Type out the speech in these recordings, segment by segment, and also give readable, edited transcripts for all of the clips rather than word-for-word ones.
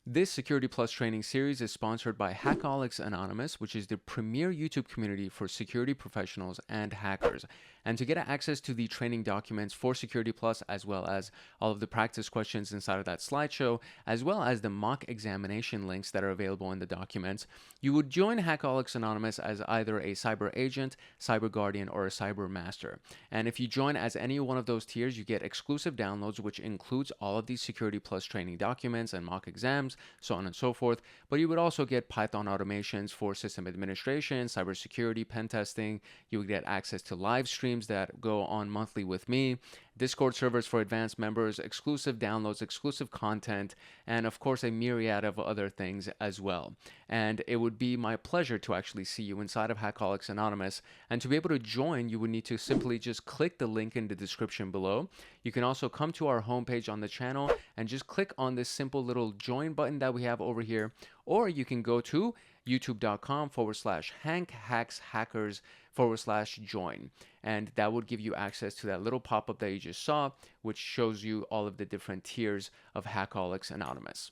This Security Plus training series is sponsored by Hackaholics Anonymous, which is the premier YouTube community for security professionals and hackers. And to get access to the training documents for Security Plus, as well as all of the practice questions inside of that slideshow, as well as the mock examination links that are available in the documents, you would join Hackaholics Anonymous as either a cyber agent, cyber guardian, or a cyber master. And if you join as any one of those tiers, you get exclusive downloads, which includes all of these Security Plus training documents and mock exams, so on and so forth. But you would also get Python automations for system administration, cybersecurity, pen testing. You would get access to live streams that go on monthly with me, Discord servers for advanced members, exclusive downloads, exclusive content, and of course a myriad of other things as well. And it would be my pleasure to actually see you inside of Hackaholics Anonymous. And to be able to join, you would need to simply just click the link in the description below. You can also come to our homepage on the channel and just click on this simple little join button that we have over here, or you can go to youtube.com/hankhackshackers/join, and that would give you access to that little pop-up that you just saw, which shows you all of the different tiers of Hackaholics Anonymous.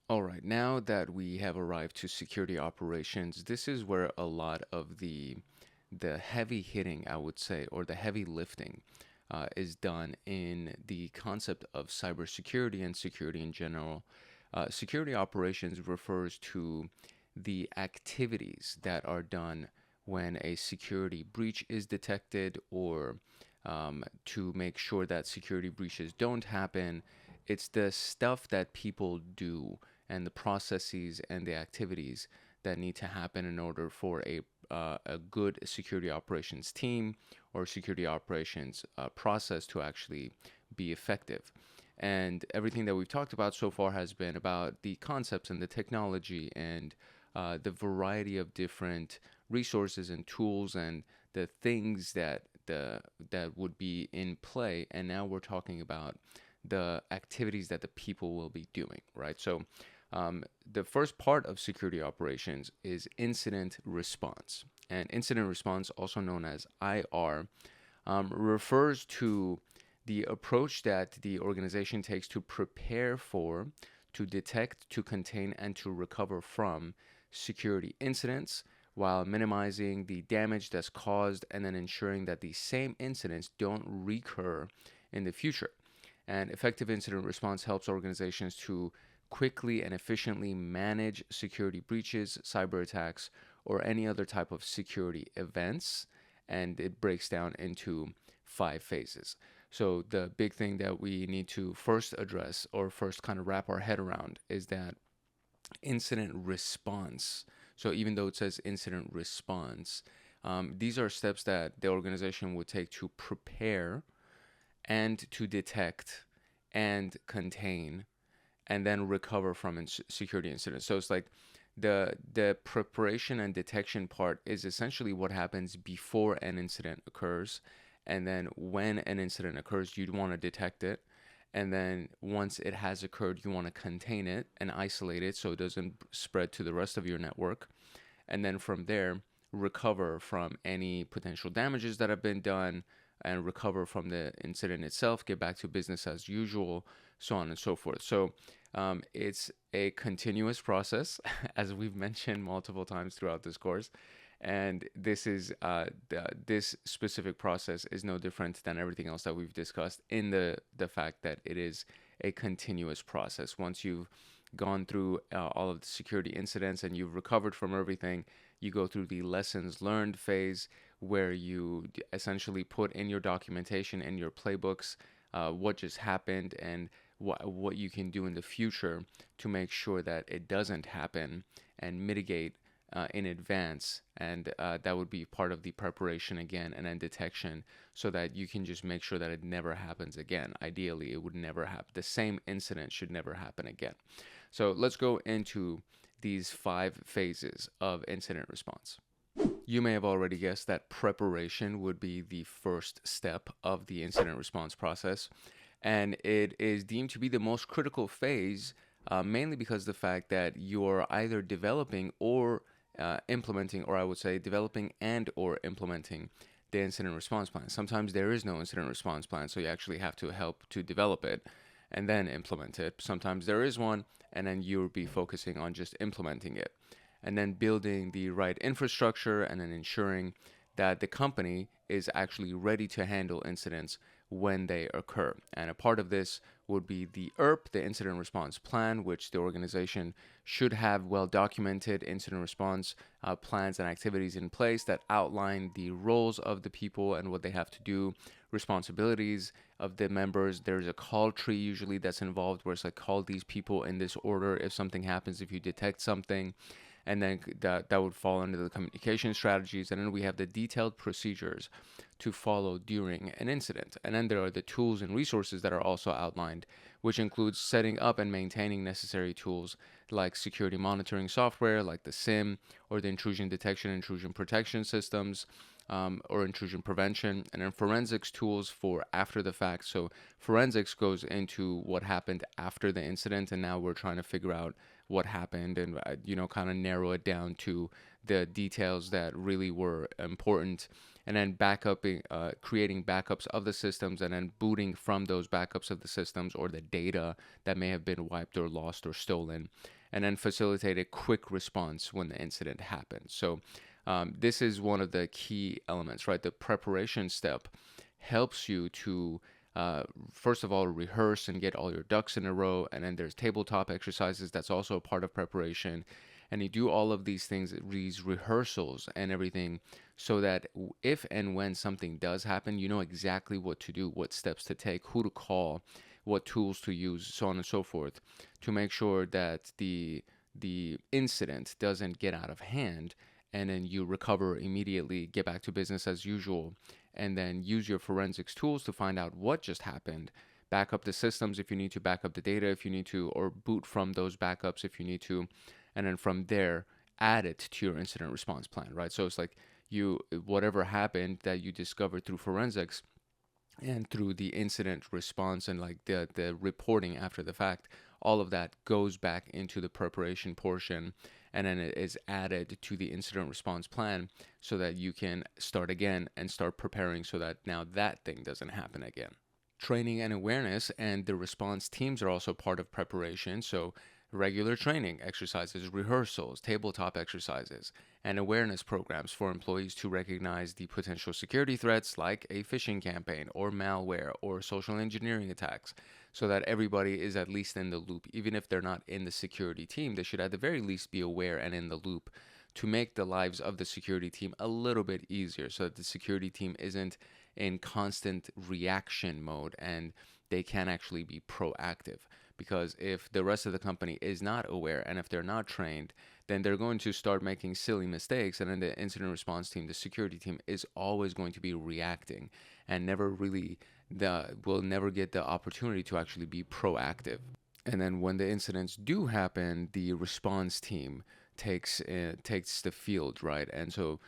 All right, now that we have arrived to security operations, this is where a lot of the heavy hitting, I would say, or the heavy lifting is done in the concept of cybersecurity and security in general. Security operations refers to the activities that are done when a security breach is detected, or to make sure that security breaches don't happen. It's the stuff that people do and the processes and the activities that need to happen in order for a good security operations team or security operations process to actually be effective. And everything that we've talked about so far has been about the concepts and the technology and the variety of different resources and tools and the things that would be in play. And now we're talking about the activities that the people will be doing, right? So the first part of security operations is incident response. And incident response, also known as IR, refers to the approach that the organization takes to prepare for, to detect, to contain, and to recover from security incidents, while minimizing the damage that's caused and then ensuring that the same incidents don't recur in the future. And effective incident response helps organizations to quickly and efficiently manage security breaches, cyber attacks, or any other type of security events. And it breaks down into 5 phases. So the big thing that we need to first address, or first kind of wrap our head around, is that incident response. So even though it says incident response, these are steps that the organization would take to prepare and to detect and contain and then recover from security incidents. So it's like the preparation and detection part is essentially what happens before an incident occurs. And then when an incident occurs, you'd want to detect it. And then once it has occurred, you want to contain it and isolate it so it doesn't spread to the rest of your network. And then from there, recover from any potential damages that have been done and recover from the incident itself, get back to business as usual, so on and so forth. So it's a continuous process, as we've mentioned multiple times throughout this course. And this is this specific process is no different than everything else that we've discussed, in the fact that it is a continuous process. Once you've gone through all of the security incidents and you've recovered from everything, you go through the lessons learned phase, where you essentially put in your documentation and your playbooks what just happened and what you can do in the future to make sure that it doesn't happen and mitigate in advance. And that would be part of the preparation again, and then detection, so that you can just make sure that it never happens again. Ideally, it would never happen. The same incident should never happen again. So let's go into these 5 phases of incident response. You may have already guessed that preparation would be the first step of the incident response process. And it is deemed to be the most critical phase, mainly because of the fact that you're either developing or implementing, or I would say developing and or implementing the incident response plan. Sometimes there is no incident response plan, so you actually have to help to develop it. and then implement it. Sometimes there is one, and then you'll be focusing on just implementing it, and then building the right infrastructure, and then ensuring that the company is actually ready to handle incidents when they occur. And a part of this would be the IRP, the incident response plan, which the organization should have well documented incident response plans and activities in place that outline the roles of the people and what they have to do, responsibilities of the members. There's a call tree usually that's involved where it's like, call these people in this order if something happens, if you detect something. And then that would fall under the communication strategies. And then we have the detailed procedures to follow during an incident. And then there are the tools and resources that are also outlined, which includes setting up and maintaining necessary tools like security monitoring software, like the SIEM, or the intrusion detection, intrusion protection systems, or intrusion prevention, and then forensics tools for after the fact. So forensics goes into what happened after the incident, and now we're trying to figure out what happened and kind of narrow it down to the details that really were important, and then creating backups of the systems, and then booting from those backups of the systems or the data that may have been wiped or lost or stolen, and then facilitate a quick response when the incident happens. So this is one of the key elements, right? The preparation step helps you to first of all, rehearse and get all your ducks in a row. And then there's tabletop exercises. That's also a part of preparation. And you do all of these things, these rehearsals and everything, so that if and when something does happen, you know exactly what to do, what steps to take, who to call, what tools to use, so on and so forth, to make sure that the incident doesn't get out of hand, and then you recover immediately, get back to business as usual, and then use your forensics tools to find out what just happened, back up the systems if you need to, back up the data if you need to, or boot from those backups if you need to, and then from there, add it to your incident response plan, right? So it's like whatever happened that you discovered through forensics and through the incident response and like the reporting after the fact, all of that goes back into the preparation portion, and then it is added to the incident response plan so that you can start again and start preparing so that now that thing doesn't happen again. Training and awareness and the response teams are also part of preparation. So regular training exercises, rehearsals, tabletop exercises, and awareness programs for employees to recognize the potential security threats like a phishing campaign or malware or social engineering attacks, so that everybody is at least in the loop. Even if they're not in the security team, they should at the very least be aware and in the loop to make the lives of the security team a little bit easier, so that the security team isn't in constant reaction mode and they can actually be proactive. Because if the rest of the company is not aware and if they're not trained, then they're going to start making silly mistakes. And then the incident response team, the security team, is always going to be reacting and will never get the opportunity to actually be proactive. And then when the incidents do happen, the response team takes the field, right? And so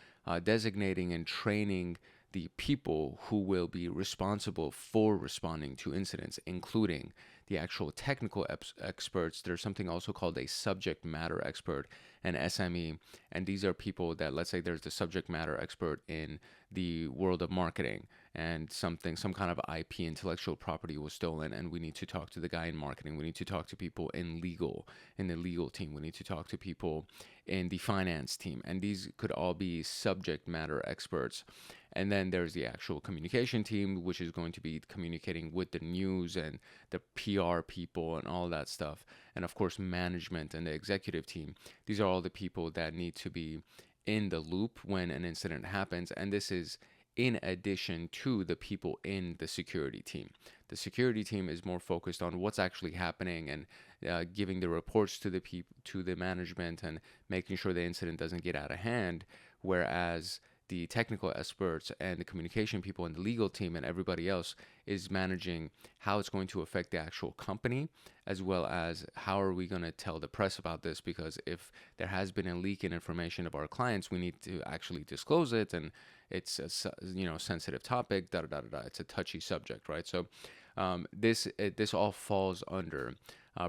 designating and training the people who will be responsible for responding to incidents, including the actual technical experts. There's something also called a subject matter expert, an SME, and these are people that, let's say there's the subject matter expert in the world of marketing, and some kind of IP, intellectual property, was stolen, and we need to talk to the guy in marketing. We need to talk to people in the legal team. We need to talk to people in the finance team, and these could all be subject matter experts. And then there's the actual communication team, which is going to be communicating with the news and the PR people and all that stuff. And of course, management and the executive team. These are all the people that need to be in the loop when an incident happens. And this is in addition to the people in the security team. The security team is more focused on what's actually happening and giving the reports to the management and making sure the incident doesn't get out of hand, whereas the technical experts and the communication people and the legal team and everybody else is managing how it's going to affect the actual company, as well as how are we going to tell the press about this, because if there has been a leak in information of our clients, we need to actually disclose it, and it's a sensitive topic, it's a touchy subject, right? So this all falls under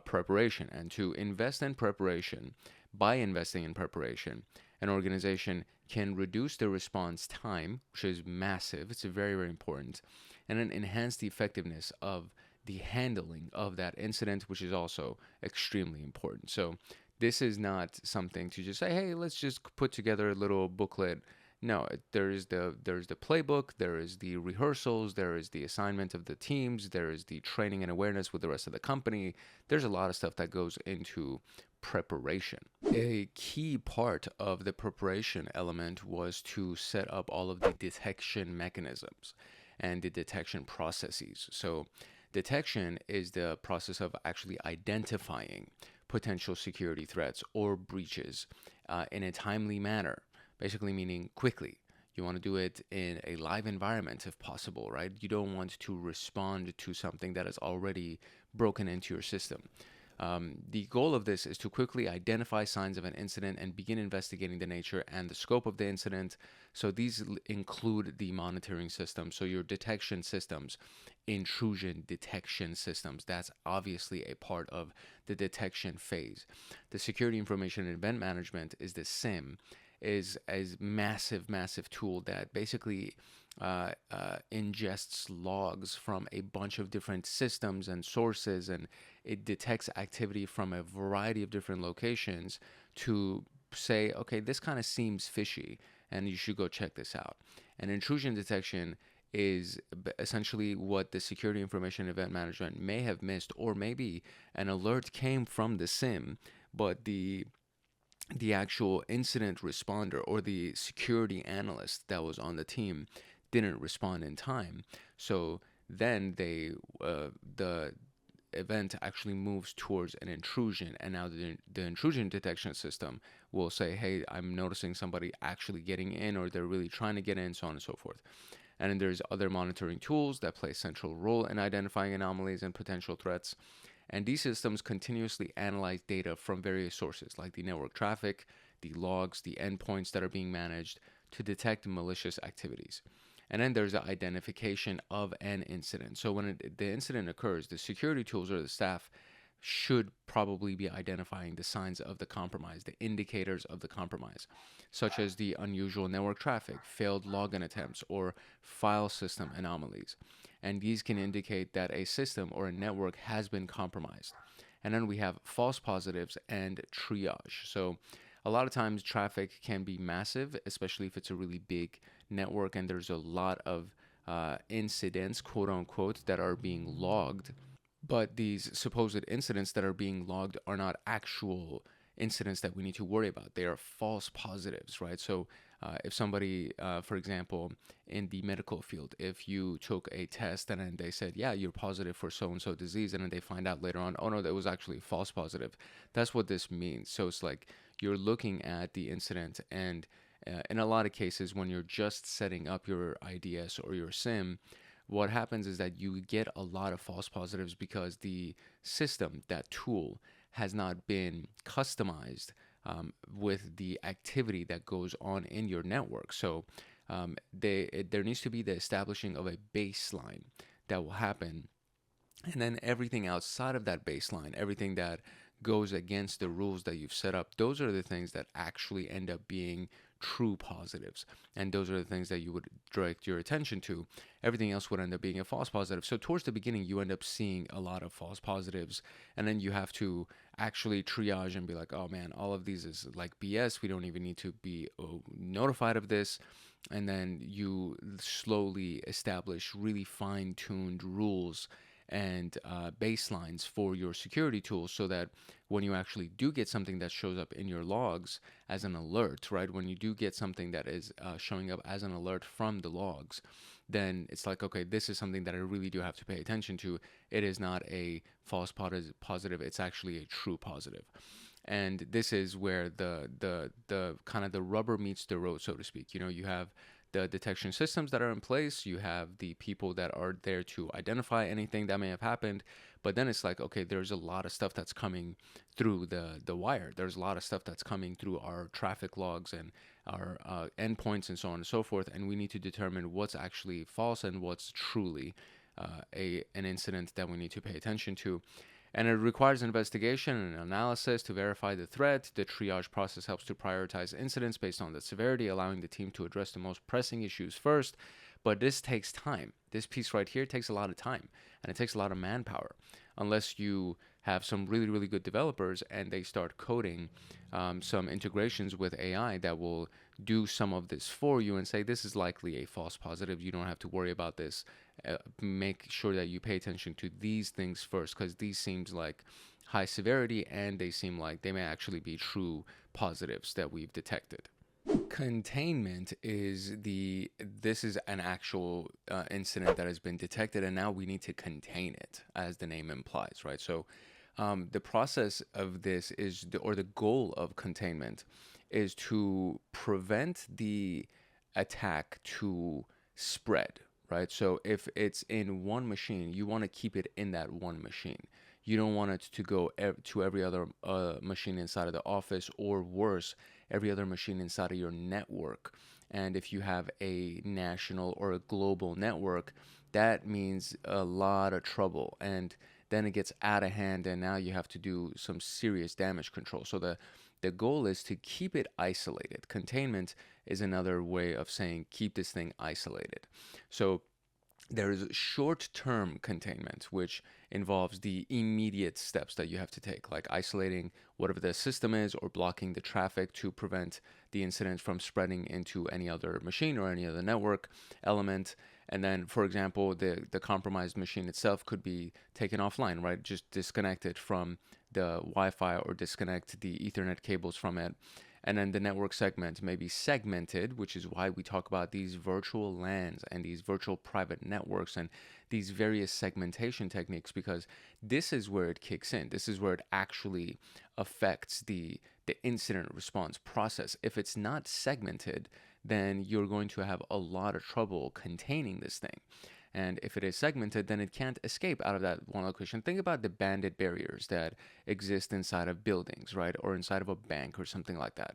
preparation. And to invest in preparation, by investing in preparation, an organization can reduce the response time, which is massive. It's very, very important, and then enhance the effectiveness of the handling of that incident, which is also extremely important. So this is not something to just say, hey, let's just put together a little booklet. No, there's the playbook, there is the rehearsals, there is the assignment of the teams, there is the training and awareness with the rest of the company. There's a lot of stuff that goes into preparation. A key part of the preparation element was to set up all of the detection mechanisms and the detection processes. So detection is the process of actually identifying potential security threats or breaches in a timely manner, basically meaning quickly. You want to do it in a live environment if possible, right? You don't want to respond to something that is already broken into your system. The goal of this is to quickly identify signs of an incident and begin investigating the nature and the scope of the incident. So these include the monitoring system, so your detection systems, intrusion detection systems. That's obviously a part of the detection phase. The security information and event management is the SIEM, is a massive tool that basically ingests logs from a bunch of different systems and sources, and it detects activity from a variety of different locations to say, okay, this kind of seems fishy and you should go check this out. And intrusion detection is essentially what the security information event management may have missed, or maybe an alert came from the SIEM, but the actual incident responder or the security analyst that was on the team didn't respond in time. So then the event actually moves towards an intrusion, and now the intrusion detection system will say, hey, I'm noticing somebody actually getting in, or they're really trying to get in, so on and so forth. And then there's other monitoring tools that play a central role in identifying anomalies and potential threats. And these systems continuously analyze data from various sources, like the network traffic, the logs, the endpoints that are being managed, to detect malicious activities. And then there's the identification of an incident. So when the incident occurs, the security tools or the staff should probably be identifying the signs of the compromise, the indicators of the compromise, such as the unusual network traffic, failed login attempts, or file system anomalies. And these can indicate that a system or a network has been compromised. And then we have false positives and triage. So a lot of times traffic can be massive, especially if it's a really big network and there's a lot of incidents, quote unquote, that are being logged. But these supposed incidents that are being logged are not actual incidents that we need to worry about. They are false positives, right? So if somebody, for example, in the medical field, if you took a test and then they said, yeah, you're positive for so-and-so disease, and then they find out later on, oh no, that was actually a false positive. That's what this means. So it's like you're looking at the incident, and in a lot of cases, when you're just setting up your IDS or your SIEM, what happens is that you get a lot of false positives because the system, that tool, has not been customized with the activity that goes on in your network. So there needs to be the establishing of a baseline that will happen. And then everything outside of that baseline, everything that goes against the rules that you've set up, those are the things that actually end up being true positives. And those are the things that you would direct your attention to. Everything else would end up being a false positive. So towards the beginning, you end up seeing a lot of false positives. And then you have to actually triage and be like, oh man, all of these is like BS. We don't even need to be notified of this. And then you slowly establish really fine-tuned rules and baselines for your security tools, so that when you actually do get something that shows up in your logs as an alert, right? When you do get something that is showing up as an alert from the logs, then it's like, okay, this is something that I really do have to pay attention to. It is not a false positive, it's actually a true positive. And this is where the kind of the rubber meets the road, so to speak. You know, you have the detection systems that are in place, you have the people that are there to identify anything that may have happened, but then it's like, okay, there's a lot of stuff that's coming through the wire. There's a lot of stuff that's coming through our traffic logs and our endpoints and so on and so forth, and we need to determine what's actually false and what's truly an incident that we need to pay attention to. And it requires investigation and analysis to verify the threat. The triage process helps to prioritize incidents based on the severity, allowing the team to address the most pressing issues first. But this takes time. This piece right here takes a lot of time and it takes a lot of manpower. Unless you have some really, really good developers and they start coding some integrations with AI that will do some of this for you and say, this is likely a false positive. You don't have to worry about this. Make sure that you pay attention to these things first, because these seems like high severity and they seem like they may actually be true positives that we've detected. Containment is this is an actual incident that has been detected, and now we need to contain it, as the name implies, right? So the process of this is, or the goal of containment is to prevent the attack to spread, right? So if it's in one machine, you want to keep it in that one machine. You don't want it to go to every other machine inside of the office, or worse, every other machine inside of your network. And if you have a national or a global network, that means a lot of trouble. And then it gets out of hand, and now you have to do some serious damage control. So the goal is to keep it isolated. Containment is another way of saying keep this thing isolated. So there's short-term containment, which involves the immediate steps that you have to take, like isolating whatever the system is or blocking the traffic to prevent the incident from spreading into any other machine or any other network element. And then, for example, the compromised machine itself could be taken offline, right? Just disconnect it from the Wi-Fi or disconnect the Ethernet cables from it. And then the network segment may be segmented, which is why we talk about these virtual LANs and these virtual private networks and these various segmentation techniques, because this is where it kicks in. This is where it actually affects the incident response process. If it's not segmented, then you're going to have a lot of trouble containing this thing. And if it is segmented, then it can't escape out of that one location. Think about the bandit barriers that exist inside of buildings, right? Or inside of a bank or something like that.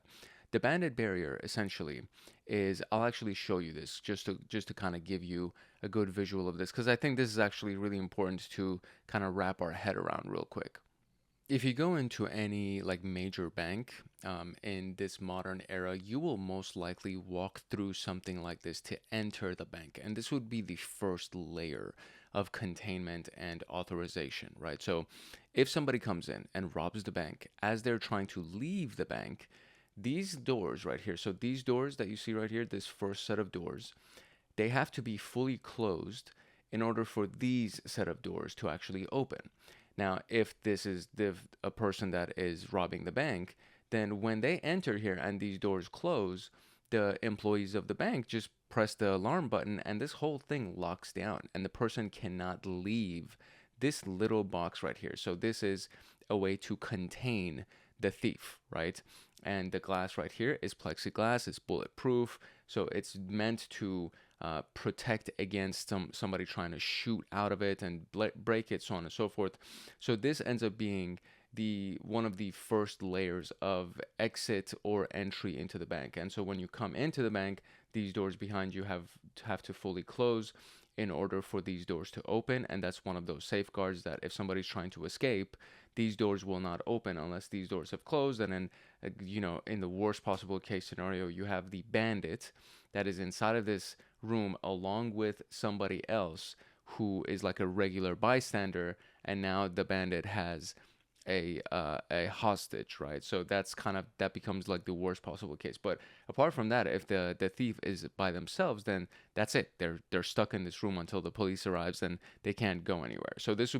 The bandit barrier essentially is, I'll actually show you this just to kind of give you a good visual of this, because I think this is actually really important to kind of wrap our head around real quick. If you go into any like major bank in this modern era, you will most likely walk through something like this to enter the bank. And this would be the first layer of containment and authorization, right? So if somebody comes in and robs the bank, as they're trying to leave the bank, these doors right here, so these doors that you see right here, this first set of doors, they have to be fully closed in order for these set of doors to actually open. Now, if this is a person that is robbing the bank, then when they enter here and these doors close, the employees of the bank just press the alarm button and this whole thing locks down and the person cannot leave this little box right here. So this is a way to contain the thief, right? And the glass right here is plexiglass, it's bulletproof. So it's meant to protect against somebody trying to shoot out of it and break it, so on and so forth. So this ends up being one of the first layers of exit or entry into the bank. And so when you come into the bank, these doors behind you have to fully close in order for these doors to open. And that's one of those safeguards that if somebody's trying to escape, these doors will not open unless these doors have closed. And then, in the worst possible case scenario, you have the bandit that is inside of this room along with somebody else who is like a regular bystander, and now the bandit has a hostage, right? So that becomes like the worst possible case. But apart from that, if the thief is by themselves, then that's it. They're stuck in this room until the police arrives, and they can't go anywhere. So this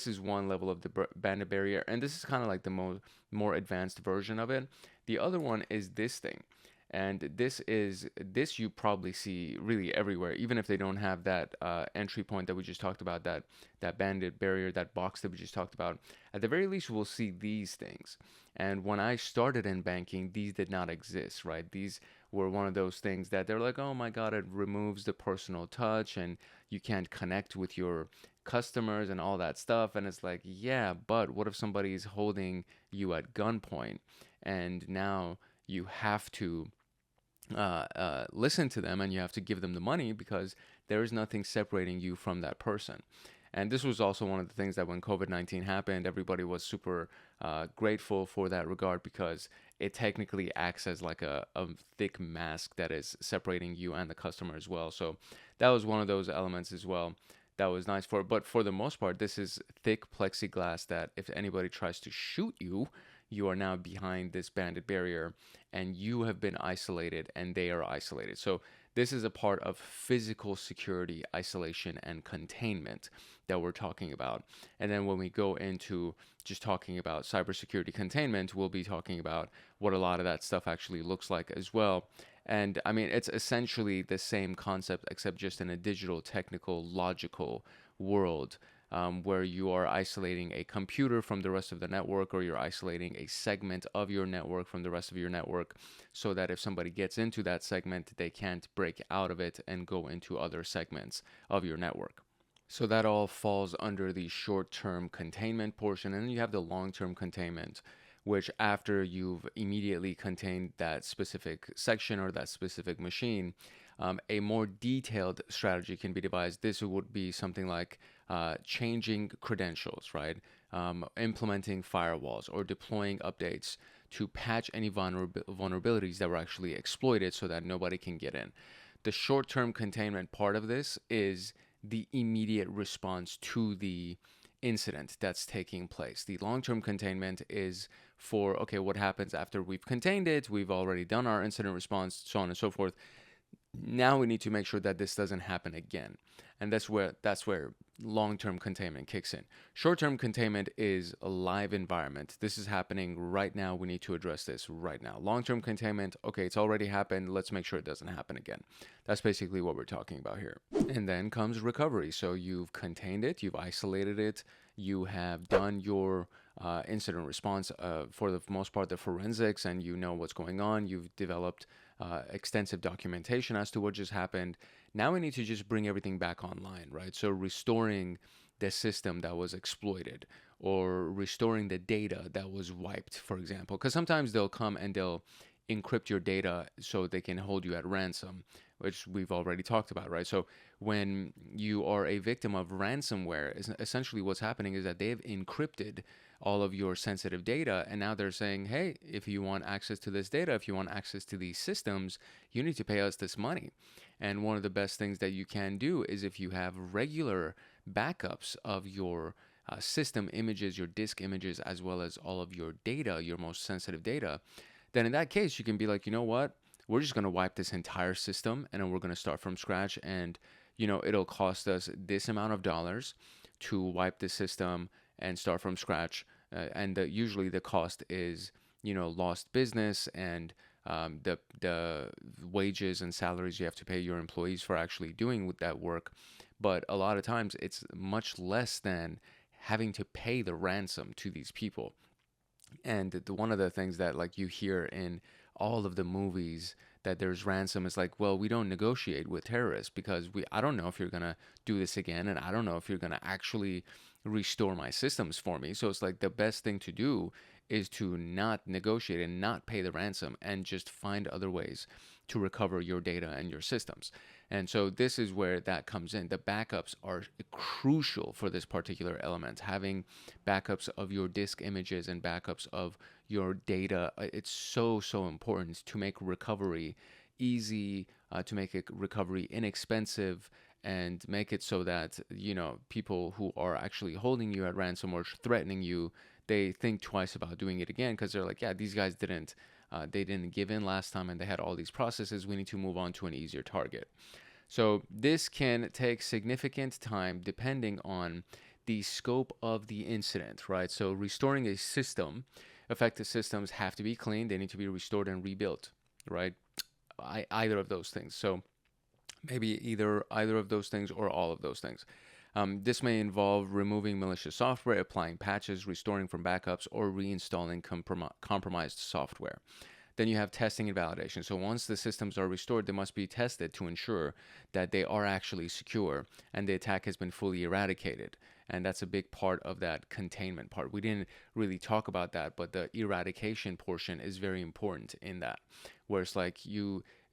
is one level of the bandit barrier, and this is kind of like the more advanced version of it. The other one is this thing. And this you probably see really everywhere, even if they don't have that entry point that we just talked about, that bandit barrier, that box that we just talked about. At the very least, we'll see these things. And when I started in banking, these did not exist, right? These were one of those things that they're like, oh my God, it removes the personal touch and you can't connect with your customers and all that stuff. And it's like, yeah, but what if somebody is holding you at gunpoint and now you have to listen to them and you have to give them the money because there is nothing separating you from that person. And this was also one of the things that when COVID-19 happened, everybody was super grateful for that regard, because it technically acts as like a thick mask that is separating you and the customer as well. So that was one of those elements as well that was nice for it. But for the most part, this is thick plexiglass that if anybody tries to shoot you, you are now behind this banded barrier and you have been isolated and they are isolated. So this is a part of physical security, isolation, and containment that we're talking about. And then when we go into just talking about cybersecurity containment, we'll be talking about what a lot of that stuff actually looks like as well. And I mean, it's essentially the same concept, except just in a digital, technical, logical world, where you are isolating a computer from the rest of the network, or you're isolating a segment of your network from the rest of your network, so that if somebody gets into that segment, they can't break out of it and go into other segments of your network. So that all falls under the short-term containment portion. And then you have the long-term containment, which after you've immediately contained that specific section or that specific machine, a more detailed strategy can be devised. This would be something like changing credentials, right? Implementing firewalls or deploying updates to patch any vulnerabilities that were actually exploited so that nobody can get in. The short-term containment part of this is the immediate response to the incident that's taking place. The long-term containment is for, okay, what happens after we've contained it? We've already done our incident response, so on and so forth. Now we need to make sure that this doesn't happen again. And that's where long-term containment kicks in. Short-term containment is a live environment. This is happening right now. We need to address this right now. Long-term containment, okay, it's already happened. Let's make sure it doesn't happen again. That's basically what we're talking about here. And then comes recovery. So you've contained it, you've isolated it, you have done your incident response, for the most part, the forensics, and you know what's going on. You've developed extensive documentation as to what just happened. Now we need to just bring everything back online, right? So restoring the system that was exploited, or restoring the data that was wiped, for example, because sometimes they'll come and they'll encrypt your data so they can hold you at ransom, which we've already talked about, right? So when you are a victim of ransomware, essentially what's happening is that they've encrypted all of your sensitive data, and now they're saying, hey, if you want access to this data, if you want access to these systems, you need to pay us this money. And one of the best things that you can do is, if you have regular backups of your system images, your disk images, as well as all of your data, your most sensitive data, then in that case, you can be like, you know what? We're just going to wipe this entire system, and then we're going to start from scratch. And, you know, it'll cost us this amount of dollars to wipe the system and start from scratch. And usually the cost is, you know, lost business and the wages and salaries you have to pay your employees for actually doing that work. But a lot of times it's much less than having to pay the ransom to these people. And one of the things that, like, you hear in all of the movies that there's ransom is like, well, we don't negotiate with terrorists because I don't know if you're going to do this again, and I don't know if you're going to actually restore my systems for me. So it's like the best thing to do is to not negotiate and not pay the ransom, and just find other ways to recover your data and your systems. And so this is where that comes in. The backups are crucial for this particular element. Having backups of your disk images and backups of your data, it's so important to make recovery easy, to make recovery inexpensive, and make it so that, you know, people who are actually holding you at ransom or threatening you, they think twice about doing it again, because they're like, yeah, these guys didn't give in last time, and they had all these processes. We need to move on to an easier target. So this can take significant time depending on the scope of the incident, right? So restoring a system, affected systems have to be cleaned. They need to be restored and rebuilt, right? Either of those things. So maybe either of those things or all of those things. This may involve removing malicious software, applying patches, restoring from backups, or reinstalling compromised software. Then you have testing and validation. So once the systems are restored, they must be tested to ensure that they are actually secure and the attack has been fully eradicated. And that's a big part of that containment part. We didn't really talk about that, but the eradication portion is very important in that. Where it's like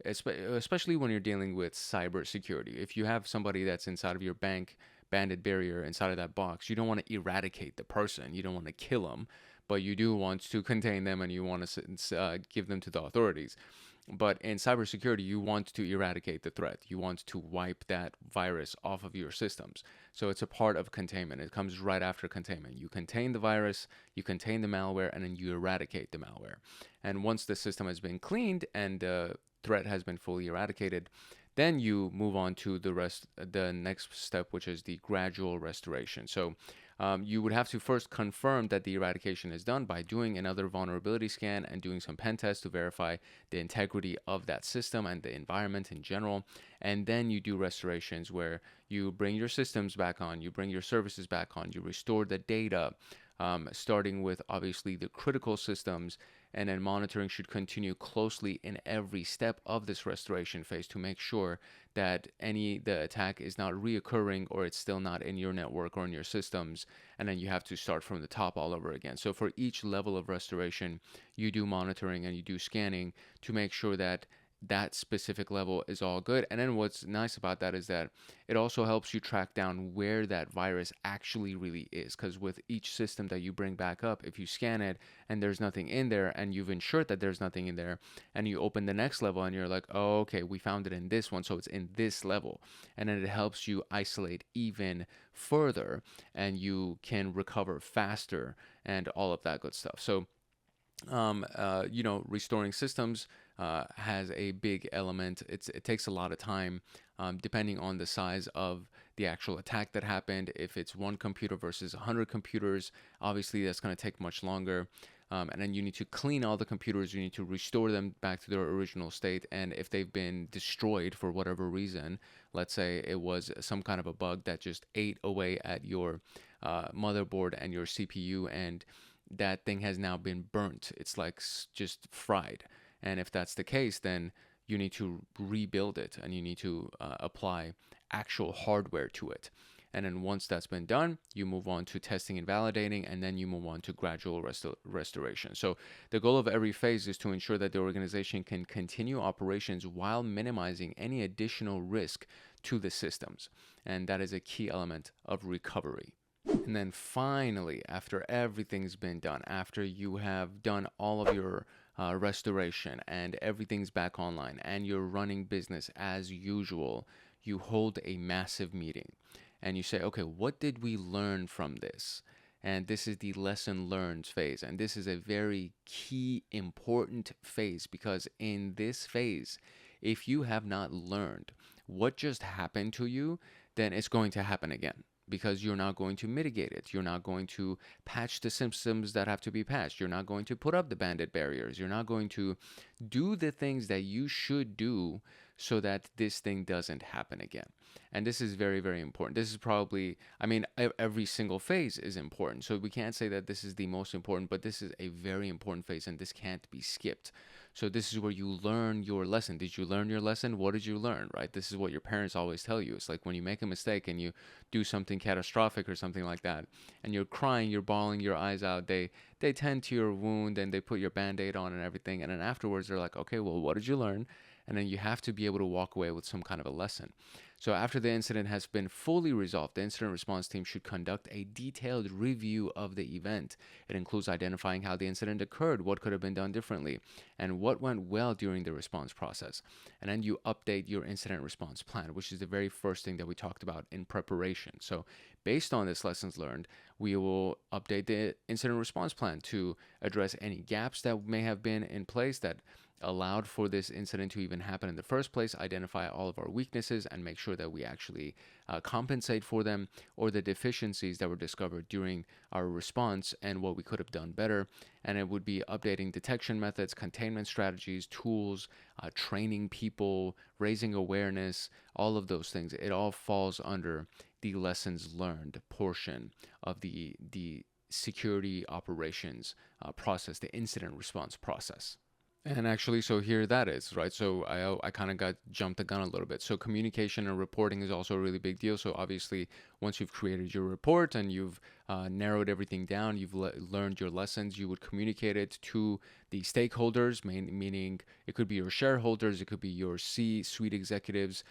especially when you're dealing with cybersecurity, if you have somebody that's inside of your bank bandit barrier inside of that box, you don't want to eradicate the person. You don't want to kill them, but you do want to contain them and you want to give them to the authorities. But in cybersecurity, you want to eradicate the threat. You want to wipe that virus off of your systems. So it's a part of containment. It comes right after containment. You contain the virus, you contain the malware, and then you eradicate the malware. And once the system has been cleaned and the threat has been fully eradicated, then you move on to the next step, which is the gradual restoration. So you would have to first confirm that the eradication is done by doing another vulnerability scan and doing some pen tests to verify the integrity of that system and the environment in general. And then you do restorations where you bring your systems back on, you bring your services back on, you restore the data, starting with obviously the critical systems, and then monitoring should continue closely in every step of this restoration phase to make sure that the attack is not reoccurring or it's still not in your network or in your systems, and then you have to start from the top all over again. So for each level of restoration, you do monitoring and you do scanning to make sure that that specific level is all good. And then what's nice about that is that it also helps you track down where that virus actually really is, because with each system that you bring back up, if you scan it and there's nothing in there and you've ensured that there's nothing in there, and you open the next level and you're like, oh, okay, we found it in this one, so it's in this level, and then it helps you isolate even further and you can recover faster and all of that good stuff. So restoring systems has a big element. It takes a lot of time, depending on the size of the actual attack that happened. If it's one computer versus 100 computers, obviously that's going to take much longer. And then you need to clean all the computers. You need to restore them back to their original state. And if they've been destroyed for whatever reason, let's say it was some kind of a bug that just ate away at your motherboard and your CPU, and that thing has now been burnt. It's like just fried. And if that's the case, then you need to rebuild it and you need to apply actual hardware to it. And then once that's been done, you move on to testing and validating, and then you move on to gradual restoration. So the goal of every phase is to ensure that the organization can continue operations while minimizing any additional risk to the systems. And that is a key element of recovery. And then finally, after everything's been done, after you have done all of your restoration and everything's back online and you're running business as usual, you hold a massive meeting and you say, okay, what did we learn from this? And this is the lesson learned phase. And this is a very key, important phase, because in this phase, if you have not learned what just happened to you, then it's going to happen again, because you're not going to mitigate it. You're not going to patch the systems that have to be patched. You're not going to put up the bandit barriers. You're not going to do the things that you should do so that this thing doesn't happen again. And this is very, very important. This is probably, every single phase is important. So we can't say that this is the most important, but this is a very important phase and this can't be skipped. So this is where you learn your lesson. Did you learn your lesson? What did you learn, right? This is what your parents always tell you. It's like when you make a mistake and you do something catastrophic or something like that, and you're crying, you're bawling your eyes out, they tend to your wound and they put your Band-Aid on and everything. And then afterwards, they're like, okay, well, what did you learn? And then you have to be able to walk away with some kind of a lesson. So after the incident has been fully resolved, the incident response team should conduct a detailed review of the event. It includes identifying how the incident occurred, what could have been done differently, and what went well during the response process. And then you update your incident response plan, which is the very first thing that we talked about in preparation. So based on this lessons learned, we will update the incident response plan to address any gaps that may have been in place that allowed for this incident to even happen in the first place, identify all of our weaknesses and make sure that we actually compensate for them, or the deficiencies that were discovered during our response and what we could have done better. And it would be updating detection methods, containment strategies, tools, training people, raising awareness, all of those things. It all falls under the lessons learned portion of the security operations process, the incident response process. And actually, so here that is, right? So I kind of got jumped the gun a little bit. So communication and reporting is also a really big deal. So obviously, once you've created your report and you've narrowed everything down, you've learned your lessons, you would communicate it to the stakeholders, meaning it could be your shareholders, it could be your C-suite executives.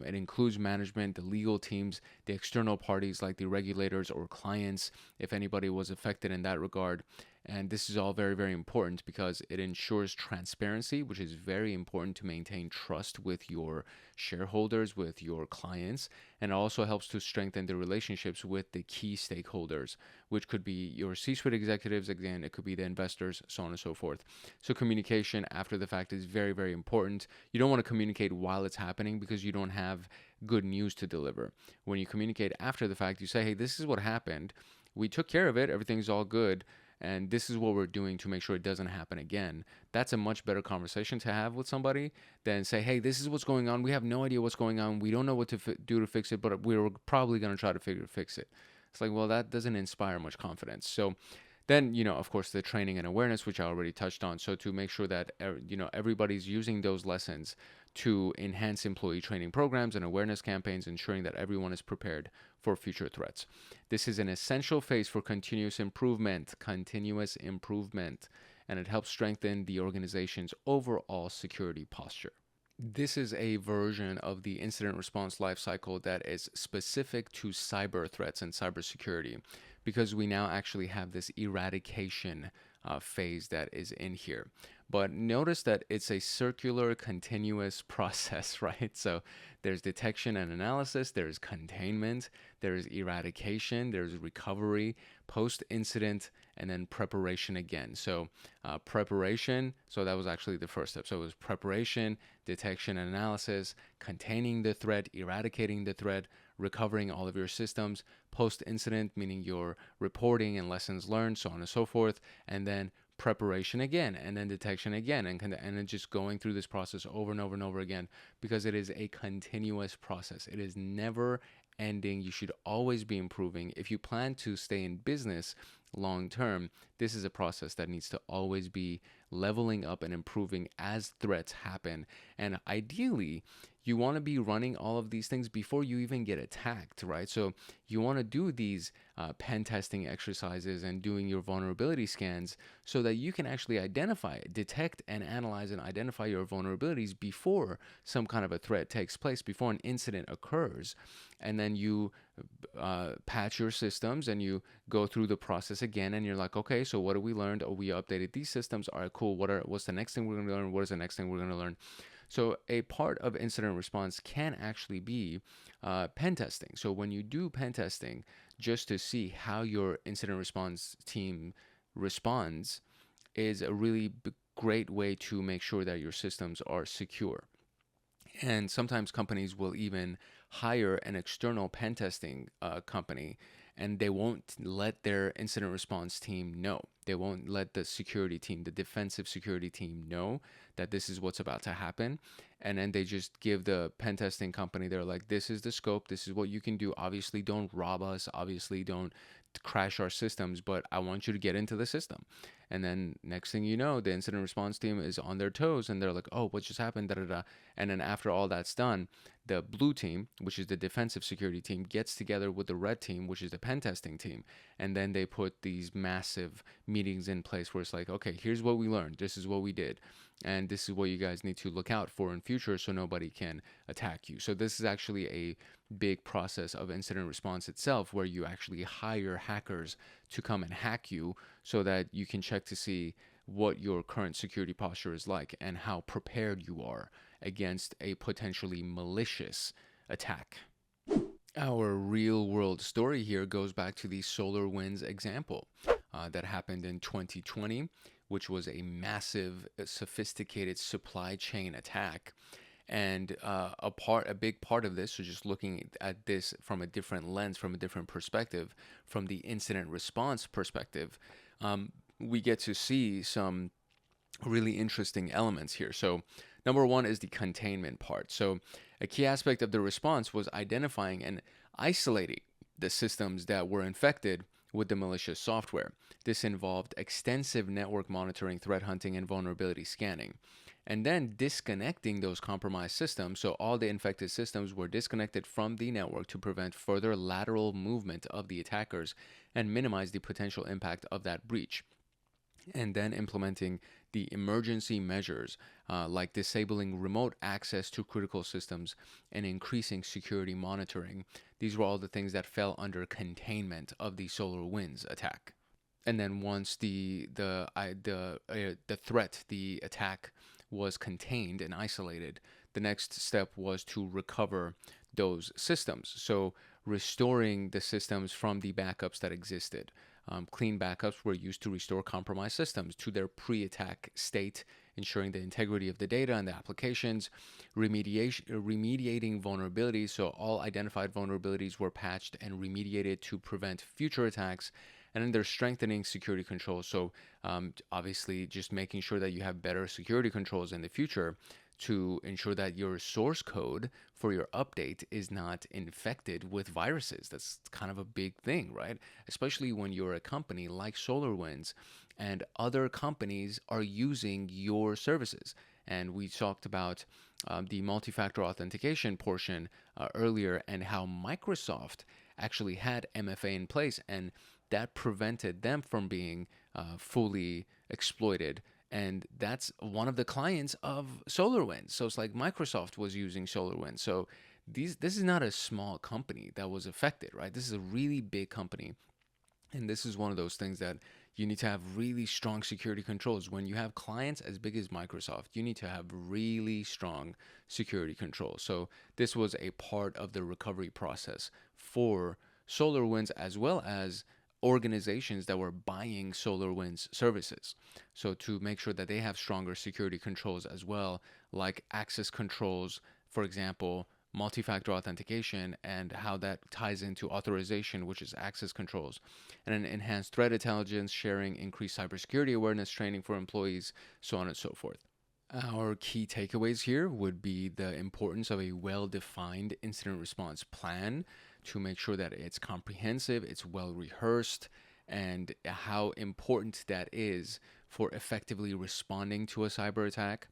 It includes management, the legal teams, the external parties like the regulators or clients, if anybody was affected in that regard. And this is all very, very important because it ensures transparency, which is very important to maintain trust with your shareholders, with your clients, and it also helps to strengthen the relationships with the key stakeholders, which could be your C-suite executives, again, it could be the investors, so on and so forth. So communication after the fact is very, very important. You don't want to communicate while it's happening because you don't have good news to deliver. When you communicate after the fact, you say, hey, this is what happened. We took care of it. Everything's all good. And this is what we're doing to make sure it doesn't happen again. That's a much better conversation to have with somebody than say, hey, this is what's going on. We have no idea what's going on. We don't know what to do to fix it, but we're probably going to try to fix it. It's like, well, that doesn't inspire much confidence. So then, of course, the training and awareness, which I already touched on. So to make sure that, everybody's using those lessons to enhance employee training programs and awareness campaigns, ensuring that everyone is prepared for future threats. This is an essential phase for continuous improvement, and it helps strengthen the organization's overall security posture. This is a version of the incident response lifecycle that is specific to cyber threats and cybersecurity, because we now actually have this eradication phase that is in here. But notice that it's a circular, continuous process, right? So there's detection and analysis, there's containment, there's eradication, there's recovery, post-incident, and then preparation again. So preparation, so that was actually the first step. So it was preparation, detection and analysis, containing the threat, eradicating the threat, recovering all of your systems, post-incident, meaning your reporting and lessons learned, so on and so forth, and then preparation again, and then detection again, and then just going through this process over and over and over again, because it is a continuous process. It is never ending. You should always be improving. If you plan to stay in business long term, this is a process that needs to always be leveling up and improving as threats happen. And ideally, you want to be running all of these things before you even get attacked, right? So you want to do these pen testing exercises and doing your vulnerability scans so that you can actually detect and analyze and identify your vulnerabilities before some kind of a threat takes place, before an incident occurs. And then you patch your systems and you go through the process again, and you're like, okay, so what have we learned? Oh, we updated these systems. All right, cool. What's the next thing we're going to learn? What is the next thing we're going to learn? So a part of incident response can actually be pen testing. So when you do pen testing, just to see how your incident response team responds is a really great way to make sure that your systems are secure. And sometimes companies will even hire an external pen testing company, and they won't let their incident response team know. They won't let the security team, the defensive security team, know that this is what's about to happen. And then they just give the pen testing company, they're like, this is the scope, this is what you can do. Obviously, don't rob us. Obviously, don't crash our systems, but I want you to get into the system. And then next thing you know, the incident response team is on their toes and they're like, oh, what just happened? Da, da, da. And then after all that's done, the blue team, which is the defensive security team, gets together with the red team, which is the pen testing team. And then they put these massive meetings in place where it's like, okay, here's what we learned. This is what we did. And this is what you guys need to look out for in future so nobody can attack you. So this is actually a big process of incident response itself, where you actually hire hackers to come and hack you so that you can check to see what your current security posture is like and how prepared you are against a potentially malicious attack. Our real world story here goes back to the SolarWinds example that happened in 2020, which was a massive, sophisticated supply chain attack. And a big part of this, so just looking at this from a different lens, from a different perspective, from the incident response perspective, we get to see some really interesting elements here. So number one is the containment part. So a key aspect of the response was identifying and isolating the systems that were infected with the malicious software. This involved extensive network monitoring, threat hunting, and vulnerability scanning, and then disconnecting those compromised systems. So all the infected systems were disconnected from the network to prevent further lateral movement of the attackers and minimize the potential impact of that breach. And then implementing the emergency measures like disabling remote access to critical systems and increasing security monitoring. These were all the things that fell under containment of the SolarWinds attack. And then once the threat, the attack was contained and isolated, the next step was to recover those systems. So restoring the systems from the backups that existed. Clean backups were used to restore compromised systems to their pre-attack state, ensuring the integrity of the data and the applications, remediating vulnerabilities. So all identified vulnerabilities were patched and remediated to prevent future attacks. And then they're strengthening security controls. So obviously just making sure that you have better security controls in the future to ensure that your source code for your update is not infected with viruses. That's kind of a big thing, right? Especially when you're a company like SolarWinds and other companies are using your services. And we talked about the multi-factor authentication portion earlier, and how Microsoft actually had MFA in place, and that prevented them from being fully exploited. And that's one of the clients of SolarWinds. So it's like Microsoft was using SolarWinds. So this is not a small company that was affected, right? This is a really big company. And this is one of those things that you need to have really strong security controls. When you have clients as big as Microsoft, you need to have really strong security controls. So this was a part of the recovery process for SolarWinds, as well as organizations that were buying SolarWinds services. So to make sure that they have stronger security controls as well, like access controls, for example, multi-factor authentication, and how that ties into authorization, which is access controls, and then enhanced threat intelligence sharing, increased cybersecurity awareness training for employees, so on and so forth. Our key takeaways here would be the importance of a well-defined incident response plan to make sure that it's comprehensive, it's well rehearsed, and how important that is for effectively responding to a cyber attack.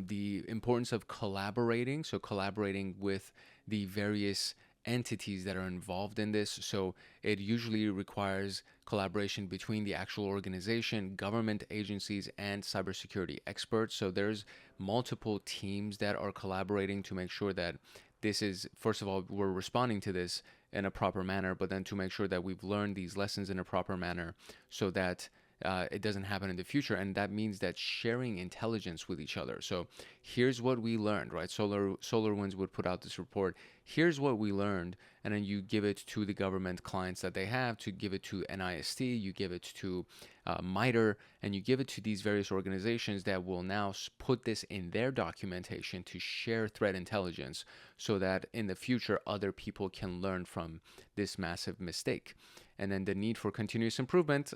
The importance of collaborating, so collaborating with the various entities that are involved in this. So it usually requires collaboration between the actual organization, government agencies, and cybersecurity experts. So there's multiple teams that are collaborating to make sure that this is, first of all, we're responding to this in a proper manner, but then to make sure that we've learned these lessons in a proper manner so that it doesn't happen in the future. And that means that sharing intelligence with each other. So here's what we learned, right? SolarWinds would put out this report. Here's what we learned. And then you give it to the government clients that they have, to give it to NIST, you give it to MITRE, and you give it to these various organizations that will now put this in their documentation to share threat intelligence so that in the future other people can learn from this massive mistake. And then the need for continuous improvement,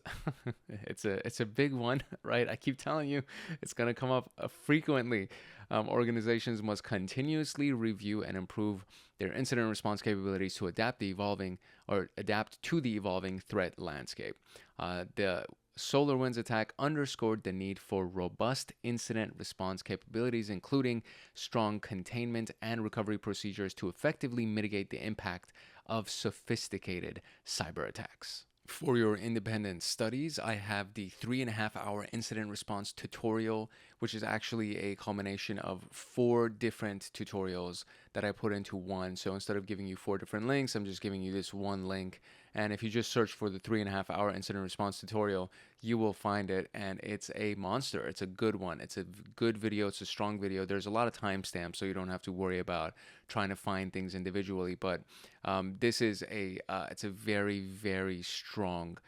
it's a big one, right? I keep telling you, it's going to come up frequently. Organizations must continuously review and improve their incident response capabilities to adapt to the evolving threat landscape. The SolarWinds attack underscored the need for robust incident response capabilities, including strong containment and recovery procedures to effectively mitigate the impact of sophisticated cyber attacks. For your independent studies, I have the 3.5-hour incident response tutorial, which is actually a culmination of 4 different tutorials that I put into one. So instead of giving you 4 different links, I'm just giving you this one link. And if you just search for the 3.5-hour incident response tutorial, you will find it. And it's a monster. It's a good one. It's a good video. It's a strong video. There's a lot of timestamps, so you don't have to worry about trying to find things individually. But this is it's a very, very strong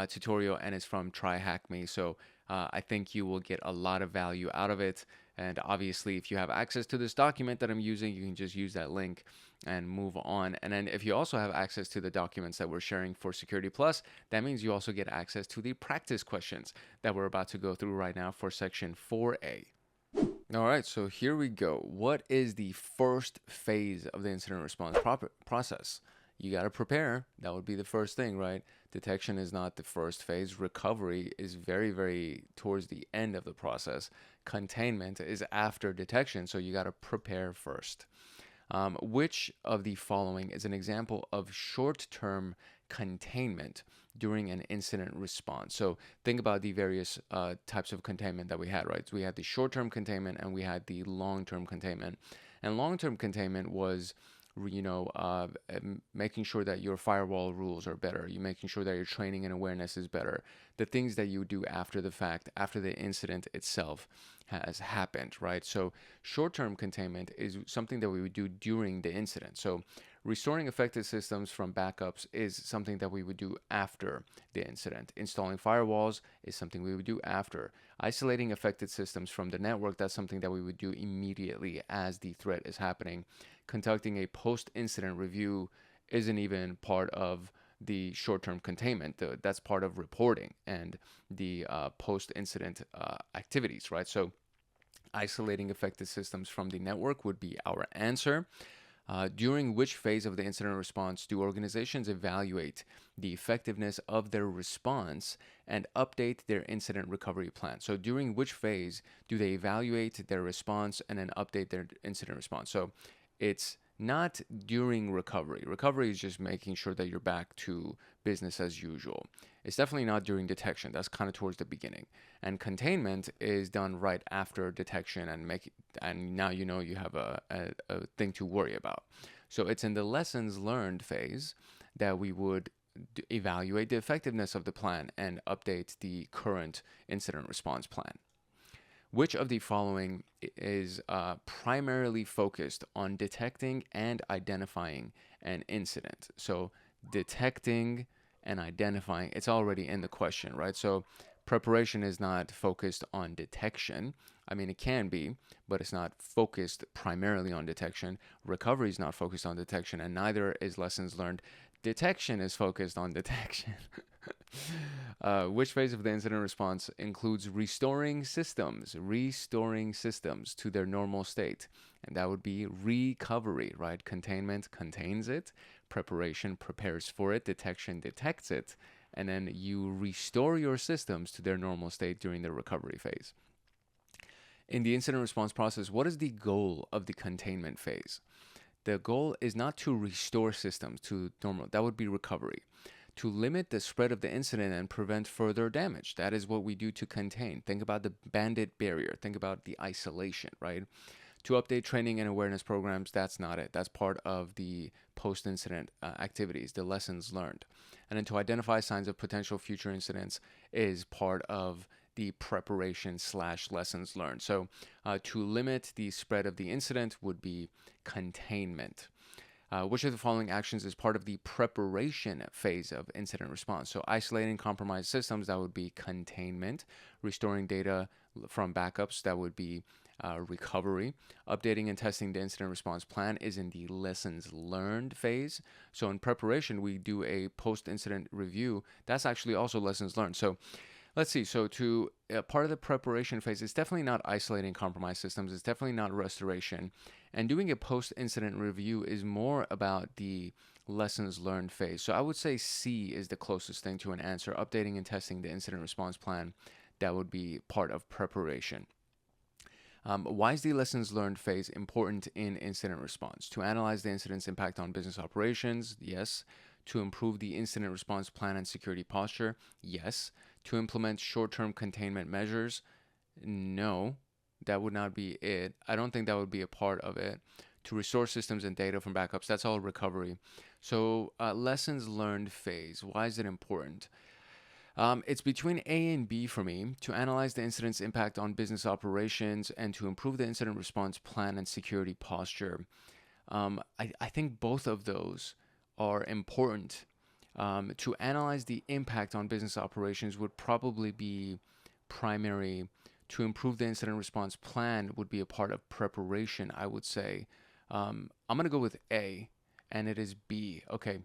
tutorial, and it's from TryHackMe. So I think you will get a lot of value out of it. And obviously, if you have access to this document that I'm using, you can just use that link and move on. And then if you also have access to the documents that we're sharing for Security Plus, that means you also get access to the practice questions that we're about to go through right now for section 4A. All right, so here we go. What is the first phase of the incident response process? You got to prepare. That would be the first thing, right? Detection is not the first phase. Recovery is very, very towards the end of the process. Containment is after detection, so you got to prepare first. Which of the following is an example of short-term containment during an incident response? So think about the various types of containment that we had, right? So we had the short-term containment and we had the long-term containment. And long-term containment was, making sure that your firewall rules are better. You're making sure that your training and awareness is better. The things that you do after the fact, after the incident itself has happened, right? So short-term containment is something that we would do during the incident. So restoring affected systems from backups is something that we would do after the incident. Installing firewalls is something we would do after. Isolating affected systems from the network, that's something that we would do immediately as the threat is happening. Conducting a post-incident review isn't even part of the short-term containment. That's part of reporting and the post-incident activities, right? So isolating affected systems from the network would be our answer. During which phase of the incident response do organizations evaluate the effectiveness of their response and update their incident recovery plan? So during which phase do they evaluate their response and then update their incident response? So it's not during recovery. Recovery is just making sure that you're back to business as usual. It's definitely not during detection. That's kind of towards the beginning. And containment is done right after detection and now you have a thing to worry about. So it's in the lessons learned phase that we would evaluate the effectiveness of the plan and update the current incident response plan. Which of the following is primarily focused on detecting and identifying an incident? So detecting and identifying, it's already in the question, right? So preparation is not focused on detection. I mean, it can be, but it's not focused primarily on detection. Recovery is not focused on detection, and neither is lessons learned. Detection is focused on detection. Which phase of the incident response includes restoring systems to their normal state? And that would be recovery, right? Containment contains it, preparation prepares for it, detection detects it, and then you restore your systems to their normal state during the recovery phase. In the incident response process, what is the goal of the containment phase? The goal is not to restore systems to normal. That would be recovery. To limit the spread of the incident and prevent further damage. That is what we do to contain. Think about the bandit barrier. Think about the isolation, right? To update training and awareness programs, that's not it. That's part of the post-incident activities, the lessons learned. And then to identify signs of potential future incidents is part of the preparation / lessons learned. So to limit the spread of the incident would be containment. Which of the following actions is part of the preparation phase of incident response? So isolating compromised systems, that would be containment. Restoring data from backups, that would be recovery. Updating and testing the incident response plan is in the lessons learned phase. So in preparation, we do a post-incident review. That's actually also lessons learned. So let's see. So to part of the preparation phase, it's definitely not isolating compromised systems. It's definitely not restoration. And doing a post-incident review is more about the lessons learned phase. So I would say C is the closest thing to an answer. Updating and testing the incident response plan, that would be part of preparation. Why is the lessons learned phase important in incident response? To analyze the incident's impact on business operations, yes. To improve the incident response plan and security posture, yes. To implement short-term containment measures, no. That would not be it. I don't think that would be a part of it. To restore systems and data from backups, that's all recovery. So lessons learned phase, why is it important? It's between A and B for me. To analyze the incident's impact on business operations and to improve the incident response plan and security posture. I think both of those are important. To analyze the impact on business operations would probably be primary. To improve the incident response plan would be a part of preparation, I would say. I'm going to go with A, and it is B. Okay,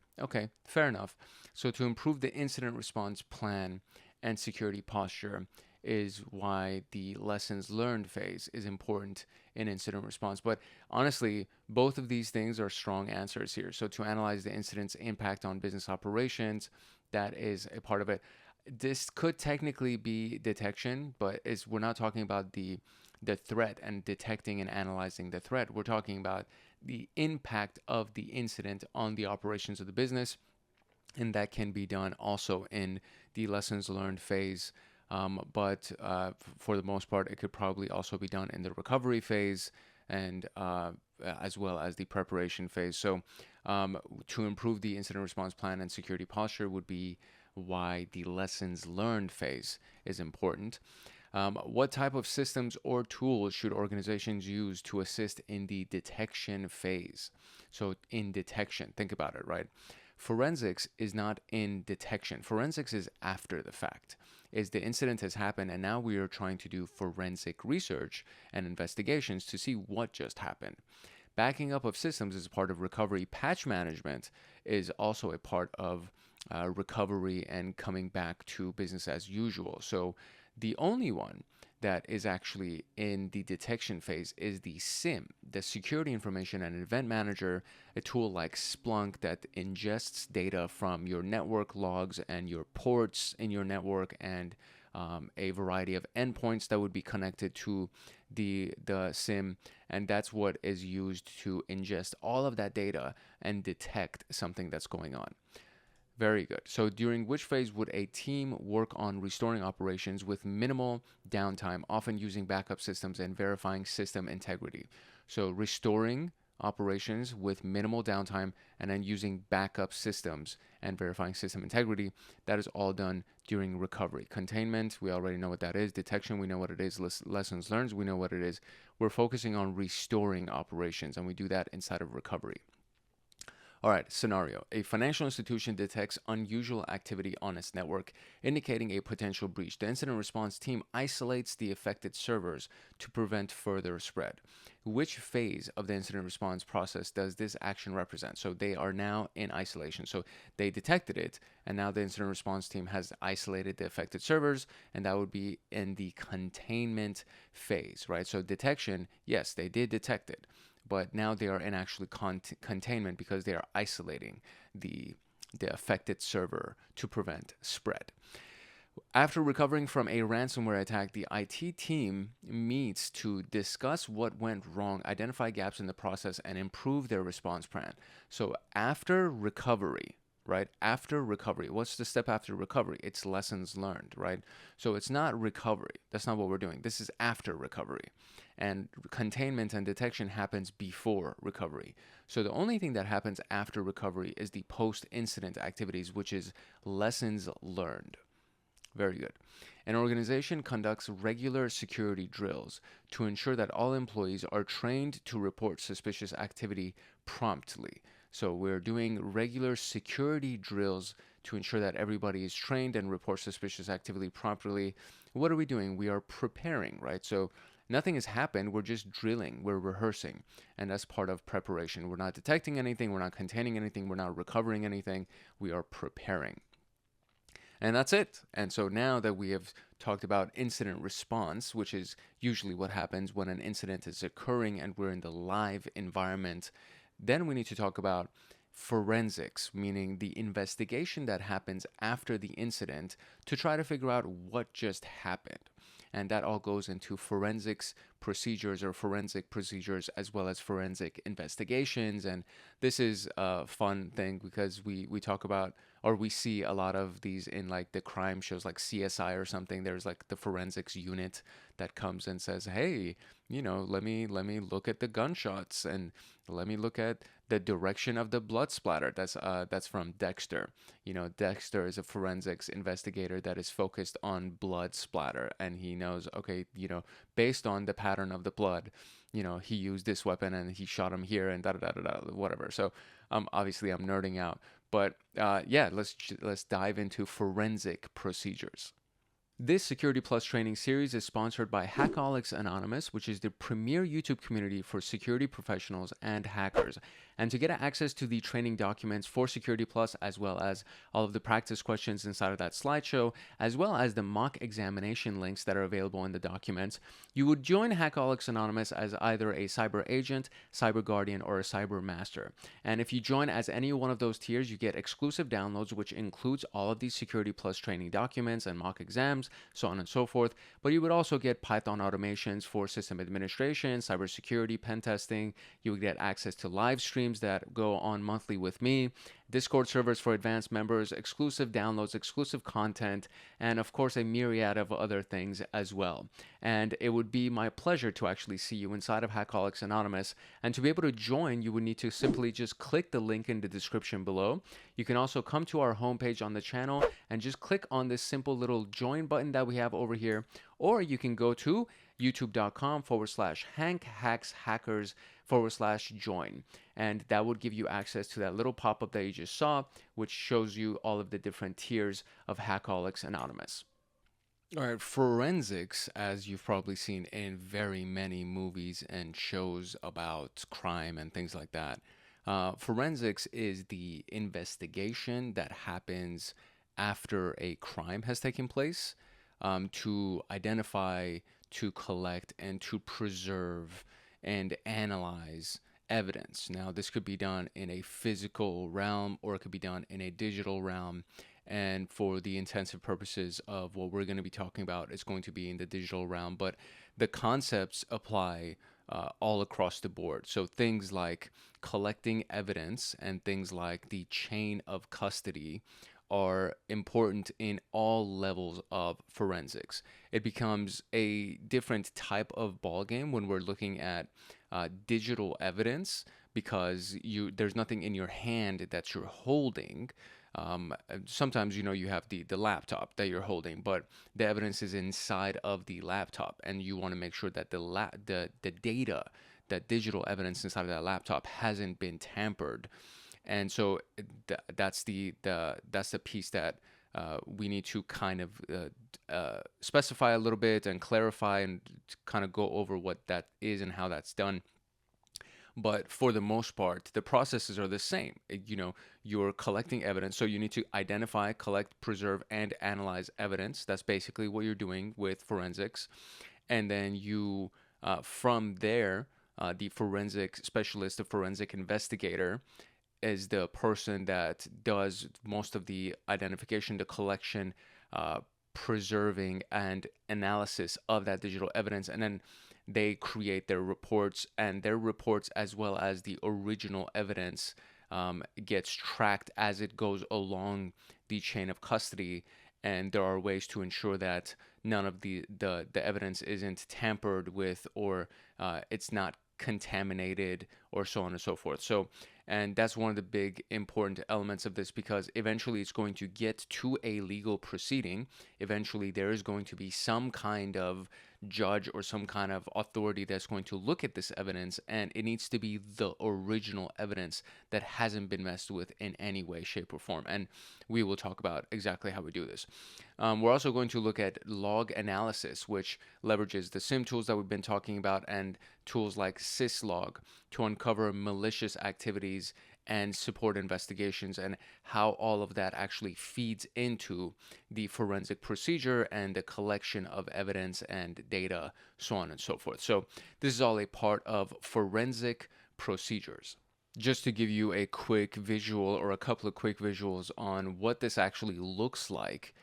fair enough. So to improve the incident response plan and security posture is why the lessons learned phase is important in incident response. But honestly, both of these things are strong answers here. So to analyze the incident's impact on business operations, that is a part of it. This could technically be detection, but we're not talking about the threat and detecting and analyzing the threat. We're talking about the impact of the incident on the operations of the business, and that can be done also in the lessons learned phase. But for the most part, it could probably also be done in the recovery phase and as well as the preparation phase. So to improve the incident response plan and security posture would be why the lessons learned phase is important. What type of systems or tools should organizations use to assist in the detection phase? So in detection, think about it, right? Forensics is not in detection. Forensics is after the fact. Is the incident has happened and now we are trying to do forensic research and investigations to see what just happened. Backing up of systems is part of recovery. Patch management is also a part of recovery and coming back to business as usual. So the only one that is actually in the detection phase is the SIEM, the Security Information and Event Manager, a tool like Splunk that ingests data from your network logs and your ports in your network and a variety of endpoints that would be connected to the SIEM, and that's what is used to ingest all of that data and detect something that's going on. Very good. So during which phase would a team work on restoring operations with minimal downtime, often using backup systems and verifying system integrity? So restoring operations with minimal downtime and then using backup systems and verifying system integrity, that is all done during recovery. Containment, we already know what that is. Detection, we know what it is. Lessons learned, we know what it is. We're focusing on restoring operations, and we do that inside of recovery. All right, scenario. A financial institution detects unusual activity on its network, indicating a potential breach. The incident response team isolates the affected servers to prevent further spread. Which phase of the incident response process does this action represent? So they are now in isolation. So they detected it, and now the incident response team has isolated the affected servers, and that would be in the containment phase, right? So detection, yes, they did detect it, but now they are in actually containment because they are isolating the affected server to prevent spread. After recovering from a ransomware attack, the IT team meets to discuss what went wrong, identify gaps in the process, and improve their response plan. So after recovery, right? After recovery, what's the step after recovery? It's lessons learned, right? So it's not recovery. That's not what we're doing. This is after recovery. And containment and detection happens before recovery. So the only thing that happens after recovery is the post-incident activities, which is lessons learned. Very good. An organization conducts regular security drills to ensure that all employees are trained to report suspicious activity promptly. So we're doing regular security drills to ensure that everybody is trained and reports suspicious activity promptly. What are we doing? We are preparing, right? So nothing has happened. We're just drilling. We're rehearsing. And that's part of preparation. We're not detecting anything. We're not containing anything. We're not recovering anything. We are preparing. And that's it. And so now that we have talked about incident response, which is usually what happens when an incident is occurring and we're in the live environment, then we need to talk about forensics, meaning the investigation that happens after the incident to try to figure out what just happened. And that all goes into forensics procedures or forensic procedures as well as forensic investigations. And this is a fun thing because we talk about, or we see a lot of these in like the crime shows like CSI or something. There's like the forensics unit that comes and says, hey, let me look at the gunshots and let me look at the direction of the blood splatter. That's from Dexter. Dexter is a forensics investigator that is focused on blood splatter, and he knows, okay, based on the pattern of the blood, he used this weapon and he shot him here and whatever. So obviously I'm nerding out, but yeah, let's dive into forensic procedures. This Security Plus training series is sponsored by Hackaholics Anonymous, which is the premier YouTube community for security professionals and hackers. And to get access to the training documents for Security Plus, as well as all of the practice questions inside of that slideshow, as well as the mock examination links that are available in the documents, you would join Hackaholics Anonymous as either a cyber agent, cyber guardian, or a cyber master. And if you join as any one of those tiers, you get exclusive downloads, which includes all of these Security Plus training documents and mock exams, so on and so forth. But you would also get Python automations for system administration, cybersecurity, pen testing. You would get access to live streams that go on monthly with me, Discord servers for advanced members, exclusive downloads, exclusive content, and of course a myriad of other things as well. And it would be my pleasure to actually see you inside of Hackaholics Anonymous. And to be able to join, you would need to simply just click the link in the description below. You can also come to our homepage on the channel and just click on this simple little join button that we have over here, or you can go to youtube.com/hankhackshackers/join. And that would give you access to that little pop-up that you just saw, which shows you all of the different tiers of Hackaholics Anonymous. All right, forensics, as you've probably seen in very many movies and shows about crime and things like that, forensics is the investigation that happens after a crime has taken place, to identify, to collect, and to preserve and analyze evidence. Now, this could be done in a physical realm or it could be done in a digital realm. And for the intensive purposes of what we're going to be talking about, it's going to be in the digital realm. But the concepts apply all across the board. So things like collecting evidence and things like the chain of custody are important in all levels of forensics. It becomes a different type of ballgame when we're looking at digital evidence, because there's nothing in your hand that you're holding. Sometimes you have the laptop that you're holding, but the evidence is inside of the laptop, and you want to make sure that the data, that digital evidence inside of that laptop hasn't been tampered. And so that's the piece that we need to kind of specify a little bit and clarify and kind of go over what that is and how that's done. But for the most part, the processes are the same. You're collecting evidence, so you need to identify, collect, preserve, and analyze evidence. That's basically what you're doing with forensics. And then you, from there, the forensic specialist, the forensic investigator, is the person that does most of the identification, the collection, preserving, and analysis of that digital evidence. And then they create their reports, and their reports, as well as the original evidence, gets tracked as it goes along the chain of custody. And there are ways to ensure that none of the evidence isn't tampered with, or it's not contaminated, or so on and so forth. And that's one of the big important elements of this, because eventually it's going to get to a legal proceeding. Eventually there is going to be some kind of judge or some kind of authority that's going to look at this evidence, and it needs to be the original evidence that hasn't been messed with in any way, shape, or form. And we will talk about exactly how we do this. We're also going to look at log analysis, which leverages the SIEM tools that we've been talking about, and tools like syslog to uncover malicious activities and support investigations, and how all of that actually feeds into the forensic procedure and the collection of evidence and data, so on and so forth. So this is all a part of forensic procedures. Just to give you a quick visual, or a couple of quick visuals on what this actually looks like.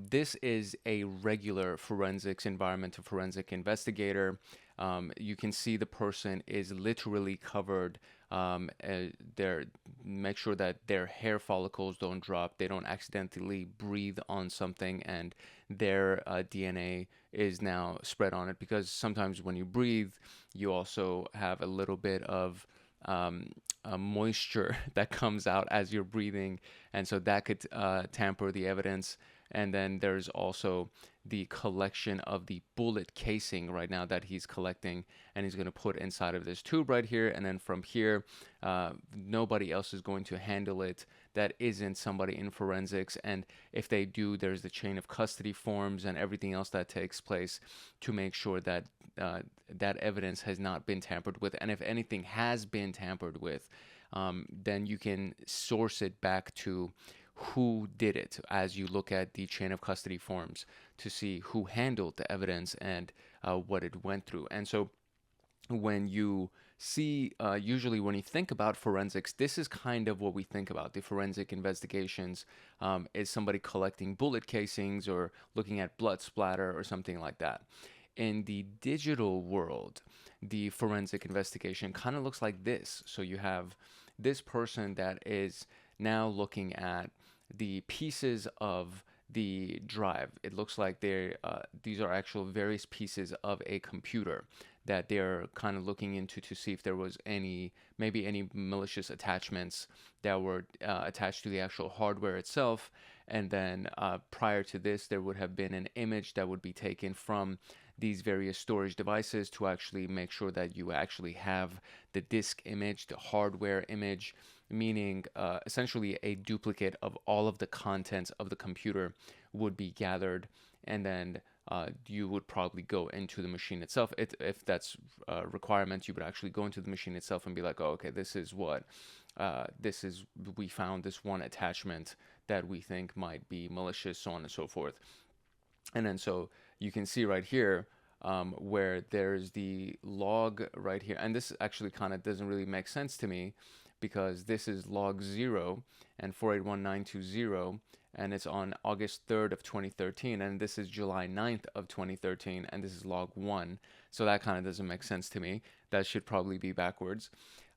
This is a regular forensics environment, a forensic investigator. You can see the person is literally covered. Make sure that their hair follicles don't drop, they don't accidentally breathe on something and their DNA is now spread on it, because sometimes when you breathe, you also have a little bit of moisture that comes out as you're breathing, and so that could tamper the evidence. And then there's also the collection of the bullet casing right now that he's collecting, and he's going to put inside of this tube right here. And then from here, nobody else is going to handle it that isn't somebody in forensics. And if they do, there's the chain of custody forms and everything else that takes place to make sure that that evidence has not been tampered with. And if anything has been tampered with, then you can source it back to who did it as you look at the chain of custody forms to see who handled the evidence and what it went through. And so when you see, usually when you think about forensics, this is kind of what we think about. The forensic investigations is somebody collecting bullet casings or looking at blood splatter or something like that. In the digital world, the forensic investigation kind of looks like this. So you have this person that is now looking at the pieces of the drive. It looks like these are actual various pieces of a computer that they're kind of looking into to see if there was maybe any malicious attachments that were attached to the actual hardware itself. And then prior to this, there would have been an image that would be taken from these various storage devices to actually make sure that you actually have the disk image, the hardware image, meaning essentially a duplicate of all of the contents of the computer would be gathered, and then you would probably go into the machine itself. If that's a requirement, you would actually go into the machine itself and be like, oh, okay, we found this one attachment that we think might be malicious, so on and so forth. And then so you can see right here where there's the log right here. And this actually kind of doesn't really make sense to me because this is log 0 and 481920, and it's on August 3rd of 2013, and this is July 9th of 2013, and this is log 1. So that kind of doesn't make sense to me. That should probably be backwards.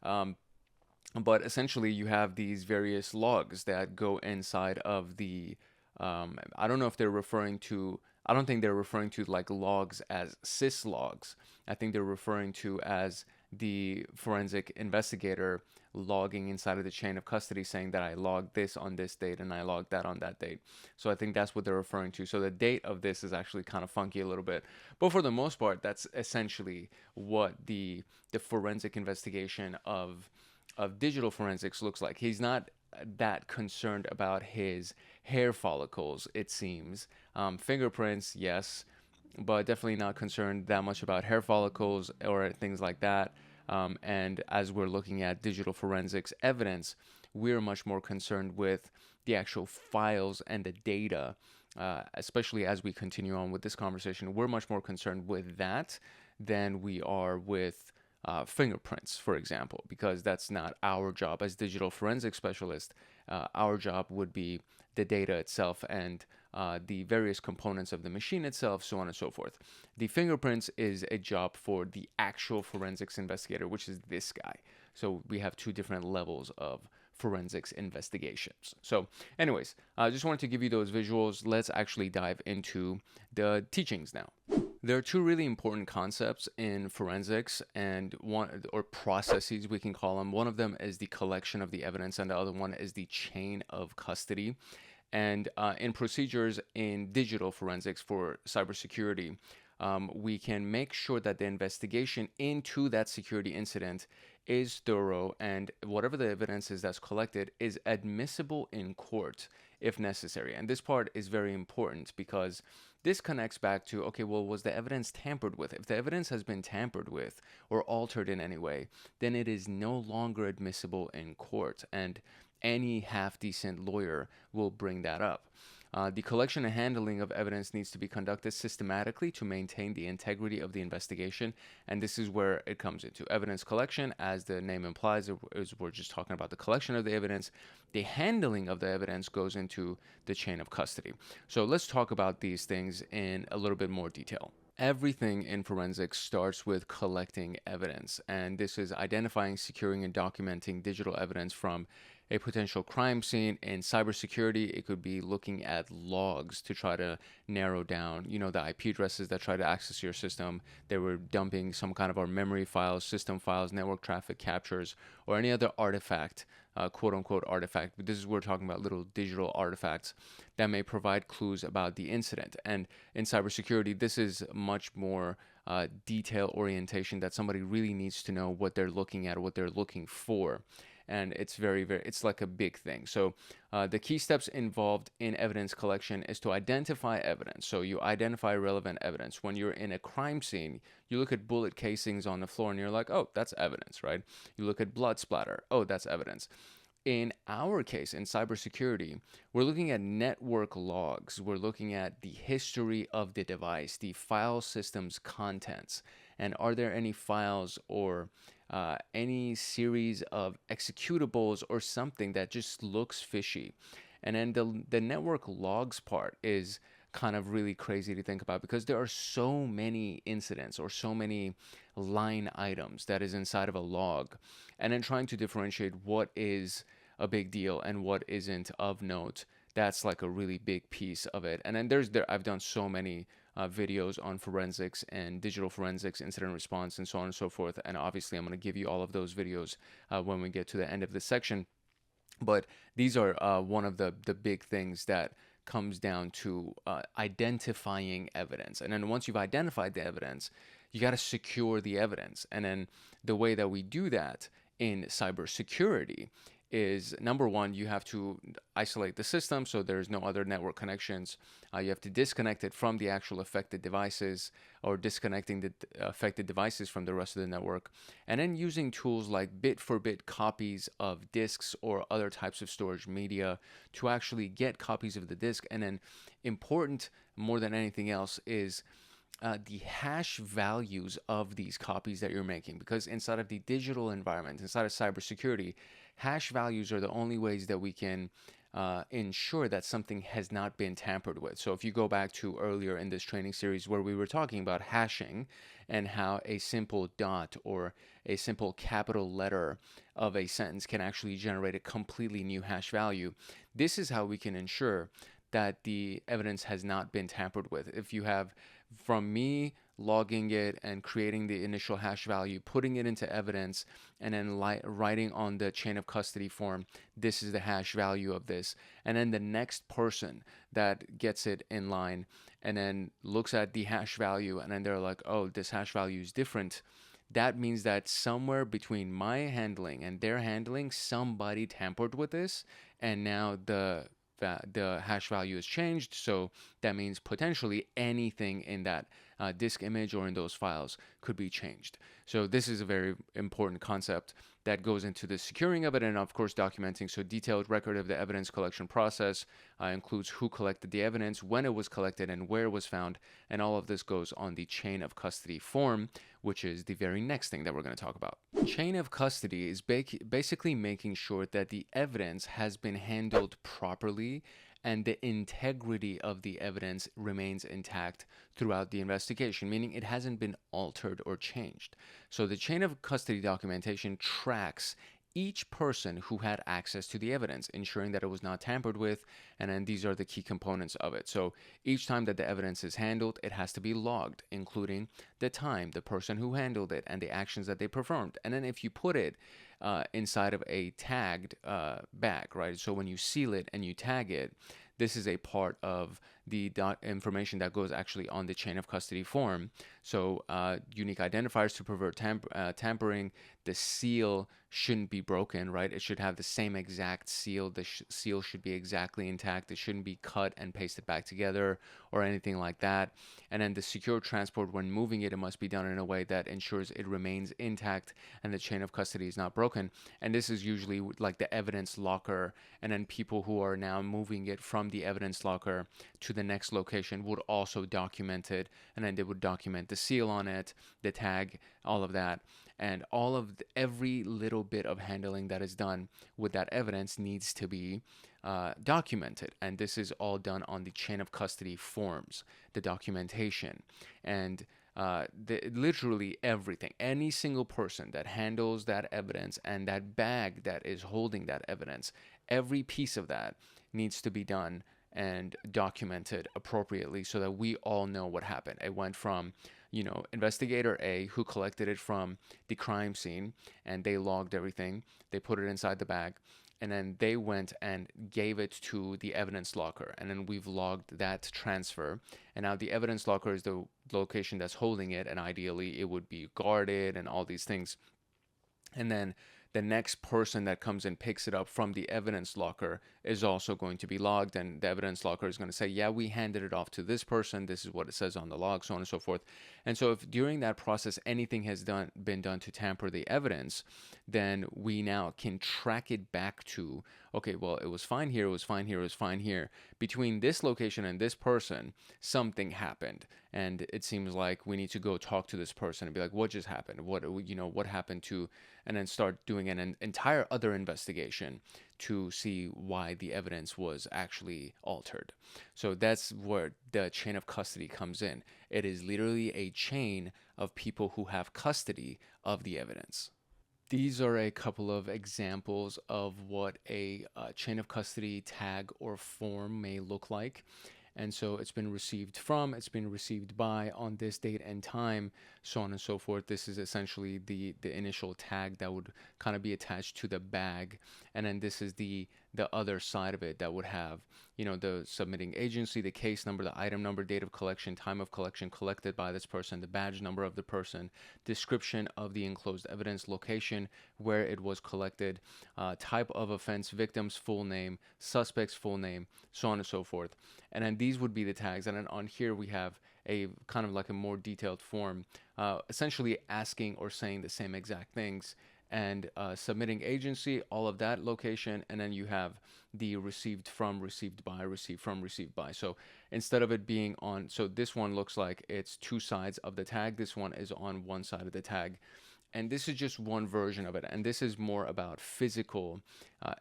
But essentially you have these various logs that go inside of the I don't know if they're referring to, I don't think they're referring to like logs as sys logs. I think they're referring to as the forensic investigator logging inside of the chain of custody saying that I logged this on this date and I logged that on that date. So I think that's what they're referring to. So the date of this is actually kind of funky a little bit. But for the most part, that's essentially what the forensic investigation of digital forensics looks like. He's not that concerned about his hair follicles, it seems. Fingerprints, yes, but definitely not concerned that much about hair follicles or things like that. And as we're looking at digital forensics evidence, we're much more concerned with the actual files and the data, especially as we continue on with this conversation. We're much more concerned with that than we are with fingerprints, for example, because that's not our job as digital forensic specialists. Our job would be the data itself and the various components of the machine itself, so on and so forth. The fingerprints is a job for the actual forensics investigator, which is this guy. So we have two different levels of forensics investigations. So anyways, I just wanted to give you those visuals. Let's actually dive into the teachings now. There are two really important concepts in forensics, and one, or processes we can call them. One of them is the collection of the evidence, and the other one is the chain of custody. And in procedures in digital forensics for cybersecurity, we can make sure that the investigation into that security incident is thorough, and whatever the evidence is that's collected is admissible in court if necessary. And this part is very important because this connects back to, okay, well, was the evidence tampered with? If the evidence has been tampered with or altered in any way, then it is no longer admissible in court, and any half-decent lawyer will bring that up. The collection and handling of evidence needs to be conducted systematically to maintain the integrity of the investigation, and this is where it comes into evidence collection. As the name implies, we're just talking about the collection of the evidence. The handling of the evidence goes into the chain of custody. So let's talk about these things in a little bit more detail. Everything in forensics starts with collecting evidence, and this is identifying, securing, and documenting digital evidence from a potential crime scene. In cybersecurity, it could be looking at logs to try to narrow down, the IP addresses that try to access your system. They were dumping some kind of our memory files, system files, network traffic captures, or any other artifact, quote unquote artifact. But this is, we're talking about little digital artifacts that may provide clues about the incident. And in cybersecurity, this is much more detail orientation, that somebody really needs to know what they're looking at, what they're looking for. And it's it's like a big thing. So the key steps involved in evidence collection is to identify evidence. So you identify relevant evidence. When you're in a crime scene, you look at bullet casings on the floor and you're like, oh, that's evidence, right? You look at blood splatter. Oh, that's evidence. In our case, in cybersecurity, we're looking at network logs. We're looking at the history of the device, the file system's contents, and are there any files or any series of executables or something that just looks fishy. And then the network logs part is kind of really crazy to think about, because there are so many incidents or so many line items that is inside of a log, and then trying to differentiate what is a big deal and what isn't of note. That's like a really big piece of it. And then I've done so many videos on forensics and digital forensics, incident response, and so on and so forth. And obviously, I'm going to give you all of those videos when we get to the end of this section. But these are one of the big things that comes down to identifying evidence. And then once you've identified the evidence, you got to secure the evidence. And then the way that we do that in cybersecurity is, number one, you have to isolate the system so there's no other network connections. You have to disconnect it from the actual affected devices, or disconnecting the affected devices from the rest of the network. And then using tools like bit-for-bit copies of disks or other types of storage media to actually get copies of the disk. And then, important more than anything else, is the hash values of these copies that you're making, because inside of the digital environment, inside of cybersecurity, hash values are the only ways that we can ensure that something has not been tampered with. So if you go back to earlier in this training series where we were talking about hashing and how a simple dot or a simple capital letter of a sentence can actually generate a completely new hash value, this is how we can ensure that the evidence has not been tampered with. If you have, from me logging it and creating the initial hash value, putting it into evidence, and then writing on the chain of custody form, this is the hash value of this. And then the next person that gets it in line and then looks at the hash value, and then they're like, oh, this hash value is different. That means that somewhere between my handling and their handling, somebody tampered with this, and now the hash value is changed. So that means potentially anything in that disk image or in those files could be changed. So this is a very important concept that goes into the securing of it, and of course documenting. So detailed record of the evidence collection process includes who collected the evidence, when it was collected, and where it was found. And all of this goes on the chain of custody form, which is the very next thing that we're going to talk about. Chain of custody is basically making sure that the evidence has been handled properly and the integrity of the evidence remains intact throughout the investigation, meaning it hasn't been altered or changed. So the chain of custody documentation tracks each person who had access to the evidence, ensuring that it was not tampered with, and then these are the key components of it. So each time that the evidence is handled, it has to be logged, including the time, the person who handled it, and the actions that they performed. And then if you put it inside of a tagged bag, right? So when you seal it and you tag it, this is a part of the information that goes actually on the chain of custody form. So unique identifiers to prevent tampering. The seal shouldn't be broken, right? It should have the same exact seal. The seal should be exactly intact. It shouldn't be cut and pasted back together or anything like that. And then the secure transport, when moving it, it must be done in a way that ensures it remains intact and the chain of custody is not broken. And this is usually like the evidence locker, and then people who are now moving it from the evidence locker to the next location would also document it, and then they would document the seal on it, the tag, all of that. And all of every little bit of handling that is done with that evidence needs to be documented. And this is all done on the chain of custody forms, the documentation. And literally everything, any single person that handles that evidence and that bag that is holding that evidence, every piece of that needs to be done and documented appropriately so that we all know what happened. It went from, investigator A, who collected it from the crime scene, and they logged everything, they put it inside the bag, and then they went and gave it to the evidence locker, and then we've logged that transfer. And now the evidence locker is the location that's holding it, and ideally it would be guarded and all these things. And then the next person that comes and picks it up from the evidence locker is also going to be logged, and the evidence locker is going to say, yeah, we handed it off to this person, this is what it says on the log, so on and so forth. And so if during that process anything has been done to tamper the evidence, then we now can track it back to, okay, well, it was fine here, it was fine here, it was fine here. Between this location and this person, something happened, and it seems like we need to go talk to this person and be like, what just happened? What happened to, and then start doing an entire other investigation to see why the evidence was actually altered. So that's where the chain of custody comes in. It is literally a chain of people who have custody of the evidence. These are a couple of examples of what a chain of custody tag or form may look like. And so it's been received from, it's been received by, on this date and time, so on and so forth. This is essentially the initial tag that would kind of be attached to the bag. And then this is the other side of it that would have, the submitting agency, the case number, the item number, date of collection, time of collection, collected by this person, the badge number of the person, description of the enclosed evidence, location where it was collected, type of offense, victim's full name, suspect's full name, so on and so forth. And then these would be the tags. And then on here we have a kind of like a more detailed form, essentially asking or saying the same exact things, and submitting agency, all of that location, and then you have the received from, received by, received from, received by. So instead of it being on, so this one looks like it's two sides of the tag, this one is on one side of the tag. And this is just one version of it, and this is more about physical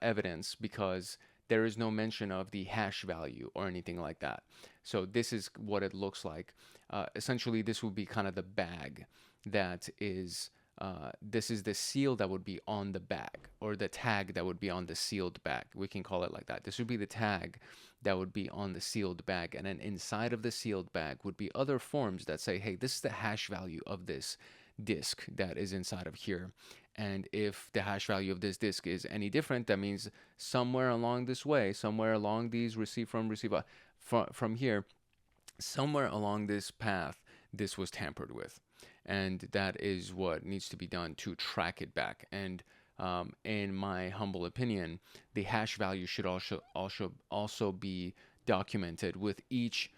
evidence, because there is no mention of the hash value or anything like that. So this is what it looks like. Essentially, this would be kind of the bag that is, this is the seal that would be on the bag, or the tag that would be on the sealed bag. We can call it like that. This would be the tag that would be on the sealed bag. And then inside of the sealed bag would be other forms that say, hey, this is the hash value of this disk that is inside of here. And if the hash value of this disk is any different, that means somewhere along this way, somewhere along these receive from, receive from here, somewhere along this path, this was tampered with. And that is what needs to be done to track it back. And in my humble opinion, the hash value should also be documented with each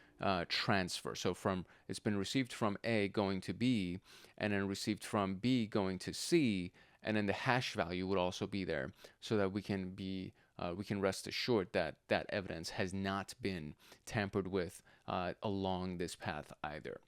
transfer. So from, it's been received from A going to B, and then received from B going to C, and then the hash value would also be there, so that we can rest assured that that evidence has not been tampered with along this path either.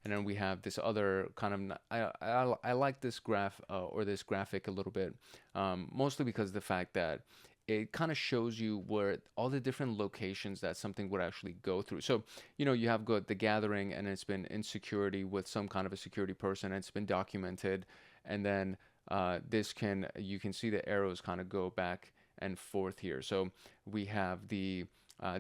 And then we have this other kind of, I like this graph or this graphic a little bit, mostly because of the fact that it kind of shows you where all the different locations that something would actually go through. So, you have got the gathering, and it's been in security with some kind of a security person, and it's been documented. And then you can see the arrows kind of go back and forth here. So we have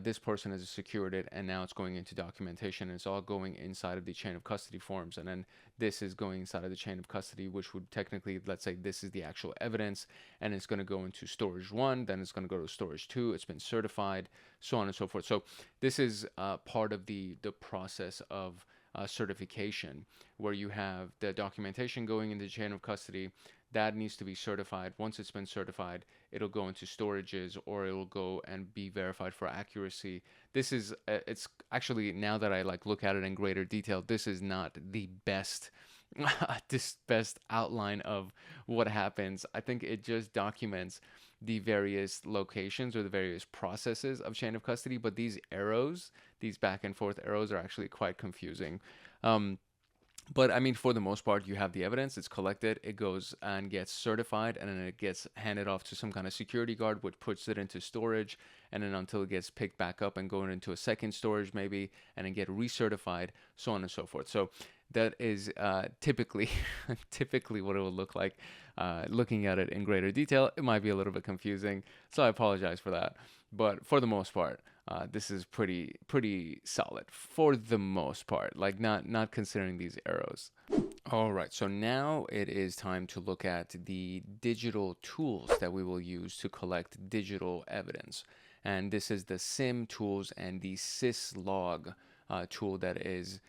this person has secured it, and now it's going into documentation, and it's all going inside of the chain of custody forms. And then this is going inside of the chain of custody, which would technically, let's say this is the actual evidence, and it's going to go into storage 1, then it's going to go to storage 2, it's been certified, so on and so forth. So this is part of the process of certification, where you have the documentation going in the chain of custody. That needs to be certified. Once it's been certified, it'll go into storages, or it will go and be verified for accuracy. This is, it's actually, now that I look at it in greater detail, this is not the best, this best outline of what happens. I think it just documents the various locations or the various processes of chain of custody, but these arrows, these back and forth arrows, are actually quite confusing. But I mean, for the most part, you have the evidence, it's collected, it goes and gets certified, and then it gets handed off to some kind of security guard, which puts it into storage, and then until it gets picked back up and going into a second storage maybe, and then get recertified, so on and so forth. So that is typically typically what it would look like. Looking at it in greater detail, it might be a little bit confusing, so I apologize for that. But for the most part, this is pretty solid for the most part. Like not considering these arrows. All right, so now it is time to look at the digital tools that we will use to collect digital evidence. And this is the SIEM tools and the syslog tool that is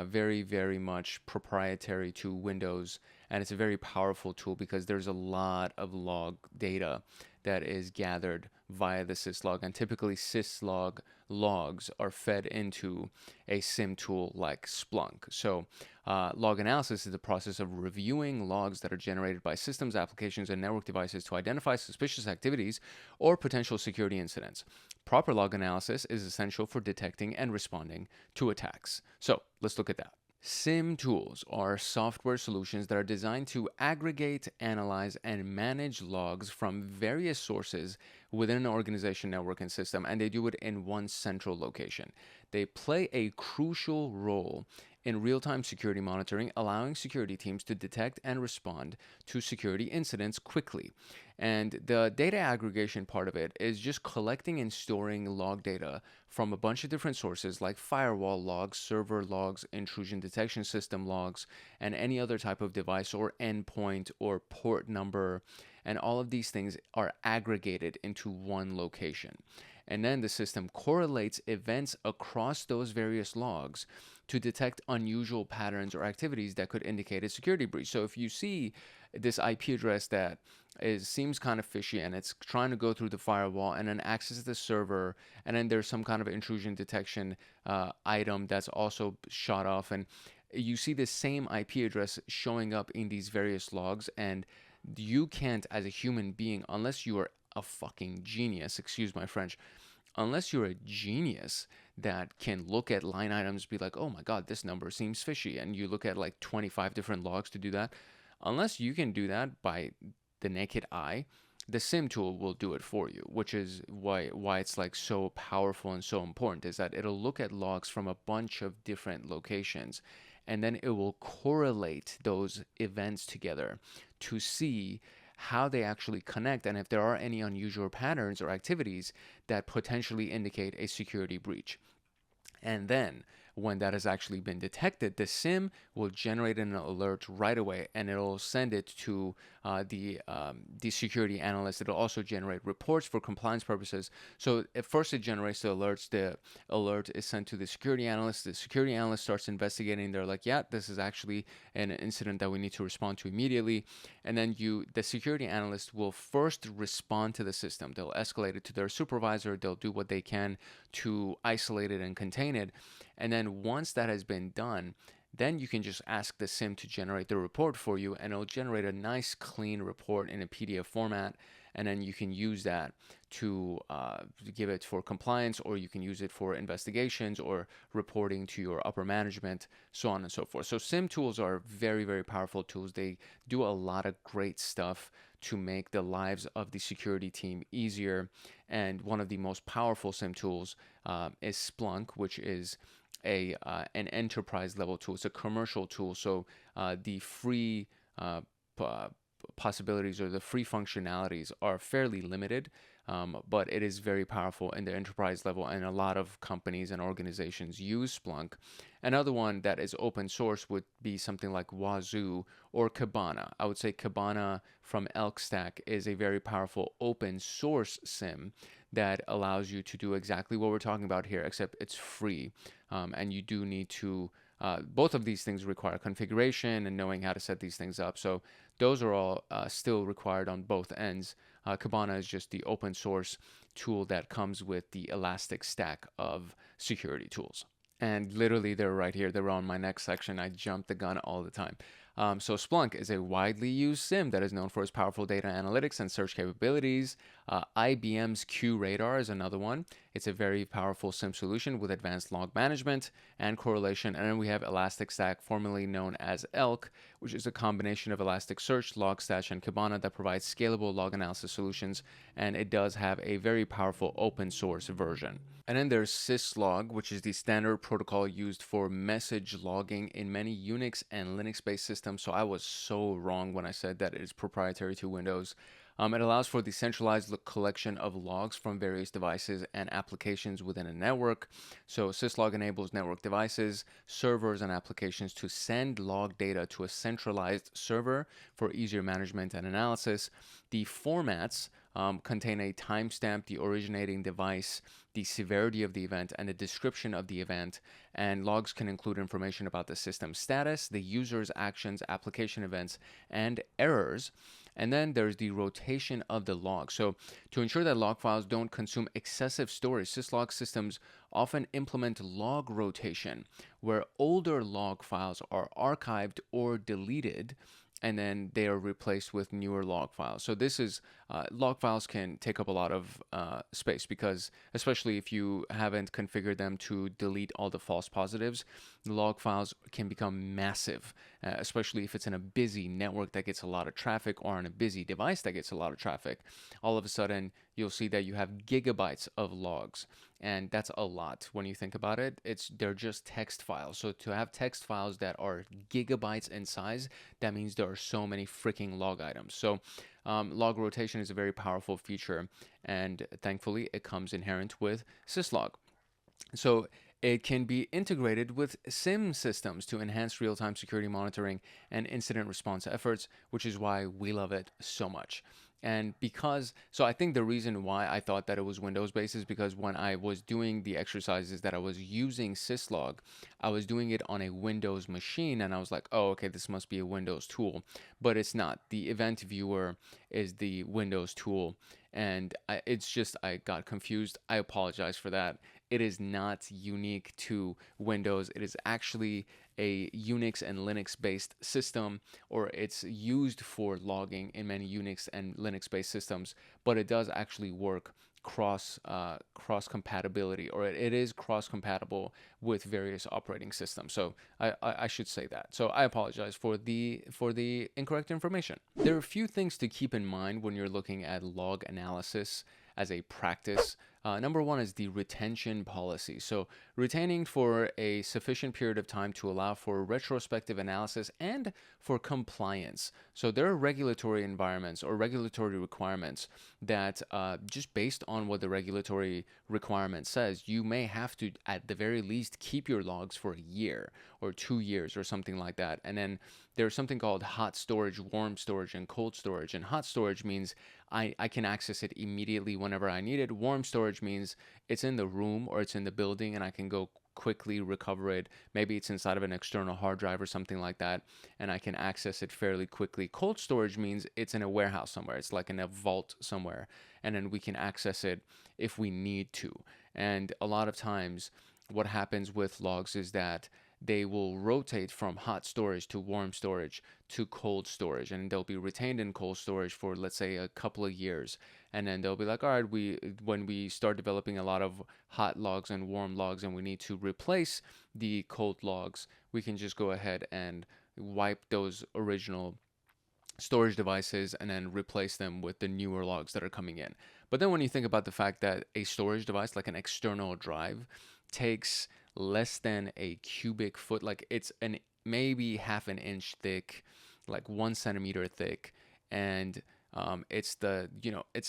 very much proprietary to Windows. And it's a very powerful tool because there's a lot of log data that is gathered via the syslog. And typically syslog logs are fed into a SIEM tool like Splunk. So log analysis is the process of reviewing logs that are generated by systems, applications, and network devices to identify suspicious activities or potential security incidents. Proper log analysis is essential for detecting and responding to attacks. So let's look at that. SIEM tools are software solutions that are designed to aggregate, analyze, and manage logs from various sources within an organization, network, and system, and they do it in one central location. They play a crucial role in real-time security monitoring, allowing security teams to detect and respond to security incidents quickly. And the data aggregation part of it is just collecting and storing log data from a bunch of different sources like firewall logs, server logs, intrusion detection system logs, and any other type of device or endpoint or port number. And all of these things are aggregated into one location. And then the system correlates events across those various logs to detect unusual patterns or activities that could indicate a security breach. So if you see this IP address that seems kind of fishy and it's trying to go through the firewall and then access the server, and then there's some kind of intrusion detection item that's also shot off, and you see the same IP address showing up in these various logs, and you can't, as a human being, unless you are a fucking genius, excuse my French, unless you're a genius that can look at line items, be like, oh my God, this number seems fishy. And you look at like 25 different logs to do that. Unless you can do that by the naked eye, the SIEM tool will do it for you, which is why it's like so powerful and so important, is that it'll look at logs from a bunch of different locations, and then it will correlate those events together to see how they actually connect and if there are any unusual patterns or activities that potentially indicate a security breach. And then when that has actually been detected, the SIEM will generate an alert right away, and it'll send it to the security analyst. It'll also generate reports for compliance purposes. So at first it generates the alerts. The alert is sent to the security analyst. The security analyst starts investigating. They're like, yeah, this is actually an incident that we need to respond to immediately. And then the security analyst will first respond to the system. They'll escalate it to their supervisor. They'll do what they can to isolate it and contain it. And then once that has been done, then you can just ask the SIEM to generate the report for you, and it'll generate a nice clean report in a PDF format. And then you can use that to give it for compliance, or you can use it for investigations or reporting to your upper management, so on and so forth. So SIEM tools are very powerful tools. They do a lot of great stuff to make the lives of the security team easier. And one of the most powerful SIEM tools is Splunk, which is an enterprise level tool. It's a commercial tool, so the free possibilities or the free functionalities are fairly limited, but it is very powerful in the enterprise level, and a lot of companies and organizations use Splunk. Another one that is open source would be something like Wazoo or Kibana. I would say Kibana from ElkStack is a very powerful open source SIEM that allows you to do exactly what we're talking about here, except it's free. And you do need to, both of these things require configuration and knowing how to set these things up. So those are all still required on both ends. Kibana is just the open source tool that comes with the elastic stack of security tools. And literally they're right here. They're on my next section. I jump the gun all the time. So Splunk is a widely used SIEM that is known for its powerful data analytics and search capabilities. IBM's QRadar is another one. It's a very powerful SIEM solution with advanced log management and correlation. And then we have Elastic Stack, formerly known as ELK, which is a combination of Elasticsearch, Logstash, and Kibana that provides scalable log analysis solutions, and it does have a very powerful open source version. And then there's syslog, which is the standard protocol used for message logging in many Unix and Linux-based systems. So I was so wrong when I said that it is proprietary to Windows. It allows for the centralized collection of logs from various devices and applications within a network. So syslog enables network devices, servers, and applications to send log data to a centralized server for easier management and analysis. The formats contain a timestamp, the originating device, the severity of the event, and a description of the event. And logs can include information about the system status, the user's actions, application events, and errors. And then there's the rotation of the log. So to ensure that log files don't consume excessive storage, syslog systems often implement log rotation, where older log files are archived or deleted, and then they are replaced with newer log files. So this is, log files can take up a lot of space, because especially if you haven't configured them to delete all the false positives, log files can become massive, especially if it's in a busy network that gets a lot of traffic, or on a busy device that gets a lot of traffic. All of a sudden, you'll see that you have gigabytes of logs, and that's a lot when you think about it. They're just text files. So to have text files that are gigabytes in size, that means there are so many freaking log items. So log rotation is a very powerful feature, and thankfully it comes inherent with syslog. So it can be integrated with SIEM systems to enhance real-time security monitoring and incident response efforts, which is why we love it so much. And so I think the reason why I thought that it was Windows-based is because when I was doing the exercises that I was using syslog, I was doing it on a Windows machine, and I was like, oh, okay, this must be a Windows tool. But it's not. The event viewer is the Windows tool, and I got confused. I apologize for that. It is not unique to Windows. It is actually a Unix and Linux-based system, or it's used for logging in many Unix and Linux-based systems, but it does actually work cross compatibility, or it is cross compatible with various operating systems. So I should say that. So I apologize for the incorrect information. There are a few things to keep in mind when you're looking at log analysis as a practice. Number one is the retention policy. So retaining for a sufficient period of time to allow for retrospective analysis and for compliance. So there are regulatory environments or regulatory requirements that just based on what the regulatory requirement says, you may have to, at the very least, keep your logs for a year or 2 years or something like that. And then there's something called hot storage, warm storage, and cold storage. And hot storage means I can access it immediately whenever I need it. Warm storage means it's in the room or it's in the building and I can go quickly recover it. Maybe it's inside of an external hard drive or something like that, and I can access it fairly quickly. Cold storage means it's in a warehouse somewhere. It's like in a vault somewhere, and then we can access it if we need to. And a lot of times what happens with logs is that they will rotate from hot storage to warm storage to cold storage, and they'll be retained in cold storage for, let's say, a couple of years. And then they'll be like, all right, when we start developing a lot of hot logs and warm logs and we need to replace the cold logs, we can just go ahead and wipe those original storage devices and then replace them with the newer logs that are coming in. But then when you think about the fact that a storage device like an external drive takes less than a cubic foot, like it's maybe half an inch thick, like 1 centimeter thick, and it's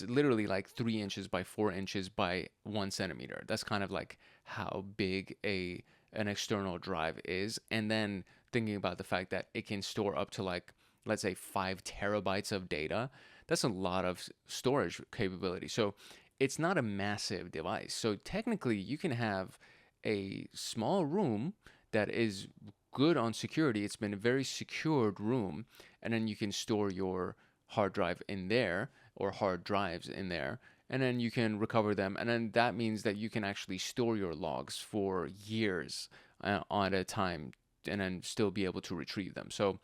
literally like 3 inches by 4 inches by 1 centimeter. That's kind of like how big an external drive is. And then thinking about the fact that it can store up to, like, let's say 5 terabytes of data, that's a lot of storage capability. So it's not a massive device. So technically you can have a small room that is good on security. It's been a very secured room, and then you can store your hard drive in there or hard drives in there, and then you can recover them, and then that means that you can actually store your logs for years at a time and then still be able to retrieve them. So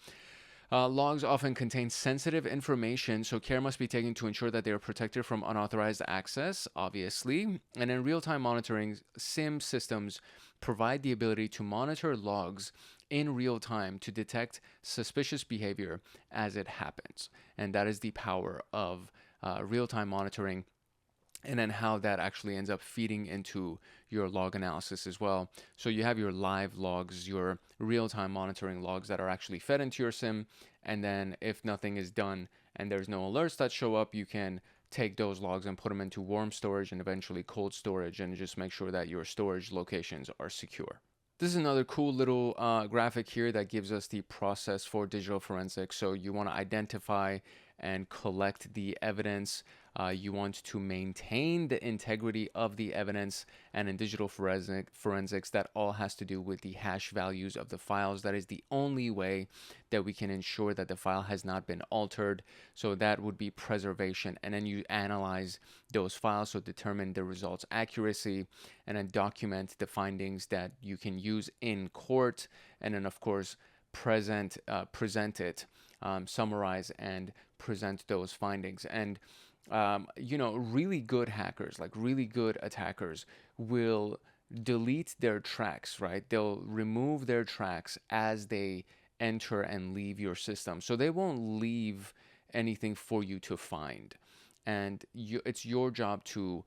logs often contain sensitive information, so care must be taken to ensure that they are protected from unauthorized access, obviously. And in real-time monitoring, SIEM systems provide the ability to monitor logs in real time to detect suspicious behavior as it happens. And that is the power of real-time monitoring, and then how that actually ends up feeding into your log analysis as well. So you have your live logs, your real-time monitoring logs that are actually fed into your SIEM, and then if nothing is done and there's no alerts that show up, you can take those logs and put them into warm storage and eventually cold storage, and just make sure that your storage locations are secure. This is another cool little graphic here that gives us the process for digital forensics. So you want to identify and collect the evidence. You want to maintain the integrity of the evidence, and in digital forensics, that all has to do with the hash values of the files. That is the only way that we can ensure that the file has not been altered. So that would be preservation, and then you analyze those files, so determine the results accuracy, and then document the findings that you can use in court, and then of course present it, summarize and present those findings. And really good hackers, like really good attackers, will delete their tracks, right? They'll remove their tracks as they enter and leave your system. So they won't leave anything for you to find. And it's your job to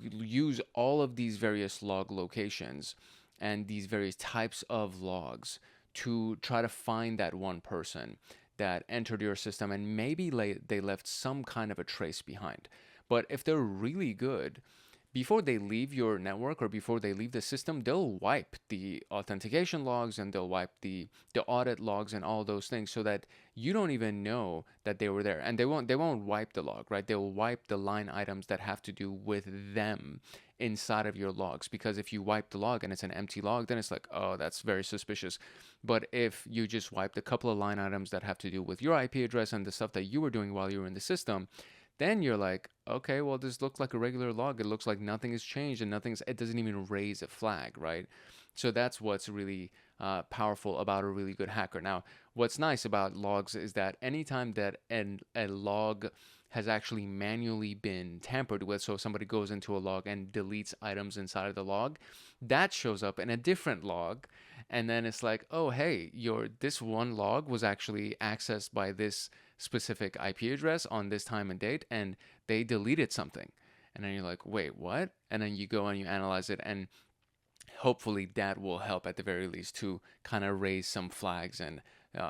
use all of these various log locations and these various types of logs to try to find that one person that entered your system, and maybe they left some kind of a trace behind. But if they're really good, before they leave your network or before they leave the system, they'll wipe the authentication logs, and they'll wipe the audit logs and all those things, so that you don't even know that they were there. And they won't wipe the log, right? They'll wipe the line items that have to do with them inside of your logs, because if you wipe the log and it's an empty log, then it's like, oh, that's very suspicious. But if you just wiped a couple of line items that have to do with your IP address and the stuff that you were doing while you were in the system, then you're like, okay, well, this looks like a regular log. It looks like nothing has changed, and it doesn't even raise a flag, right? So that's what's really powerful about a really good hacker. Now, what's nice about logs is that anytime that a log has actually manually been tampered with, so somebody goes into a log and deletes items inside of the log, that shows up in a different log. And then it's like, oh, hey, this one log was actually accessed by this specific IP address on this time and date, and they deleted something. And then you're like, wait, what? And then you go and you analyze it, and hopefully that will help at the very least to kind of raise some flags and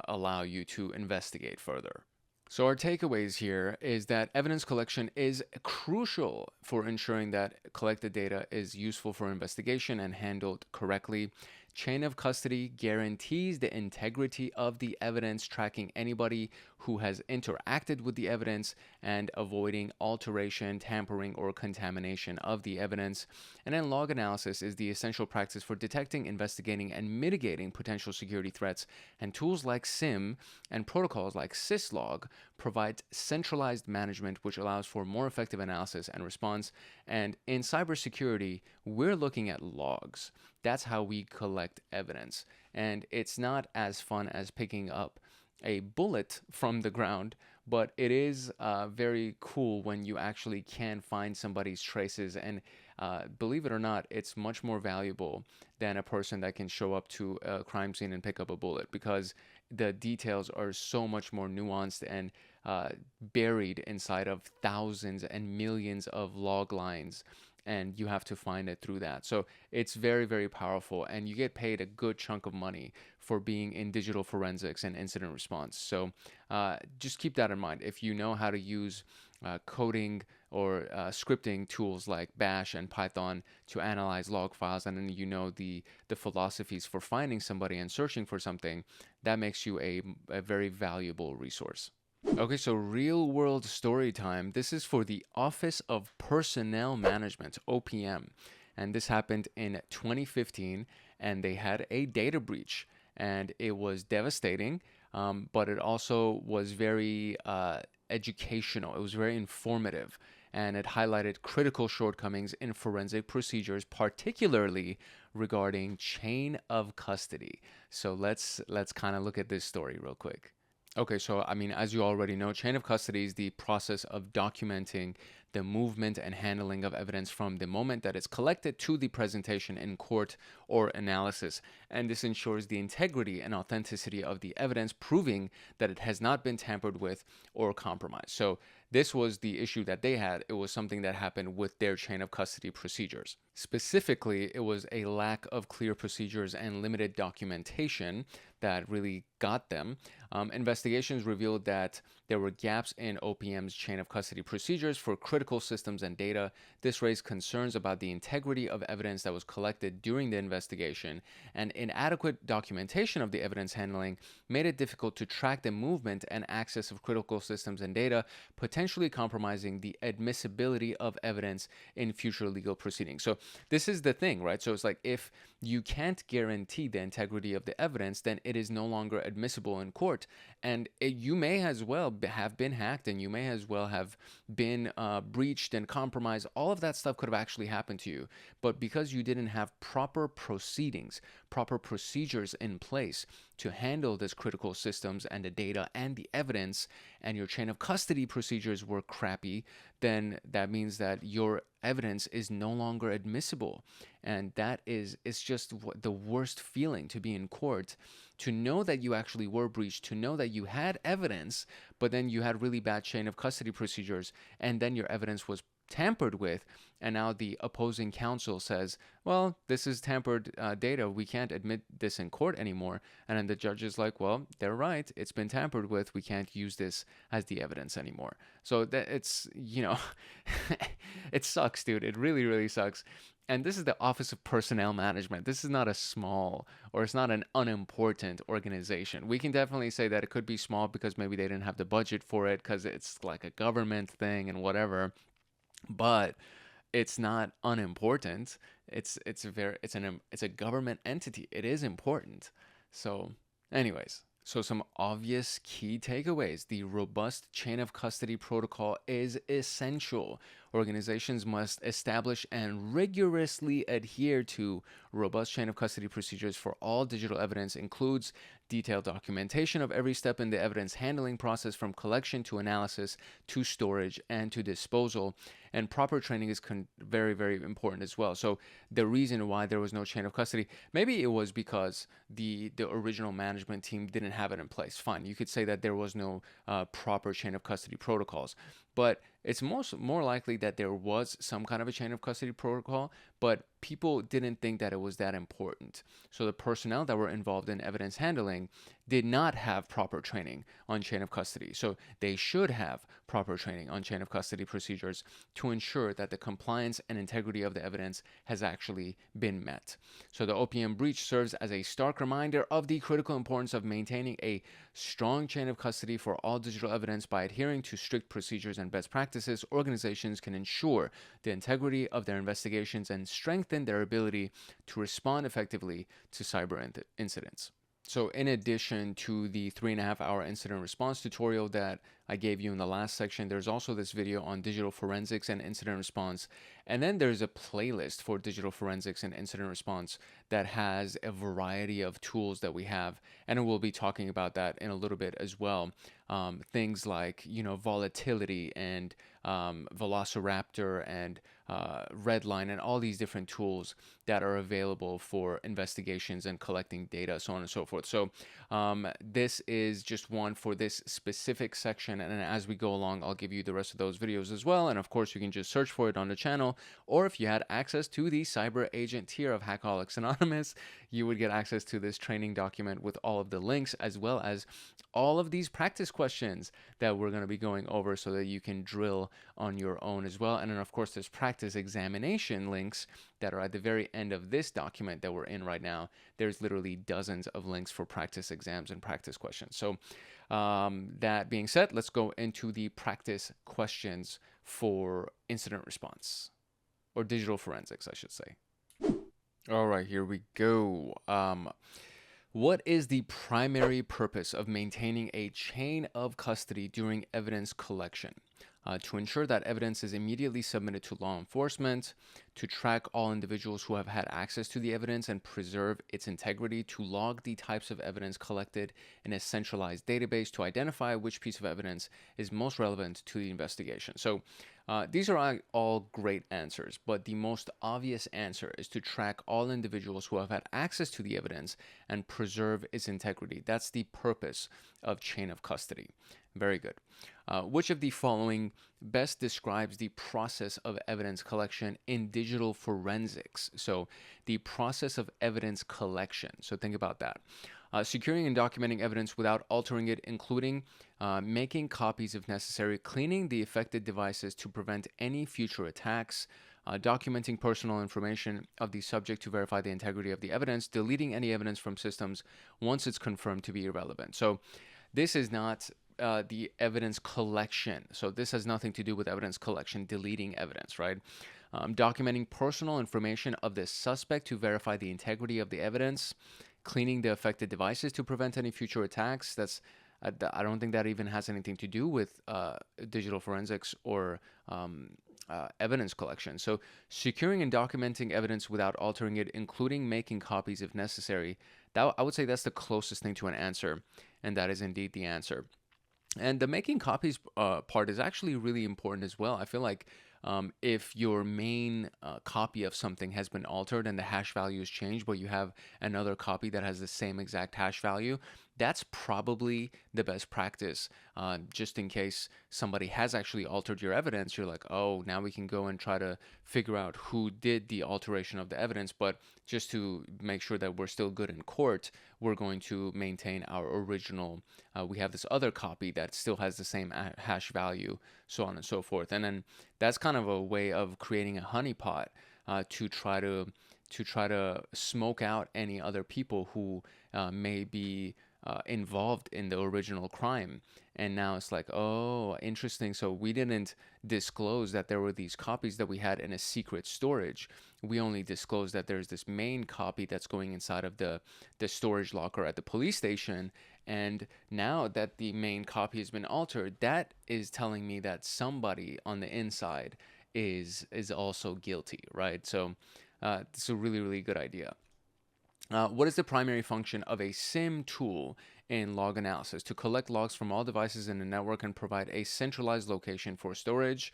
allow you to investigate further. So our takeaways here is that evidence collection is crucial for ensuring that collected data is useful for investigation and handled correctly. Chain of custody guarantees the integrity of the evidence, tracking anybody who has interacted with the evidence and avoiding alteration, tampering, or contamination of the evidence. And then log analysis is the essential practice for detecting, investigating, and mitigating potential security threats. And tools like SIEM and protocols like syslog provide centralized management, which allows for more effective analysis and response. And in cybersecurity, we're looking at logs. That's how we collect evidence. And it's not as fun as picking up a bullet from the ground, but it is very cool when you actually can find somebody's traces. And believe it or not, it's much more valuable than a person that can show up to a crime scene and pick up a bullet, because the details are so much more nuanced and buried inside of thousands and millions of log lines, and you have to find it through that. So it's very, very powerful, and you get paid a good chunk of money for being in digital forensics and incident response. So just keep that in mind. If you know how to use coding or scripting tools like Bash and Python to analyze log files, and then you know the philosophies for finding somebody and searching for something, that makes you a very valuable resource. Okay, so real world story time. This is for the Office of Personnel Management, OPM. And this happened in 2015, and they had a data breach, and it was devastating, but it also was very educational. It was very informative, and it highlighted critical shortcomings in forensic procedures, particularly regarding chain of custody. So let's kind of look at this story real quick. Okay, so I mean, as you already know, chain of custody is the process of documenting the movement and handling of evidence from the moment that it's collected to the presentation in court or analysis. And this ensures the integrity and authenticity of the evidence, proving that it has not been tampered with or compromised. So this was the issue that they had. It was something that happened with their chain of custody procedures. Specifically, it was a lack of clear procedures and limited documentation that really got them. Investigations revealed that there were gaps in OPM's chain of custody procedures for critical systems and data. This raised concerns about the integrity of evidence that was collected during the investigation, and inadequate documentation of the evidence handling made it difficult to track the movement and access of critical systems and data, potentially compromising the admissibility of evidence in future legal proceedings. So this is the thing, right? So it's like, if you can't guarantee the integrity of the evidence, then it is no longer admissible in court. And you may as well have been hacked, and you may as well have been breached and compromised. All of that stuff could have actually happened to you. But because you didn't have proper proceedings, proper procedures in place to handle this critical systems and the data and the evidence, and your chain of custody procedures were crappy, then that means that your evidence is no longer admissible. And that is, it's just the worst feeling to be in court, to know that you actually were breached, to know that you had evidence, but then you had really bad chain of custody procedures, and then your evidence was tampered with, and now the opposing counsel says, well, this is tampered data, we can't admit this in court anymore. And then the judge is like, well, they're right, it's been tampered with, we can't use this as the evidence anymore. So that it's, it sucks, dude. It really, really sucks. And this is the Office of Personnel Management. This is not a small, or it's not an unimportant organization. We can definitely say that it could be small because maybe they didn't have the budget for it, because it's like a government thing and whatever. But it's not unimportant. It's a government entity. It is important. So anyways, so some obvious key takeaways. The robust chain of custody protocol is essential. Organizations must establish and rigorously adhere to robust chain of custody procedures for all digital evidence, includes detailed documentation of every step in the evidence handling process, from collection to analysis to storage and to disposal. And proper training is very, very important as well. So the reason why there was no chain of custody, maybe it was because the original management team didn't have it in place. Fine, you could say that there was no proper chain of custody protocols. But it's more likely that there was some kind of a chain of custody protocol, but people didn't think that it was that important. So the personnel that were involved in evidence handling did not have proper training on chain of custody. So they should have proper training on chain of custody procedures to ensure that the compliance and integrity of the evidence has actually been met. So the OPM breach serves as a stark reminder of the critical importance of maintaining a strong chain of custody for all digital evidence. By adhering to strict procedures and best practices, organizations can ensure the integrity of their investigations and strengthen their ability to respond effectively to cyber incidents. So in addition to the 3.5-hour incident response tutorial that I gave you in the last section, there's also this video on digital forensics and incident response. And then there's a playlist for digital forensics and incident response that has a variety of tools that we have. And we'll be talking about that in a little bit as well. Things like, volatility and Velociraptor and Redline and all these different tools that are available for investigations and collecting data, so on and so forth. So this is just one for this specific section, and as we go along, I'll give you the rest of those videos as well. And of course, you can just search for it on the channel, or if you had access to the cyber agent tier of Hackaholics Anonymous, you would get access to this training document with all of the links, as well as all of these practice questions that we're going to be going over, so that you can drill on your own as well. And then of course, there's practice examination links that are at the very end of this document that we're in right now. There's literally dozens of links for practice exams and practice questions. So that being said, let's go into the practice questions for incident response, or digital forensics, I should say. All right, here we go. What is the primary purpose of maintaining a chain of custody during evidence collection? To ensure that evidence is immediately submitted to law enforcement, to track all individuals who have had access to the evidence and preserve its integrity, to log the types of evidence collected in a centralized database to identify which piece of evidence is most relevant to the investigation. So these are all great answers, but the most obvious answer is to track all individuals who have had access to the evidence and preserve its integrity. That's the purpose of chain of custody. Very good. Which of the following best describes the process of evidence collection in digital forensics? So the process of evidence collection. So think about that. Securing and documenting evidence without altering it, including making copies if necessary, cleaning the affected devices to prevent any future attacks, documenting personal information of the subject to verify the integrity of the evidence, deleting any evidence from systems once it's confirmed to be irrelevant. So this is not the evidence collection. So this has nothing to do with evidence collection, deleting evidence, right? Documenting personal information of the suspect to verify the integrity of the evidence, cleaning the affected devices to prevent any future attacks. I don't think that even has anything to do with digital forensics or evidence collection. So securing and documenting evidence without altering it, including making copies if necessary, that I would say that's the closest thing to an answer, and that is indeed the answer. And the making copies part is actually really important as well. I feel like if your main copy of something has been altered and the hash value has changed, but you have another copy that has the same exact hash value, that's probably the best practice. Just in case somebody has actually altered your evidence, you're like, oh, now we can go and try to figure out who did the alteration of the evidence. But just to make sure that we're still good in court, we're going to maintain our original. We have this other copy that still has the same hash value, so on and so forth. And then that's kind of a way of creating a honeypot to try to smoke out any other people who may be involved in the original crime. And now it's like, oh, interesting. So we didn't disclose that there were these copies that we had in a secret storage. We only disclosed that there's this main copy that's going inside of the storage locker at the police station. And now that the main copy has been altered, that is telling me that somebody on the inside is also guilty, right? So it's a really, really good idea. What is the primary function of a SIEM tool in log analysis? To collect logs from all devices in the network and provide a centralized location for storage.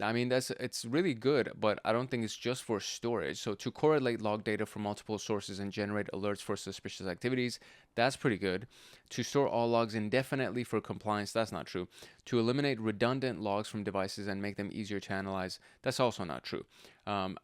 I mean, it's really good, but I don't think it's just for storage. So to correlate log data from multiple sources and generate alerts for suspicious activities, that's pretty good. To store all logs indefinitely for compliance, that's not true. To eliminate redundant logs from devices and make them easier to analyze, that's also not true.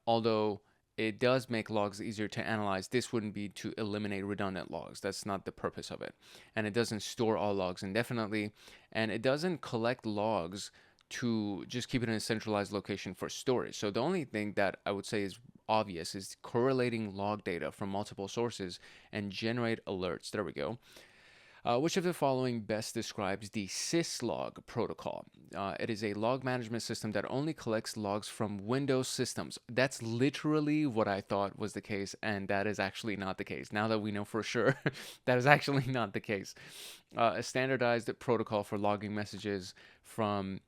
Although it does make logs easier to analyze, this wouldn't be to eliminate redundant logs. That's not the purpose of it. And it doesn't store all logs indefinitely, and it doesn't collect logs to just keep it in a centralized location for storage. So the only thing that I would say is obvious is correlating log data from multiple sources and generate alerts. There we go. Which of the following best describes the syslog protocol? It is a log management system that only collects logs from Windows systems. That's literally what I thought was the case, and that is actually not the case. Now that we know for sure, that is actually not the case. A standardized protocol for logging messages from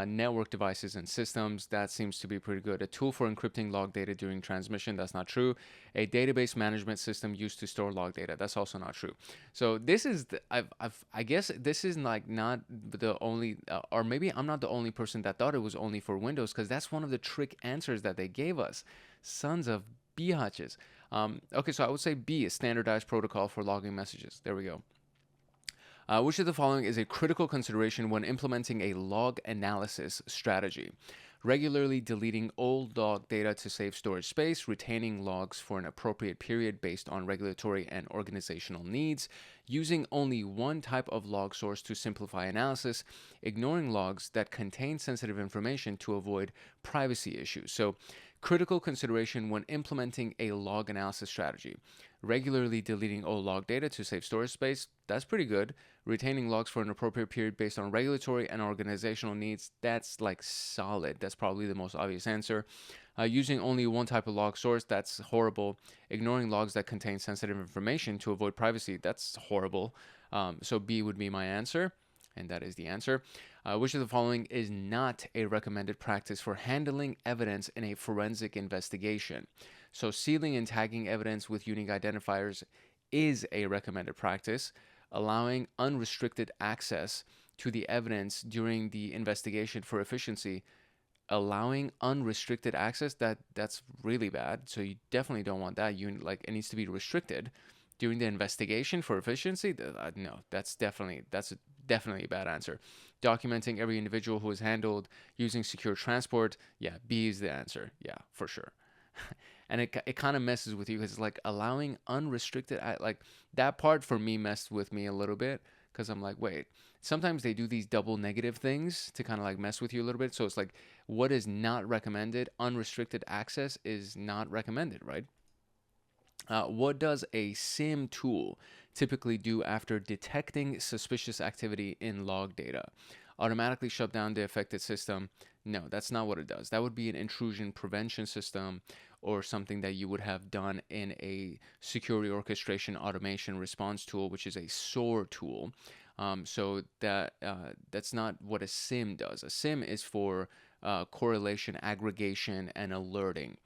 network devices and systems, that seems to be pretty good. A tool for encrypting log data during transmission, that's not true. A database management system used to store log data, that's also not true. So this is I guess this is like not the only or maybe I'm not the only person that thought it was only for Windows, because that's one of the trick answers that they gave us. Sons of biatches. Okay, so I would say B, a standardized protocol for logging messages. There we go. Which of the following is a critical consideration when implementing a log analysis strategy? Regularly deleting old log data to save storage space, retaining logs for an appropriate period based on regulatory and organizational needs, using only one type of log source to simplify analysis, ignoring logs that contain sensitive information to avoid privacy issues. So, critical consideration when implementing a log analysis strategy. Regularly deleting old log data to save storage space, that's pretty good. Retaining logs for an appropriate period based on regulatory and organizational needs, that's like solid. That's probably the most obvious answer. Using only one type of log source, that's horrible. Ignoring logs that contain sensitive information to avoid privacy, that's horrible. So B would be my answer. And that is the answer. Which of the following is not a recommended practice for handling evidence in a forensic investigation? So sealing and tagging evidence with unique identifiers is a recommended practice. Allowing unrestricted access to the evidence during the investigation for efficiency. Allowing unrestricted access, that's really bad. So you definitely don't want that. It needs to be restricted during the investigation for efficiency. No, that's definitely a bad answer. Documenting every individual who is handled using secure transport. Yeah, B is the answer. Yeah, for sure. And it kind of messes with you because it's like allowing unrestricted, like that part for me messed with me a little bit because I'm like, wait, sometimes they do these double negative things to kind of like mess with you a little bit. So it's like, what is not recommended? Unrestricted access is not recommended, right? What does a SIEM tool typically do after detecting suspicious activity in log data? Automatically shut down the affected system? No, that's not what it does. That would be an intrusion prevention system or something that you would have done in a security orchestration automation response tool, which is a SOAR tool. So that's not what a SIEM does. A SIEM is for correlation, aggregation, and alerting.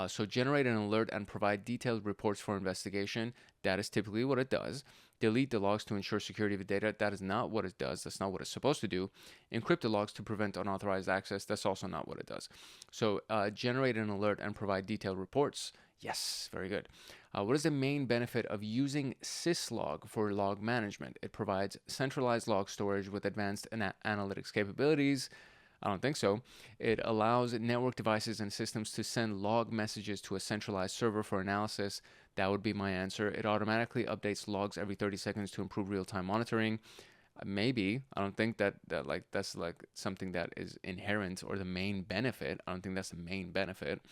So generate an alert and provide detailed reports for investigation. That is typically what it does. Delete the logs to ensure security of the data. That is not what it does. That's not what it's supposed to do. Encrypt the logs to prevent unauthorized access. That's also not what it does. So generate an alert and provide detailed reports. Yes, very good. What is the main benefit of using syslog for log management? It provides centralized log storage with advanced analytics capabilities. I don't think so. It allows network devices and systems to send log messages to a centralized server for analysis. That would be my answer. It automatically updates logs every 30 seconds to improve real-time monitoring. Maybe. I don't think that's like something that is inherent or the main benefit. I don't think that's the main benefit.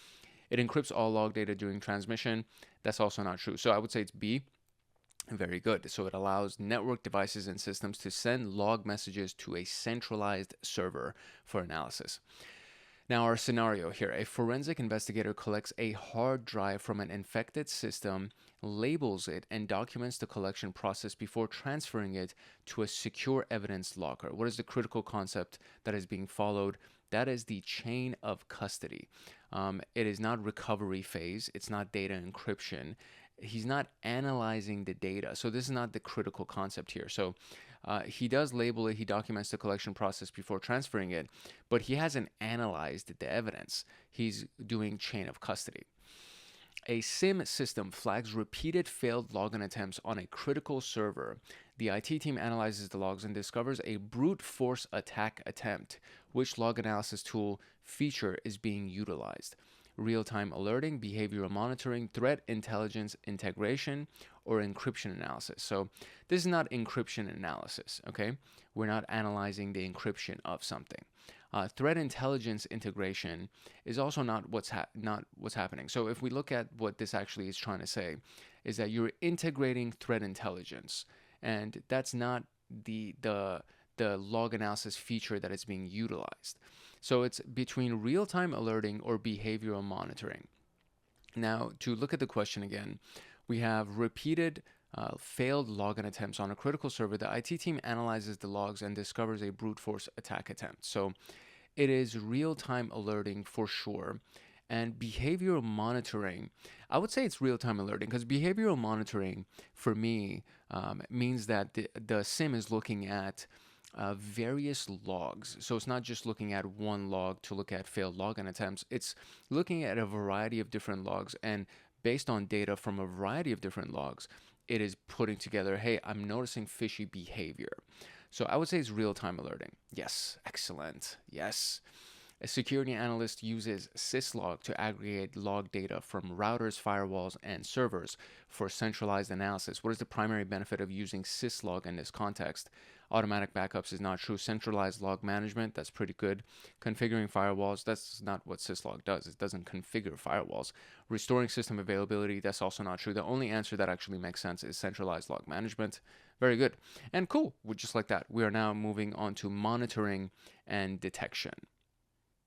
It encrypts all log data during transmission. That's also not true. So I would say it's B. Very good. So it allows network devices and systems to send log messages to a centralized server for analysis. Now, our scenario here, a forensic investigator collects a hard drive from an infected system, labels it, and documents the collection process before transferring it to a secure evidence locker. What is the critical concept that is being followed? That is the chain of custody. It is not recovery phase. It's not data encryption. He's not analyzing the data. So this is not the critical concept here. So he does label it. He documents the collection process before transferring it, but he hasn't analyzed the evidence. He's doing chain of custody. A SIEM system flags repeated failed login attempts on a critical server. The IT team analyzes the logs and discovers a brute force attack attempt. Which log analysis tool feature is being utilized? Real-time alerting, behavioral monitoring, threat intelligence integration, or encryption analysis. So this is not encryption analysis, okay? We're not analyzing the encryption of something. Threat intelligence integration is also not what's happening. So if we look at what this actually is trying to say, is that you're integrating threat intelligence, and that's not the log analysis feature that is being utilized. So it's between real-time alerting or behavioral monitoring. Now, to look at the question again, we have repeated failed login attempts on a critical server. The IT team analyzes the logs and discovers a brute force attack attempt. So it is real-time alerting for sure. And behavioral monitoring, I would say it's real-time alerting because behavioral monitoring for me means that the SIEM is looking at various logs. So it's not just looking at one log to look at failed login attempts. It's looking at a variety of different logs, and based on data from a variety of different logs, it is putting together, hey, I'm noticing fishy behavior. So I would say it's real-time alerting. Yes, excellent. Yes. A security analyst uses syslog to aggregate log data from routers, firewalls, and servers for centralized analysis. What is the primary benefit of using syslog in this context? Automatic backups is not true. Centralized log management, that's pretty good. Configuring firewalls, that's not what syslog does. It doesn't configure firewalls. Restoring system availability, that's also not true. The only answer that actually makes sense is centralized log management. Very good. And cool, just like that, we are now moving on to monitoring and detection.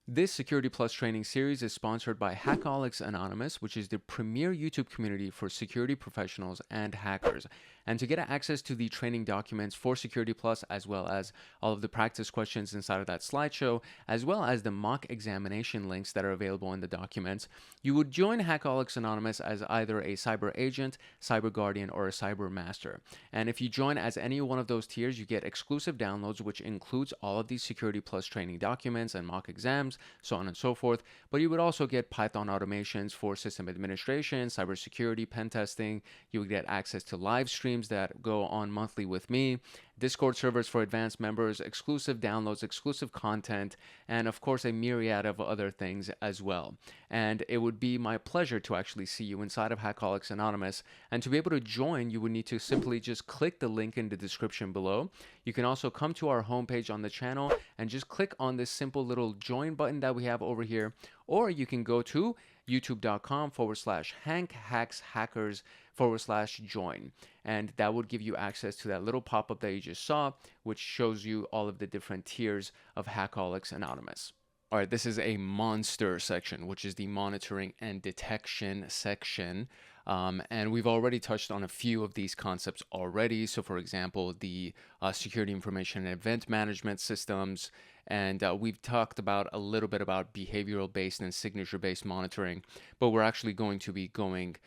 This Security Plus training series is sponsored by Hackaholics Anonymous, which is the premier YouTube community for security professionals and hackers. And to get access to the training documents for Security Plus, as well as all of the practice questions inside of that slideshow, as well as the mock examination links that are available in the documents, you would join Hackaholics Anonymous as either a cyber agent, cyber guardian, or a cyber master. And if you join as any one of those tiers, you get exclusive downloads, which includes all of these Security Plus training documents and mock exams, so on and so forth. But you would also get Python automations for system administration, cybersecurity, pen testing. You would get access to live streams that go on monthly with me, Discord servers for advanced members, exclusive downloads, exclusive content, and of course a myriad of other things as well. And it would be my pleasure to actually see you inside of Hackaholics Anonymous. And to be able to join, you would need to simply just click the link in the description below. You can also come to our homepage on the channel and just click on this simple little join button that we have over here, or you can go to youtube.com/hankhackshackers/join. And that would give you access to that little pop-up that you just saw, which shows you all of the different tiers of Hackaholics Anonymous. All right, this is a monster section, which is the monitoring and detection section. And we've already touched on a few of these concepts already. So for example, the security information and event management systems. And we've talked about a little bit about behavioral-based and signature-based monitoring, but we're actually going to be going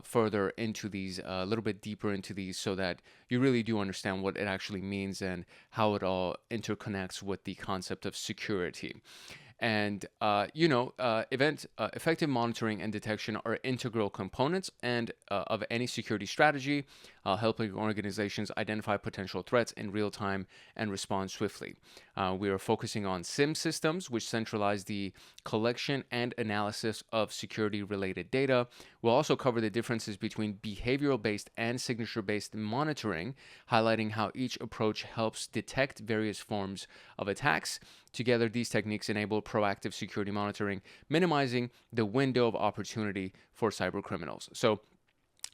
further into these, a little bit deeper into these, so that you really do understand what it actually means and how it all interconnects with the concept of security. And, effective monitoring and detection are integral components of any security strategy, helping organizations identify potential threats in real time and respond swiftly. We are focusing on SIEM systems, which centralize the collection and analysis of security-related data. We'll also cover the differences between behavioral-based and signature-based monitoring, highlighting how each approach helps detect various forms of attacks. Together, these techniques enable proactive security monitoring, minimizing the window of opportunity for cyber criminals. So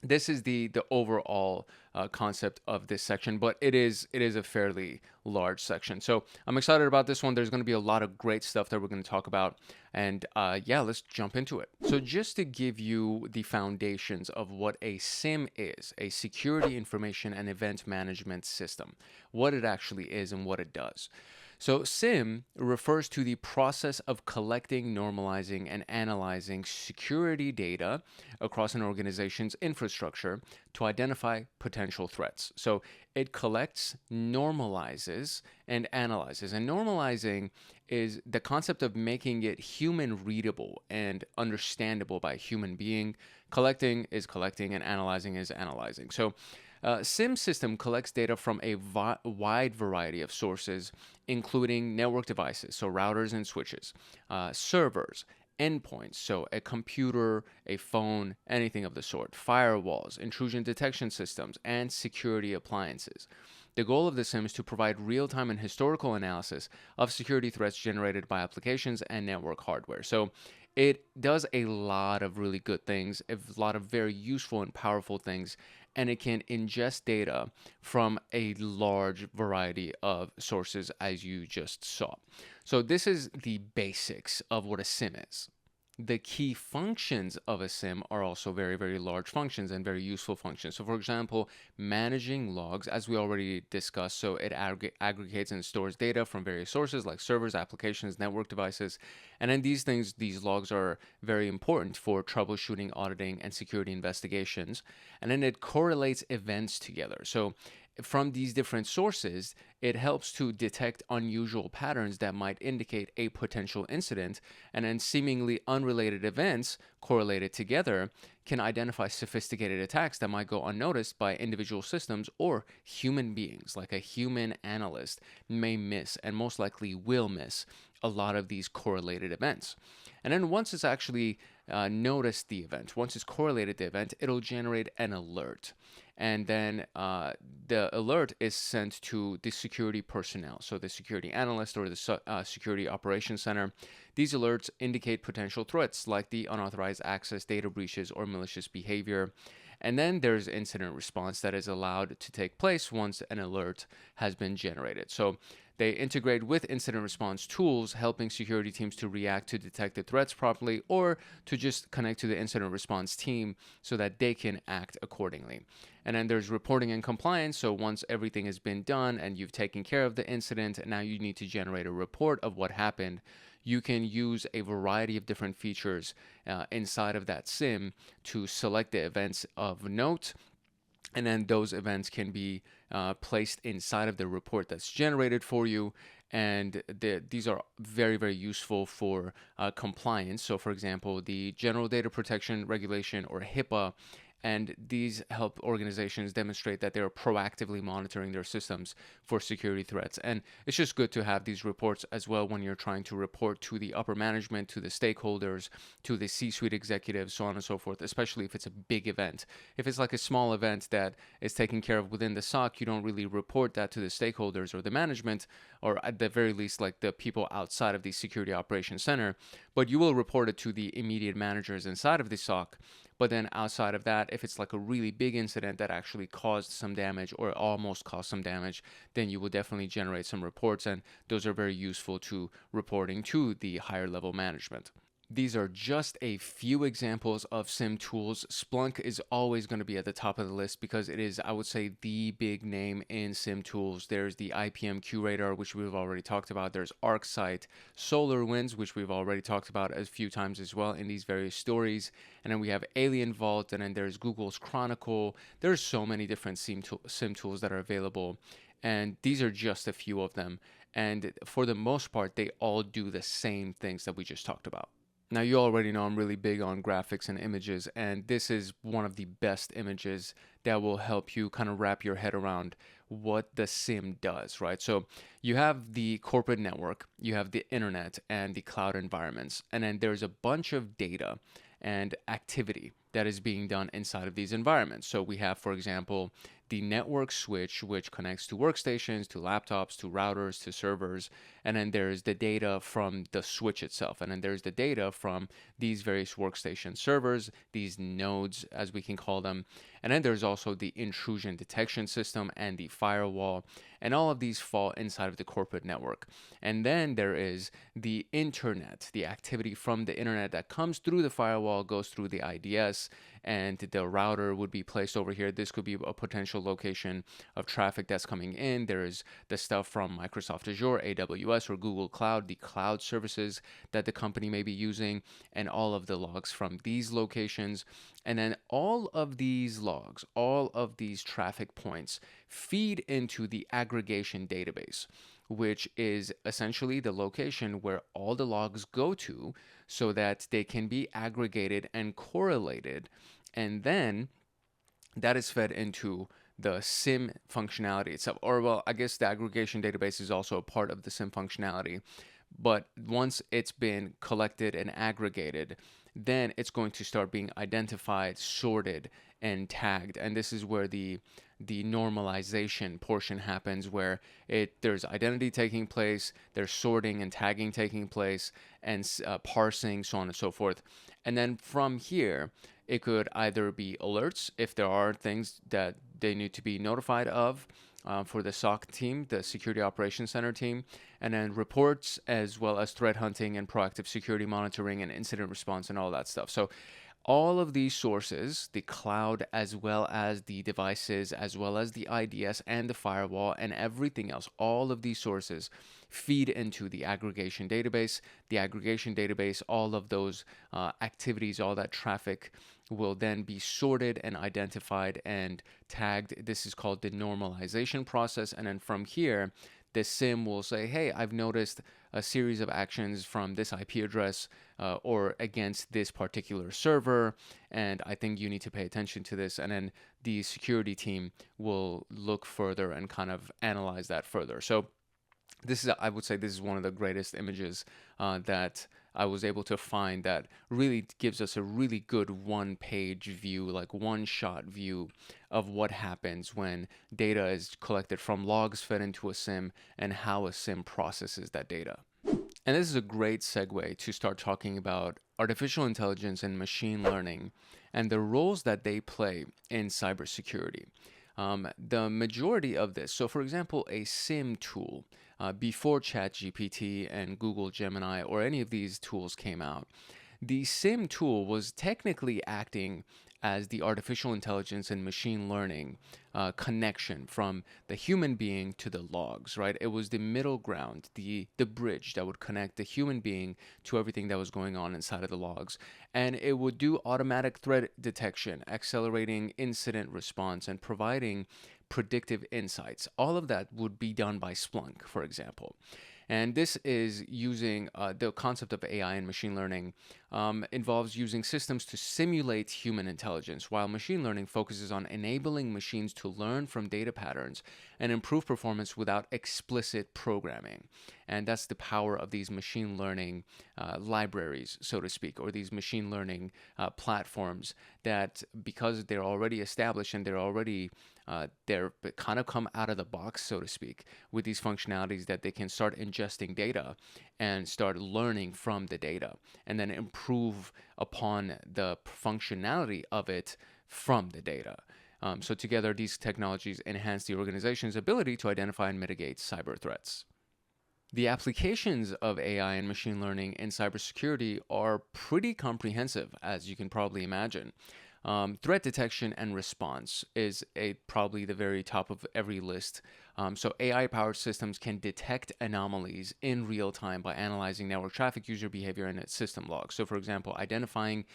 this is the overall concept of this section, but it is a fairly large section. So I'm excited about this one. There's going to be a lot of great stuff that we're going to talk about. And yeah, let's jump into it. So just to give you the foundations of what a SIEM is, a security information and event management system, what it actually is and what it does. So SIEM refers to the process of collecting, normalizing, and analyzing security data across an organization's infrastructure to identify potential threats. So it collects, normalizes, and analyzes. And normalizing is the concept of making it human readable and understandable by a human being. Collecting is collecting, and analyzing is analyzing. So SIEM system collects data from a wide variety of sources, including network devices, so routers and switches, servers, endpoints, so a computer, a phone, anything of the sort, firewalls, intrusion detection systems, and security appliances. The goal of the SIEM is to provide real-time and historical analysis of security threats generated by applications and network hardware. So it does a lot of really good things, a lot of very useful and powerful things, and it can ingest data from a large variety of sources, as you just saw. So this is the basics of what a SIEM is. The key functions of a SIEM are also very, very large functions and very useful functions. So for example, managing logs, as we already discussed, so it aggregates and stores data from various sources like servers, applications, network devices. And then these logs are very important for troubleshooting, auditing, and security investigations. And then it correlates events together. So from these different sources, it helps to detect unusual patterns that might indicate a potential incident, and then seemingly unrelated events correlated together can identify sophisticated attacks that might go unnoticed by individual systems or human beings, like a human analyst may miss and most likely will miss a lot of these correlated events. And then once it's actually noticed the event, once it's correlated the event, it'll generate an alert. And then the alert is sent to the security personnel, so the security analyst or the security operations center. These alerts indicate potential threats like the unauthorized access, data breaches, or malicious behavior. And then there's incident response that is allowed to take place once an alert has been generated. So They integrate with incident response tools, helping security teams to react to detected threats properly, or to just connect to the incident response team so that they can act accordingly. And then there's reporting and compliance. So once everything has been done and you've taken care of the incident, now you need to generate a report of what happened. You can use a variety of different features inside of that SIEM to select the events of note, and then those events can be placed inside of the report that's generated for you. And these are very, very useful for compliance. So for example, the General Data Protection Regulation, or HIPAA, and these help organizations demonstrate that they're proactively monitoring their systems for security threats. And it's just good to have these reports as well when you're trying to report to the upper management, to the stakeholders, to the C-suite executives, so on and so forth, especially if it's a big event. If it's like a small event that is taken care of within the SOC, you don't really report that to the stakeholders or the management, or at the very least, like the people outside of the Security Operations Center, but you will report it to the immediate managers inside of the SOC. But then outside of that, if it's like a really big incident that actually caused some damage or almost caused some damage, then you will definitely generate some reports, and those are very useful to reporting to the higher level management. These are just a few examples of SIEM tools. Splunk is always going to be at the top of the list because it is, I would say, the big name in SIEM tools. There's the IPM QRadar, which we've already talked about. There's ArcSight, SolarWinds, which we've already talked about a few times as well in these various stories. And then we have Alien Vault, and then there's Google's Chronicle. There's so many different SIEM tools that are available, and these are just a few of them. And for the most part, they all do the same things that we just talked about. Now, you already know I'm really big on graphics and images, and this is one of the best images that will help you kind of wrap your head around what the SIEM does, right? So you have the corporate network, you have the internet and the cloud environments, and then there's a bunch of data and activity that is being done inside of these environments. So we have, for example, the network switch, which connects to workstations, to laptops, to routers, to servers, and then there's the data from the switch itself, and then there's the data from these various workstation servers, these nodes, as we can call them, and then there's also the intrusion detection system and the firewall, and all of these fall inside of the corporate network. And then there is the internet, the activity from the internet that comes through the firewall, goes through the IDS, and the router would be placed over here. This could be a potential location of traffic that's coming in. There is the stuff from Microsoft Azure, AWS, or Google Cloud, the cloud services that the company may be using, and all of the logs from these locations. And then all of these logs, all of these traffic points feed into the aggregation database, which is essentially the location where all the logs go to so that they can be aggregated and correlated. And then that is fed into the SIEM functionality itself. Or, well, I guess the aggregation database is also a part of the SIEM functionality. But once it's been collected and aggregated, then it's going to start being identified, sorted, and tagged. And this is where the normalization portion happens, where there's identity taking place, there's sorting and tagging taking place, and parsing, so on and so forth. And then from here, it could either be alerts if there are things that they need to be notified of for the SOC team, the Security Operations Center team, and then reports, as well as threat hunting and proactive security monitoring and incident response and all that stuff. So all of these sources, the cloud, as well as the devices, as well as the IDS and the firewall and everything else, all of these sources feed into the aggregation database. The aggregation database, all of those activities, all that traffic will then be sorted and identified and tagged. This is called the normalization process. And then from here, the SIEM will say, hey, I've noticed a series of actions from this IP address or against this particular server, and I think you need to pay attention to this. And then the security team will look further and kind of analyze that further. So this is, I would say, this is one of the greatest images that I was able to find that really gives us a really good one-page view, like one-shot view of what happens when data is collected from logs fed into a SIEM and how a SIEM processes that data. And this is a great segue to start talking about artificial intelligence and machine learning and the roles that they play in cybersecurity. The majority of this, so for example, a SIEM tool, before ChatGPT and Google Gemini or any of these tools came out, the SIEM tool was technically acting as the artificial intelligence and machine learning connection from the human being to the logs, right? It was the middle ground, the bridge that would connect the human being to everything that was going on inside of the logs. And it would do automatic threat detection, accelerating incident response, and providing predictive insights. All of that would be done by Splunk, for example. And this is using the concept of AI and machine learning involves using systems to simulate human intelligence, while machine learning focuses on enabling machines to learn from data patterns and improve performance without explicit programming. And that's the power of these machine learning libraries, so to speak, or these machine learning platforms that, because they're already established and they're kind of come out of the box, so to speak, with these functionalities that they can start ingesting data and start learning from the data and then improve upon the functionality of it from the data. So together, these technologies enhance the organization's ability to identify and mitigate cyber threats. The applications of AI and machine learning in cybersecurity are pretty comprehensive, as you can probably imagine. Threat detection and response is probably the very top of every list. So AI-powered systems can detect anomalies in real time by analyzing network traffic, user behavior, and its system logs. So for example, identifying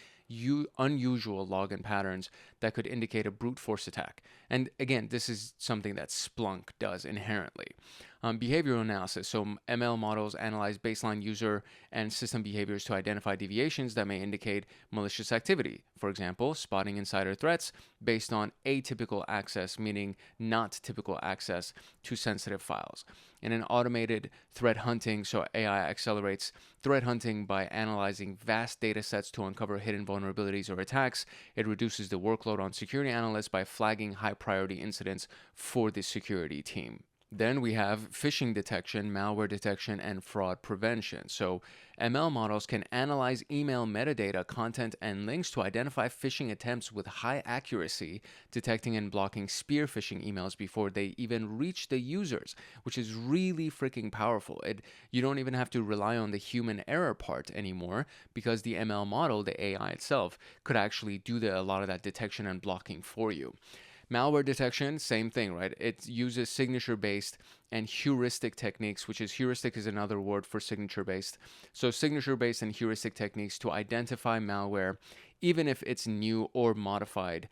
unusual login patterns that could indicate a brute force attack. And again, this is something that Splunk does inherently. Behavioral analysis. So ML models analyze baseline user and system behaviors to identify deviations that may indicate malicious activity. For example, spotting insider threats based on atypical access, meaning not typical access to sensitive files. And in automated threat hunting, so AI accelerates threat hunting by analyzing vast data sets to uncover hidden vulnerabilities or attacks. It reduces the workload on security analysts by flagging high priority incidents for the security team. Then we have phishing detection, malware detection, and fraud prevention. So ML models can analyze email metadata, content, and links to identify phishing attempts with high accuracy, detecting and blocking spear phishing emails before they even reach the users, which is really freaking powerful. You don't even have to rely on the human error part anymore, because the ML model, the AI itself, could actually do a lot of that detection and blocking for you. Malware detection, same thing, right? It uses signature-based and heuristic techniques, which is heuristic is another word for signature-based. So signature-based and heuristic techniques to identify malware, even if it's new or modified.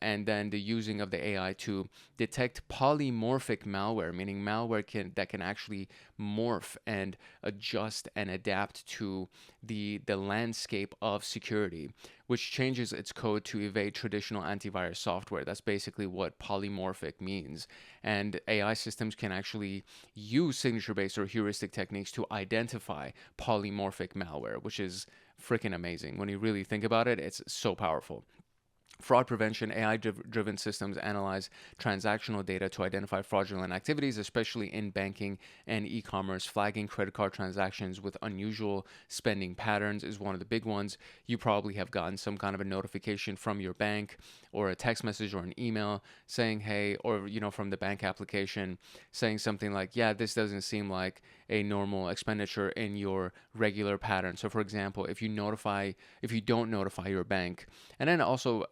And then the using of the AI to detect polymorphic malware, meaning malware that can actually morph and adjust and adapt to the landscape of security, which changes its code to evade traditional antivirus software. That's basically what polymorphic means. And AI systems can actually use signature-based or heuristic techniques to identify polymorphic malware, which is freaking amazing. When you really think about it, it's so powerful. Fraud prevention. AI-driven systems analyze transactional data to identify fraudulent activities, especially in banking and e-commerce. Flagging credit card transactions with unusual spending patterns is one of the big ones. You probably have gotten some kind of a notification from your bank or a text message or an email saying, hey, or, from the bank application saying something like, yeah, this doesn't seem like a normal expenditure in your regular pattern. So for example, if you don't notify your bank, and then also,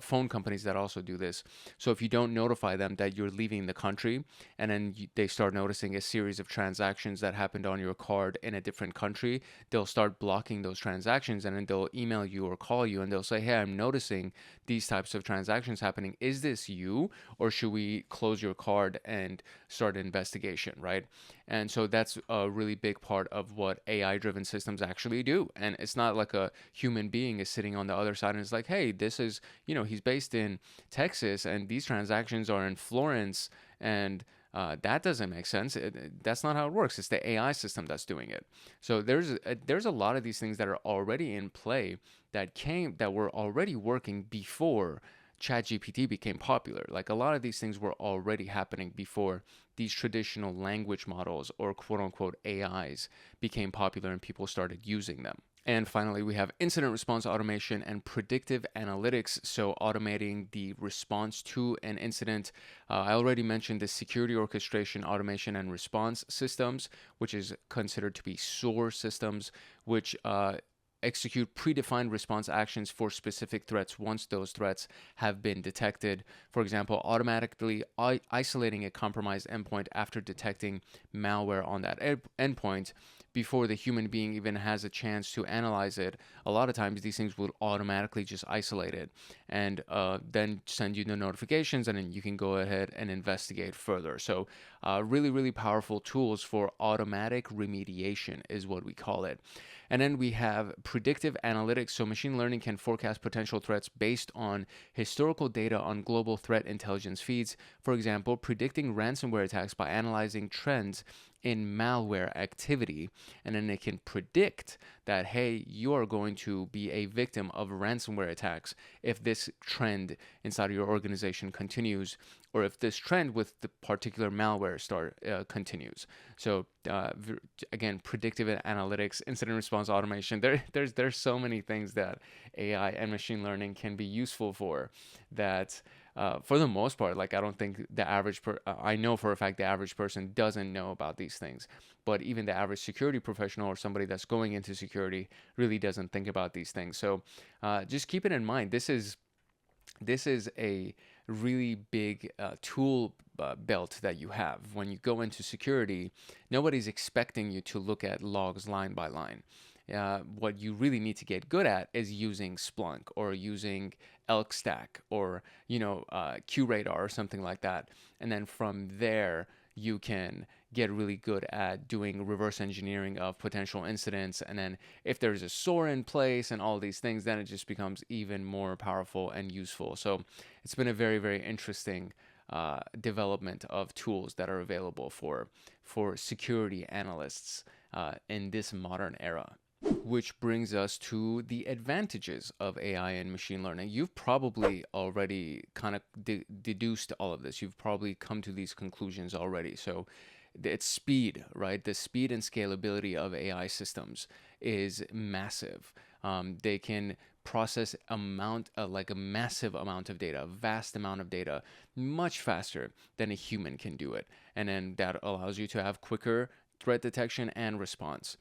phone companies that also do this. So if you don't notify them that you're leaving the country, and then they start noticing a series of transactions that happened on your card in a different country, they'll start blocking those transactions, and then they'll email you or call you, and they'll say, hey, I'm noticing these types of transactions happening. Is this you, or should we close your card and start an investigation, right? And so that's a really big part of what AI-driven systems actually do. And it's not like a human being is sitting on the other side and it's like, hey, this is, he's based in Texas and these transactions are in Florence, and that doesn't make sense. That's not how it works. It's the AI system that's doing it. So there's a lot of these things that are already in play that were already working before ChatGPT became popular. Like a lot of these things were already happening before these traditional language models or quote unquote AIs became popular and people started using them. And finally, we have incident response automation and predictive analytics. So automating the response to an incident. I already mentioned the security orchestration, automation, and response systems, which is considered to be SOAR systems, which execute predefined response actions for specific threats once those threats have been detected. For example, automatically isolating a compromised endpoint after detecting malware on that endpoint before the human being even has a chance to analyze it. A lot of times these things will automatically just isolate it and then send you the notifications, and then you can go ahead and investigate further. So really, really powerful tools for automatic remediation is what we call it. And then we have predictive analytics. So machine learning can forecast potential threats based on historical data on global threat intelligence feeds. For example, predicting ransomware attacks by analyzing trends in malware activity. And then it can predict that, hey, you are going to be a victim of ransomware attacks if this trend inside of your organization continues, or if this trend with the particular malware continues. So again, predictive analytics, incident response automation. There's so many things that AI and machine learning can be useful for that. For the most part, like I don't think the average I know for a fact the average person doesn't know about these things, but even the average security professional or somebody that's going into security really doesn't think about these things. So just keep it in mind. This is a really big tool belt that you have. When you go into security, nobody's expecting you to look at logs line by line. What you really need to get good at is using Splunk or using Elk Stack or QRadar or something like that. And then from there, you can get really good at doing reverse engineering of potential incidents. And then if there's a SOAR in place and all these things, then it just becomes even more powerful and useful. So it's been a very, very interesting development of tools that are available for security analysts in this modern era. Which brings us to the advantages of AI and machine learning. You've probably already kind of deduced all of this. You've probably come to these conclusions already. So it's speed, right? The speed and scalability of AI systems is massive. They can process like a massive amount of data, a vast amount of data, much faster than a human can do it. And then that allows you to have quicker threat detection and response.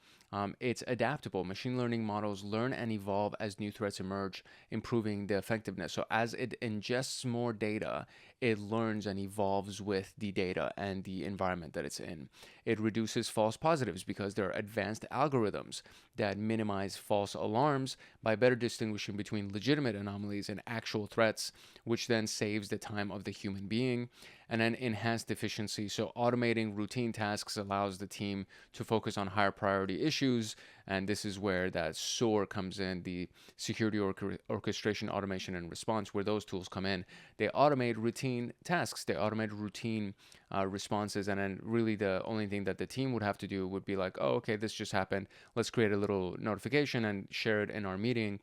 It's adaptable. Machine learning models learn and evolve as new threats emerge, improving the effectiveness. So as it ingests more data, it learns and evolves with the data and the environment that it's in. It reduces false positives because there are advanced algorithms that minimize false alarms by better distinguishing between legitimate anomalies and actual threats, which then saves the time of the human being. And then enhanced efficiency. So automating routine tasks allows the team to focus on higher priority issues. And this is where that SOAR comes in, the security orchestration, automation, and response, where those tools come in. They automate routine tasks. They automate routine responses. And then really the only thing that the team would have to do would be like, oh, okay, this just happened. Let's create a little notification and share it in our meeting.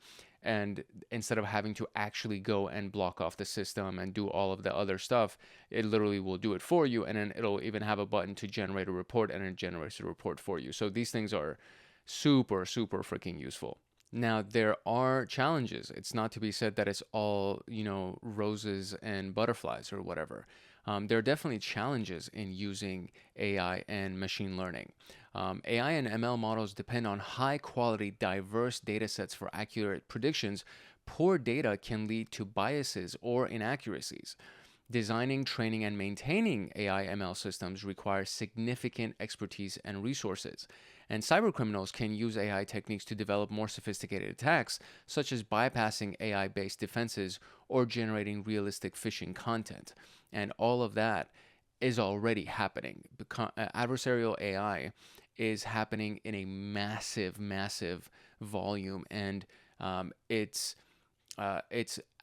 And instead of having to actually go and block off the system and do all of the other stuff, it literally will do it for you. And then it'll even have a button to generate a report, and it generates a report for you. So these things are super, super freaking useful. Now, there are challenges. It's not to be said that it's all, roses and butterflies or whatever. There are definitely challenges in using AI and machine learning. AI and ML models depend on high quality, diverse data sets for accurate predictions. Poor data can lead to biases or inaccuracies. Designing, training, and maintaining AI ML systems requires significant expertise and resources. And cybercriminals can use AI techniques to develop more sophisticated attacks, such as bypassing AI-based defenses or generating realistic phishing content. And all of that is already happening. Adversarial AI is happening in a massive, massive volume, and it's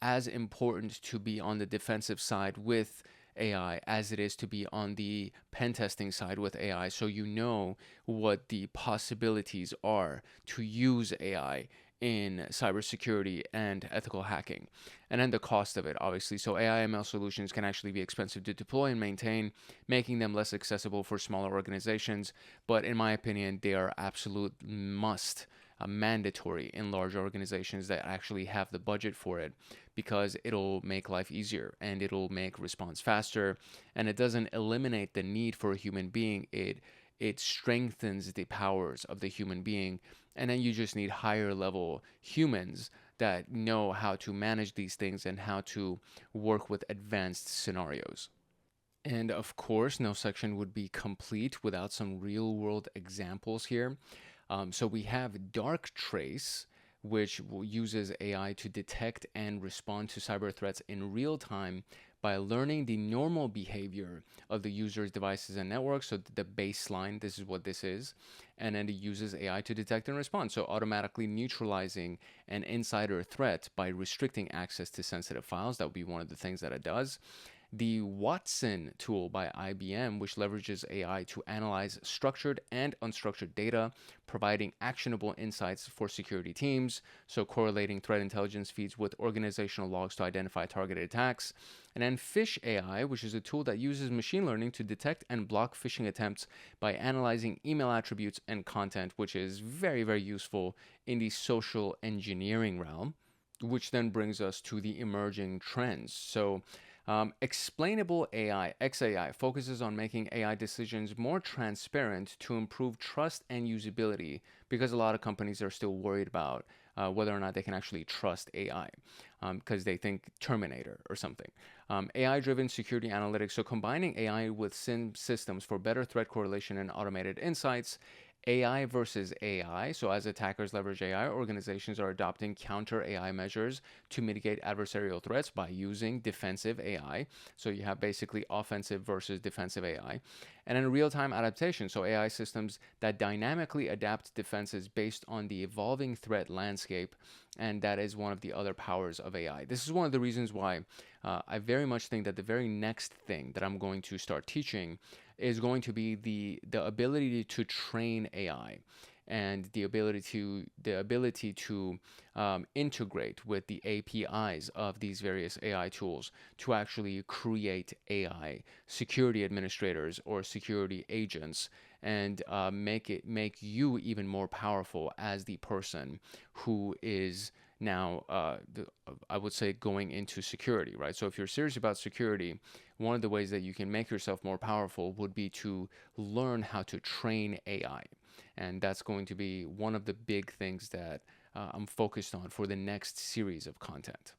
as important to be on the defensive side with AI as it is to be on the pen testing side with AI, so you know what the possibilities are to use AI in cybersecurity and ethical hacking. And then the cost of it, obviously. So AI/ML solutions can actually be expensive to deploy and maintain, making them less accessible for smaller organizations. But in my opinion, they are absolute must, mandatory in large organizations that actually have the budget for it, because it'll make life easier and it'll make response faster, and it doesn't eliminate the need for a human being. It strengthens the powers of the human being, and then you just need higher level humans that know how to manage these things and how to work with advanced scenarios. And of course, no section would be complete without some real world examples here. So we have Dark Trace, which uses AI to detect and respond to cyber threats in real time by learning the normal behavior of the user's devices and networks. So the baseline, this is what this is. And then it uses AI to detect and respond. So automatically neutralizing an insider threat by restricting access to sensitive files. That would be one of the things that it does. The Watson tool by IBM, which leverages AI to analyze structured and unstructured data, providing actionable insights for security teams, so correlating threat intelligence feeds with organizational logs to identify targeted attacks. And then Fish AI, which is a tool that uses machine learning to detect and block phishing attempts by analyzing email attributes and content, which is very, very useful in the social engineering realm, which then brings us to the emerging trends. So explainable AI, XAI, focuses on making AI decisions more transparent to improve trust and usability, because a lot of companies are still worried about whether or not they can actually trust AI, because they think Terminator or something. AI-driven security analytics, so combining AI with SIEM systems for better threat correlation and automated insights. AI versus AI. So as attackers leverage AI, organizations are adopting counter AI measures to mitigate adversarial threats by using defensive AI. So you have basically offensive versus defensive AI. And then real-time adaptation. So AI systems that dynamically adapt defenses based on the evolving threat landscape. And that is one of the other powers of AI. This is one of the reasons why I very much think that the very next thing that I'm going to start teaching is going to be the ability to train AI, and the ability to integrate with the APIs of these various AI tools to actually create AI security administrators or security agents, and make you even more powerful as the person who is now, I would say, going into security, right? So if you're serious about security, one of the ways that you can make yourself more powerful would be to learn how to train AI. And that's going to be one of the big things that I'm focused on for the next series of content.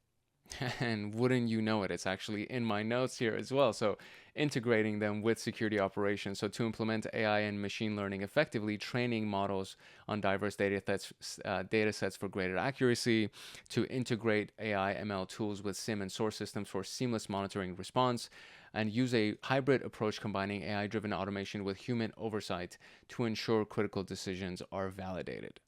And wouldn't you know it, it's actually in my notes here as well. So integrating them with security operations. So to implement AI and machine learning effectively, training models on diverse data sets for greater accuracy, to integrate AI ML tools with SIEM and source systems for seamless monitoring response, and use a hybrid approach combining AI-driven automation with human oversight to ensure critical decisions are validated.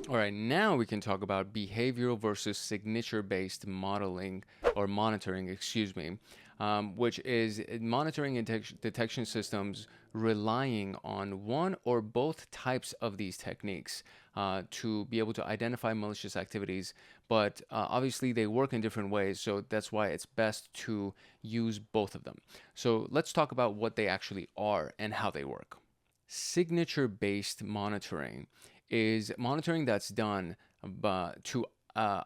All right, now we can talk about behavioral versus signature-based modeling or monitoring, which is monitoring and detection systems relying on one or both types of these techniques to be able to identify malicious activities. But obviously they work in different ways, so that's why it's best to use both of them. So let's talk about what they actually are and how they work. Signature-based monitoring is monitoring that's done to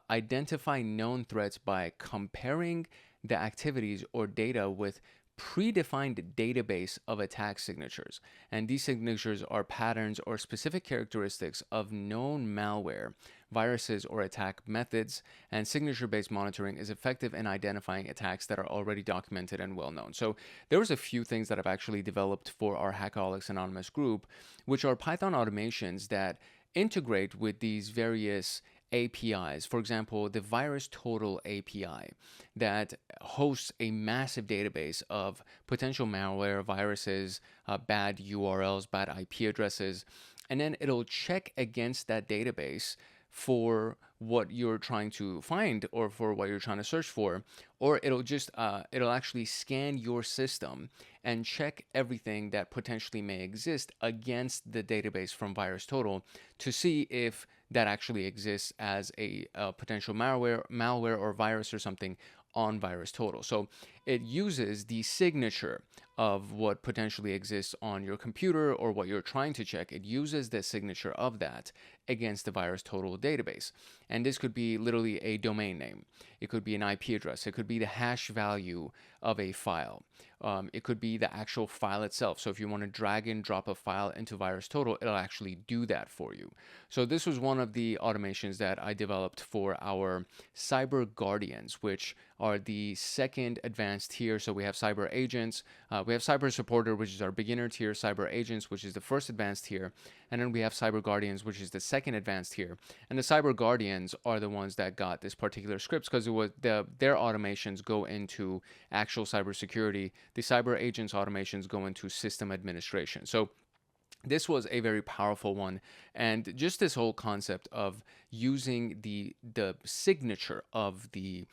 identify known threats by comparing the activities or data with predefined database of attack signatures. And these signatures are patterns or specific characteristics of known malware, viruses, or attack methods. And signature-based monitoring is effective in identifying attacks that are already documented and well-known. So there was a few things that I've actually developed for our Hackaholics Anonymous group, which are Python automations that integrate with these various APIs. For example, the VirusTotal API that hosts a massive database of potential malware, viruses, bad URLs, bad IP addresses, and then it'll check against that database for what you're trying to find or for what you're trying to search for, or it'll actually scan your system and check everything that potentially may exist against the database from VirusTotal to see if that actually exists as a potential malware or virus or something on VirusTotal. So it uses the signature of what potentially exists on your computer or what you're trying to check. It uses the signature of that against the VirusTotal database. And this could be literally a domain name. It could be an IP address. It could be the hash value of a file. It could be the actual file itself. So if you want to drag and drop a file into VirusTotal, it'll actually do that for you. So this was one of the automations that I developed for our Cyber Guardians, which are the second advanced tier. So we have Cyber Agents, we have Cyber Supporter, which is our beginner tier, Cyber Agents, which is the first advanced tier, and then we have Cyber Guardians, which is the second advanced tier. And the Cyber Guardians are the ones that got this particular scripts because it was their automations go into actual cybersecurity. The Cyber Agents automations go into system administration. So this was a very powerful one, and just this whole concept of using the signature of the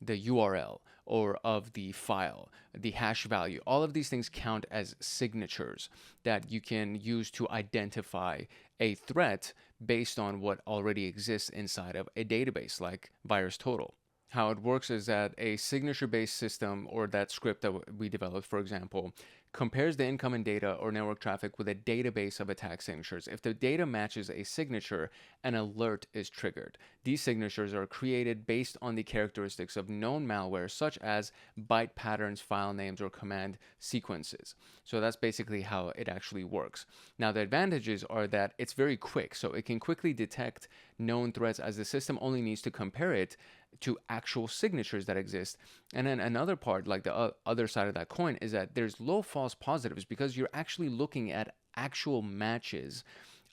URL or of the file, the hash value, all of these things count as signatures that you can use to identify a threat based on what already exists inside of a database like VirusTotal. How it works is that a signature-based system, or that script that we developed, for example, compares the incoming data or network traffic with a database of attack signatures. If the data matches a signature, an alert is triggered. These signatures are created based on the characteristics of known malware, such as byte patterns, file names, or command sequences. So that's basically how it actually works. Now, the advantages are that it's very quick, so it can quickly detect known threats as the system only needs to compare it to actual signatures that exist. And then another part, like the other side of that coin, is that there's low false positives because you're actually looking at actual matches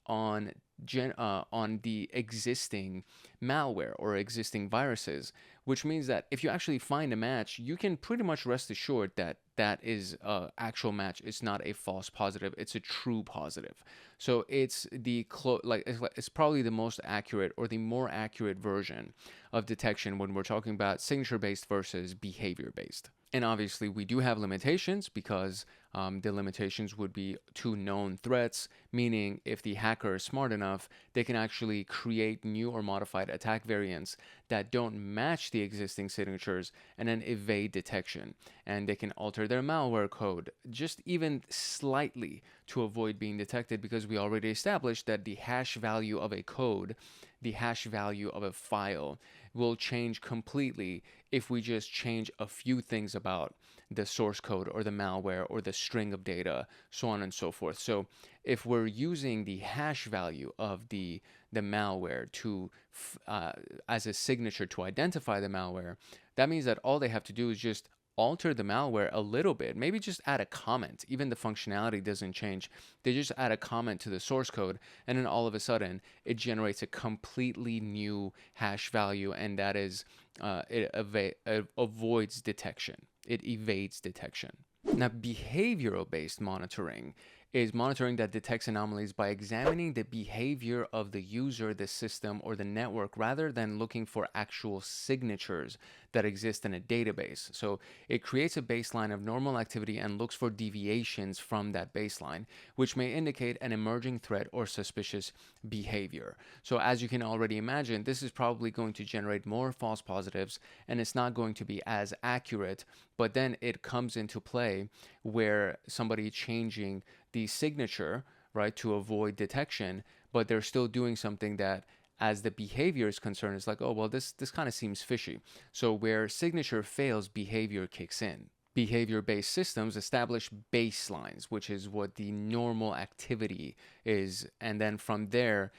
on the existing malware or existing viruses, which means that if you actually find a match, you can pretty much rest assured that that is an actual match. It's not a false positive, it's a true positive. So it's it's probably the most accurate or the more accurate version of detection when we're talking about signature-based versus behavior-based. And obviously, we do have limitations because the limitations would be to known threats, meaning if the hacker is smart enough, they can actually create new or modified attack variants that don't match the existing signatures and then evade detection. And they can alter their malware code just even slightly to avoid being detected, because we already established that the hash value of a code, the hash value of a file, will change completely if we just change a few things about the source code or the malware or the string of data, so on and so forth. So if we're using the hash value of the malware to as a signature to identify the malware, that means that all they have to do is just alter the malware a little bit, maybe just add a comment. Even the functionality doesn't change. They just add a comment to the source code, and then all of a sudden it generates a completely new hash value, and that is it avoids detection. It evades detection. Now, behavioral based monitoring is monitoring that detects anomalies by examining the behavior of the user, the system, or the network, rather than looking for actual signatures that exist in a database. So it creates a baseline of normal activity and looks for deviations from that baseline, which may indicate an emerging threat or suspicious behavior. So as you can already imagine, this is probably going to generate more false positives, and it's not going to be as accurate. But then it comes into play where somebody changing the signature, right, to avoid detection, but they're still doing something that, as the behavior is concerned, is like, oh, well, this kind of seems fishy. So where signature fails, behavior kicks in. Behavior-based systems establish baselines, which is what the normal activity is. And then from there,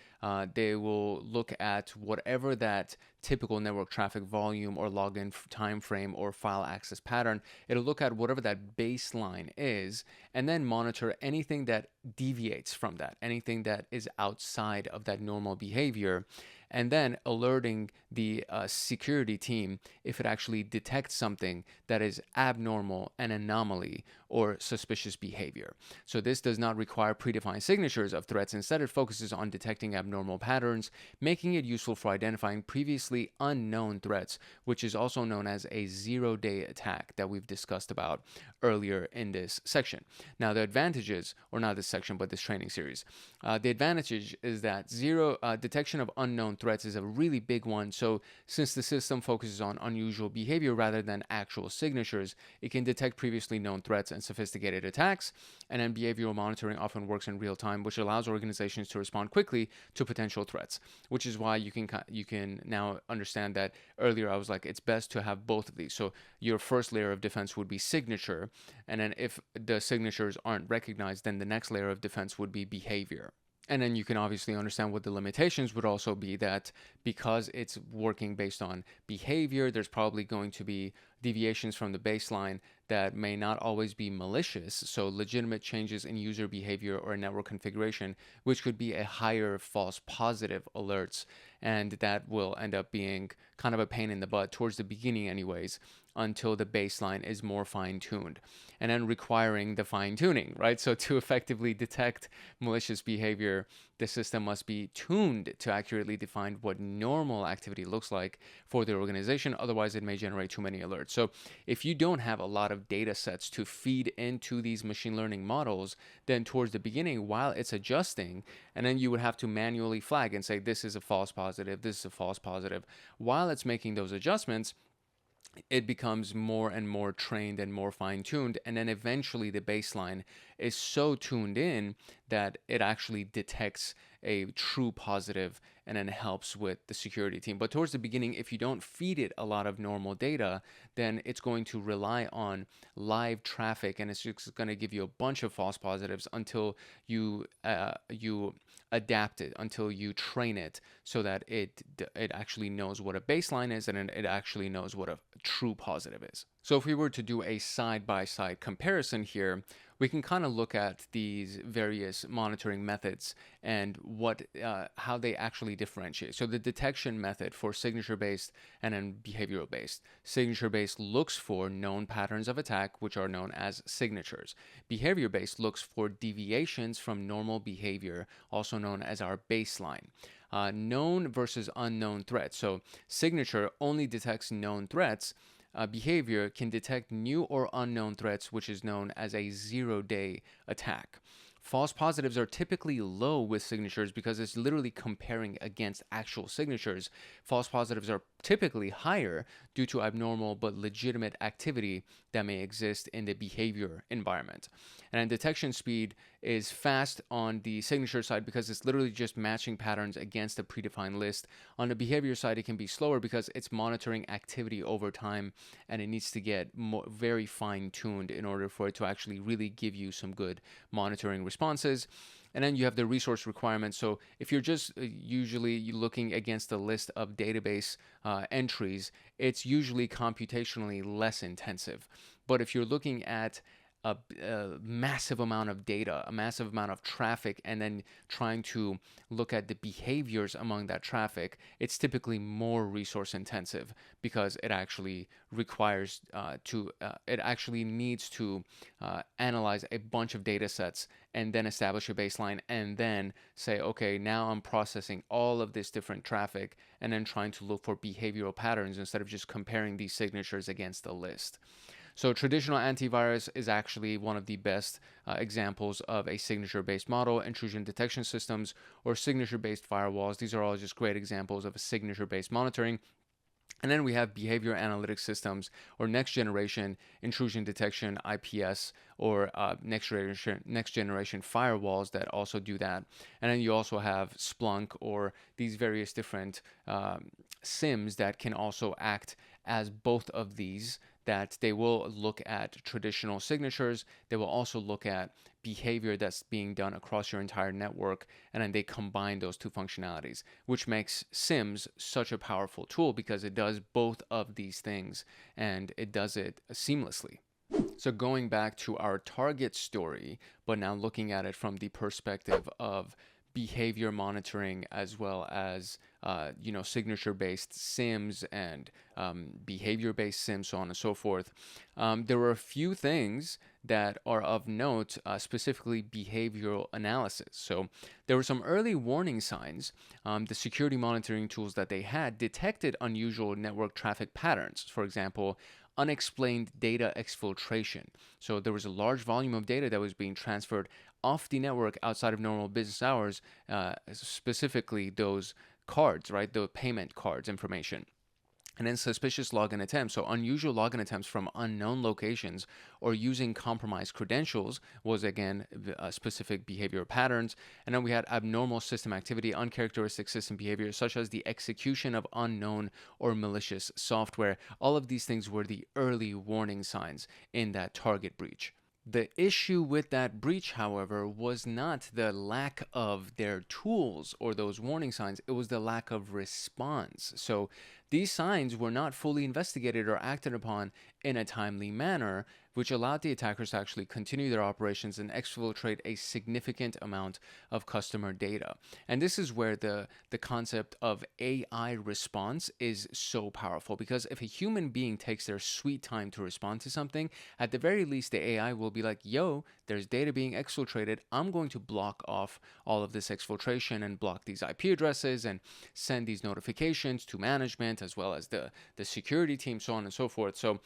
they will look at whatever that typical network traffic volume or login time frame or file access pattern. It'll look at whatever that baseline is and then monitor anything that deviates from that, anything that is outside of that normal behavior. and then alerting the security team if it actually detects something that is abnormal, an anomaly, or suspicious behavior. So this does not require predefined signatures of threats. Instead, it focuses on detecting abnormal patterns, making it useful for identifying previously unknown threats, which is also known as a zero-day attack that we've discussed about earlier in this section. Now, the advantages, or not this section, but this training series, the advantage is that detection of unknown threats is a really big one. So since the system focuses on unusual behavior rather than actual signatures, it can detect previously known threats and sophisticated attacks. And then behavioral monitoring often works in real time, which allows organizations to respond quickly to potential threats, which is why you can now understand that earlier I was like, it's best to have both of these. So your first layer of defense would be signature, and then if the signatures aren't recognized, then the next layer of defense would be behavior. And then you can obviously understand what the limitations would also be, that because it's working based on behavior, there's probably going to be deviations from the baseline that may not always be malicious. So legitimate changes in user behavior or network configuration, which could be a higher false positive alerts. And that will end up being kind of a pain in the butt towards the beginning anyways, until the baseline is more fine-tuned, and then requiring the fine-tuning, right? So to effectively detect malicious behavior, the system must be tuned to accurately define what normal activity looks like for the organization. Otherwise, it may generate too many alerts. So if you don't have a lot of data sets to feed into these machine learning models, then towards the beginning, while it's adjusting, and then you would have to manually flag and say, this is a false positive, this is a false positive. While it's making those adjustments, it becomes more and more trained and more fine-tuned, and then eventually the baseline is so tuned in that it actually detects a true positive and then helps with the security team. But towards the beginning, if you don't feed it a lot of normal data, then it's going to rely on live traffic, and it's just going to give you a bunch of false positives until you adapt it, until you train it so that it actually knows what a baseline is, and it actually knows what a true positive is. So if we were to do a side-by-side comparison here, we can kind of look at these various monitoring methods and how they actually differentiate. So the detection method for signature-based and then behavioral-based. Signature-based looks for known patterns of attack, which are known as signatures. Behavior-based looks for deviations from normal behavior, also known as our baseline. Known versus unknown threats. So signature only detects known threats. Behavior can detect new or unknown threats, which is known as a zero-day attack. False positives are typically low with signatures because it's literally comparing against actual signatures. False positives are typically higher due to abnormal but legitimate activity that may exist in the behavior environment. And detection speed is fast on the signature side because it's literally just matching patterns against a predefined list. On the behavior side, it can be slower because it's monitoring activity over time, and it needs to get very fine-tuned in order for it to actually really give you some good monitoring responses. And then you have the resource requirements. So if you're just usually looking against a list of database entries, it's usually computationally less intensive. But if you're looking at a massive amount of data, a massive amount of traffic, and then trying to look at the behaviors among that traffic, it's typically more resource intensive because it actually requires it actually needs to analyze a bunch of data sets and then establish a baseline and then say, okay, now I'm processing all of this different traffic and then trying to look for behavioral patterns instead of just comparing these signatures against a list. So traditional antivirus is actually one of the best examples of a signature-based model. Intrusion detection systems or signature-based firewalls. These are all just great examples of a signature-based monitoring. And then we have behavior analytics systems or next generation intrusion detection, IPS, or next generation firewalls that also do that. And then you also have Splunk or these various different SIEMs that can also act as both of these, that they will look at traditional signatures. They will also look at behavior that's being done across your entire network, and then they combine those two functionalities, which makes SIEMs such a powerful tool because it does both of these things and it does it seamlessly. So going back to our target story, but now looking at it from the perspective of behavior monitoring, as well as signature-based SIMs and behavior-based SIMs, so on and so forth. There were a few things that are of note, specifically behavioral analysis. So there were some early warning signs. The security monitoring tools that they had detected unusual network traffic patterns. For example, unexplained data exfiltration. So there was a large volume of data that was being transferred off the network outside of normal business hours, specifically those cards, right? The payment cards information. And then suspicious login attempts. So unusual login attempts from unknown locations or using compromised credentials was, again, specific behavior patterns. And then we had abnormal system activity, uncharacteristic system behavior, such as the execution of unknown or malicious software. All of these things were the early warning signs in that target breach. The issue with that breach, however, was not the lack of their tools or those warning signs. It was the lack of response. So these signs were not fully investigated or acted upon in a timely manner, which allowed the attackers to actually continue their operations and exfiltrate a significant amount of customer data. And this is where the concept of AI response is so powerful, because if a human being takes their sweet time to respond to something, at the very least, the AI will be like, yo, there's data being exfiltrated. I'm going to block off all of this exfiltration and block these IP addresses and send these notifications to management as well as the security team, so on and so forth. So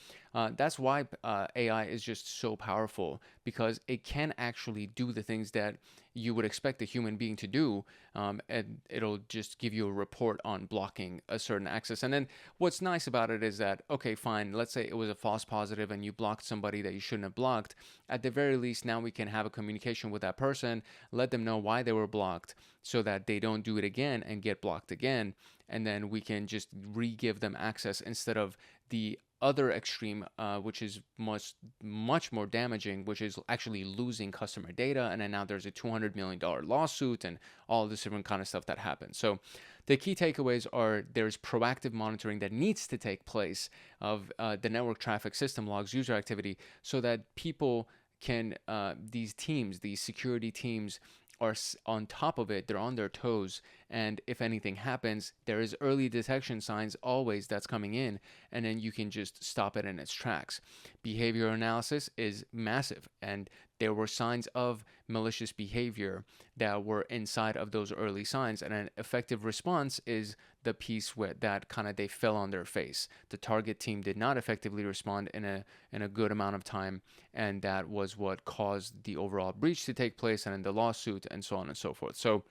that's why AI is just so powerful, because it can actually do the things that you would expect a human being to do, and it'll just give you a report on blocking a certain access. And then what's nice about it is that, okay, fine, let's say it was a false positive and you blocked somebody that you shouldn't have blocked. At the very least, now we can have a communication with that person, let them know why they were blocked so that they don't do it again and get blocked again. And then we can just re-give them access instead of the other extreme, which is much more damaging, which is actually losing customer data. And then now there's a $200 million lawsuit and all this different kind of stuff that happens. So the key takeaways are there's proactive monitoring that needs to take place of the network traffic, system logs, user activity, so that people can, these teams, these security teams, are on top of it. They're on their toes, and if anything happens, there is early detection signs always that's coming in, and then you can just stop it in its tracks. Behavior analysis is massive, and there were signs of malicious behavior that were inside of those early signs, and an effective response is the piece where that kind of they fell on their face. The target team did not effectively respond in a good amount of time, and that was what caused the overall breach to take place and then the lawsuit and so on and so forth. So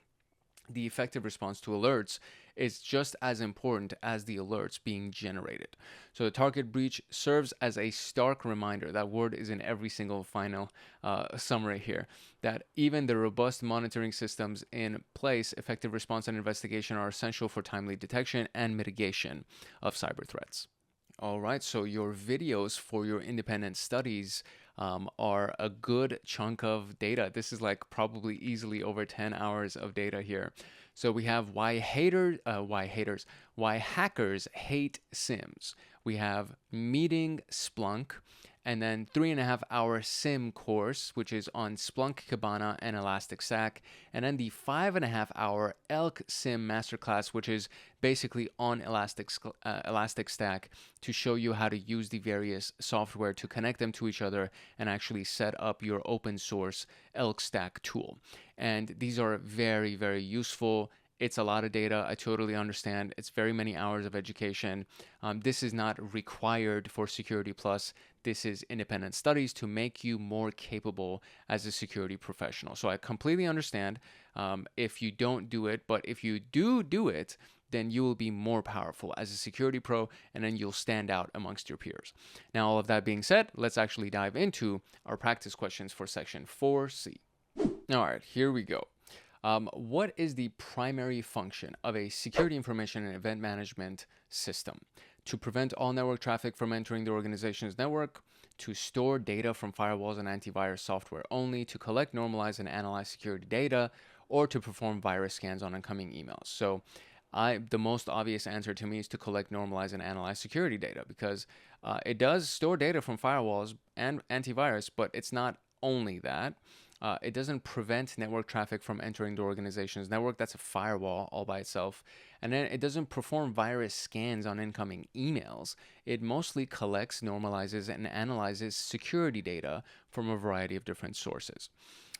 the effective response to alerts is just as important as the alerts being generated. So the target breach serves as a stark reminder, that word is in every single final summary here, that even the robust monitoring systems in place, effective response and investigation are essential for timely detection and mitigation of cyber threats. All right, so your videos for your independent studies are a good chunk of data. This is like probably easily over 10 hours of data here. So we have why hackers hate SIMs. We have meeting Splunk, and then 3.5-hour SIM course, which is on Splunk, Kibana, and Elasticstack, and then the 5.5-hour ELK SIM masterclass, which is basically on Elasticstack to show you how to use the various software to connect them to each other and actually set up your open source ELK stack tool. And these are very, very useful. It's a lot of data. I totally understand. It's very many hours of education. This is not required for Security Plus. This is independent studies to make you more capable as a security professional. So I completely understand if you don't do it, but if you do it, then you will be more powerful as a security pro, and then you'll stand out amongst your peers. Now, all of that being said, let's actually dive into our practice questions for section 4C. All right, here we go. What is the primary function of a security information and event management system? To prevent all network traffic from entering the organization's network, to store data from firewalls and antivirus software only, to collect, normalize, and analyze security data, or to perform virus scans on incoming emails. So the most obvious answer to me is to collect, normalize, and analyze security data, because it does store data from firewalls and antivirus, but it's not only that. It doesn't prevent network traffic from entering the organization's network. That's a firewall all by itself. And then it doesn't perform virus scans on incoming emails. It mostly collects, normalizes, and analyzes security data from a variety of different sources.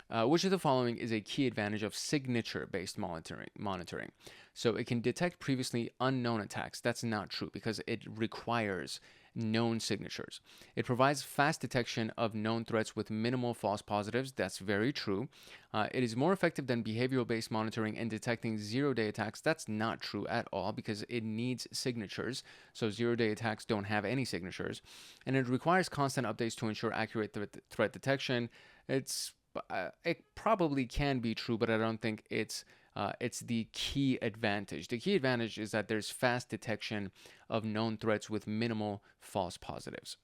Which of the following is a key advantage of signature-based monitoring? So it can detect previously unknown attacks. That's not true because it requires known signatures. It provides fast detection of known threats with minimal false positives. That's very true. It is more effective than behavioral-based monitoring in detecting zero-day attacks. That's not true at all because it needs signatures. So zero-day attacks don't have any signatures. And it requires constant updates to ensure accurate threat detection. It probably can be true, but I don't think it's the key advantage. The key advantage is that there's fast detection of known threats with minimal false positives.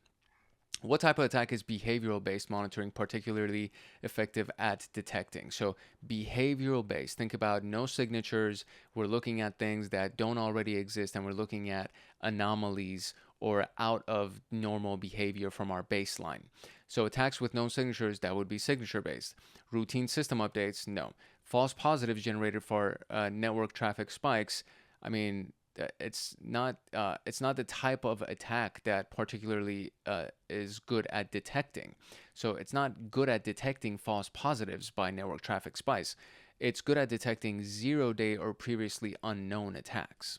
What type of attack is behavioral-based monitoring particularly effective at detecting? So behavioral-based, think about no signatures. We're looking at things that don't already exist, and we're looking at anomalies or out of normal behavior from our baseline. So attacks with no signatures, that would be signature-based. Routine system updates, no. False positives generated for network traffic spikes, I mean, it's not the type of attack that particularly is good at detecting. So it's not good at detecting false positives by network traffic spikes. It's good at detecting zero-day or previously unknown attacks.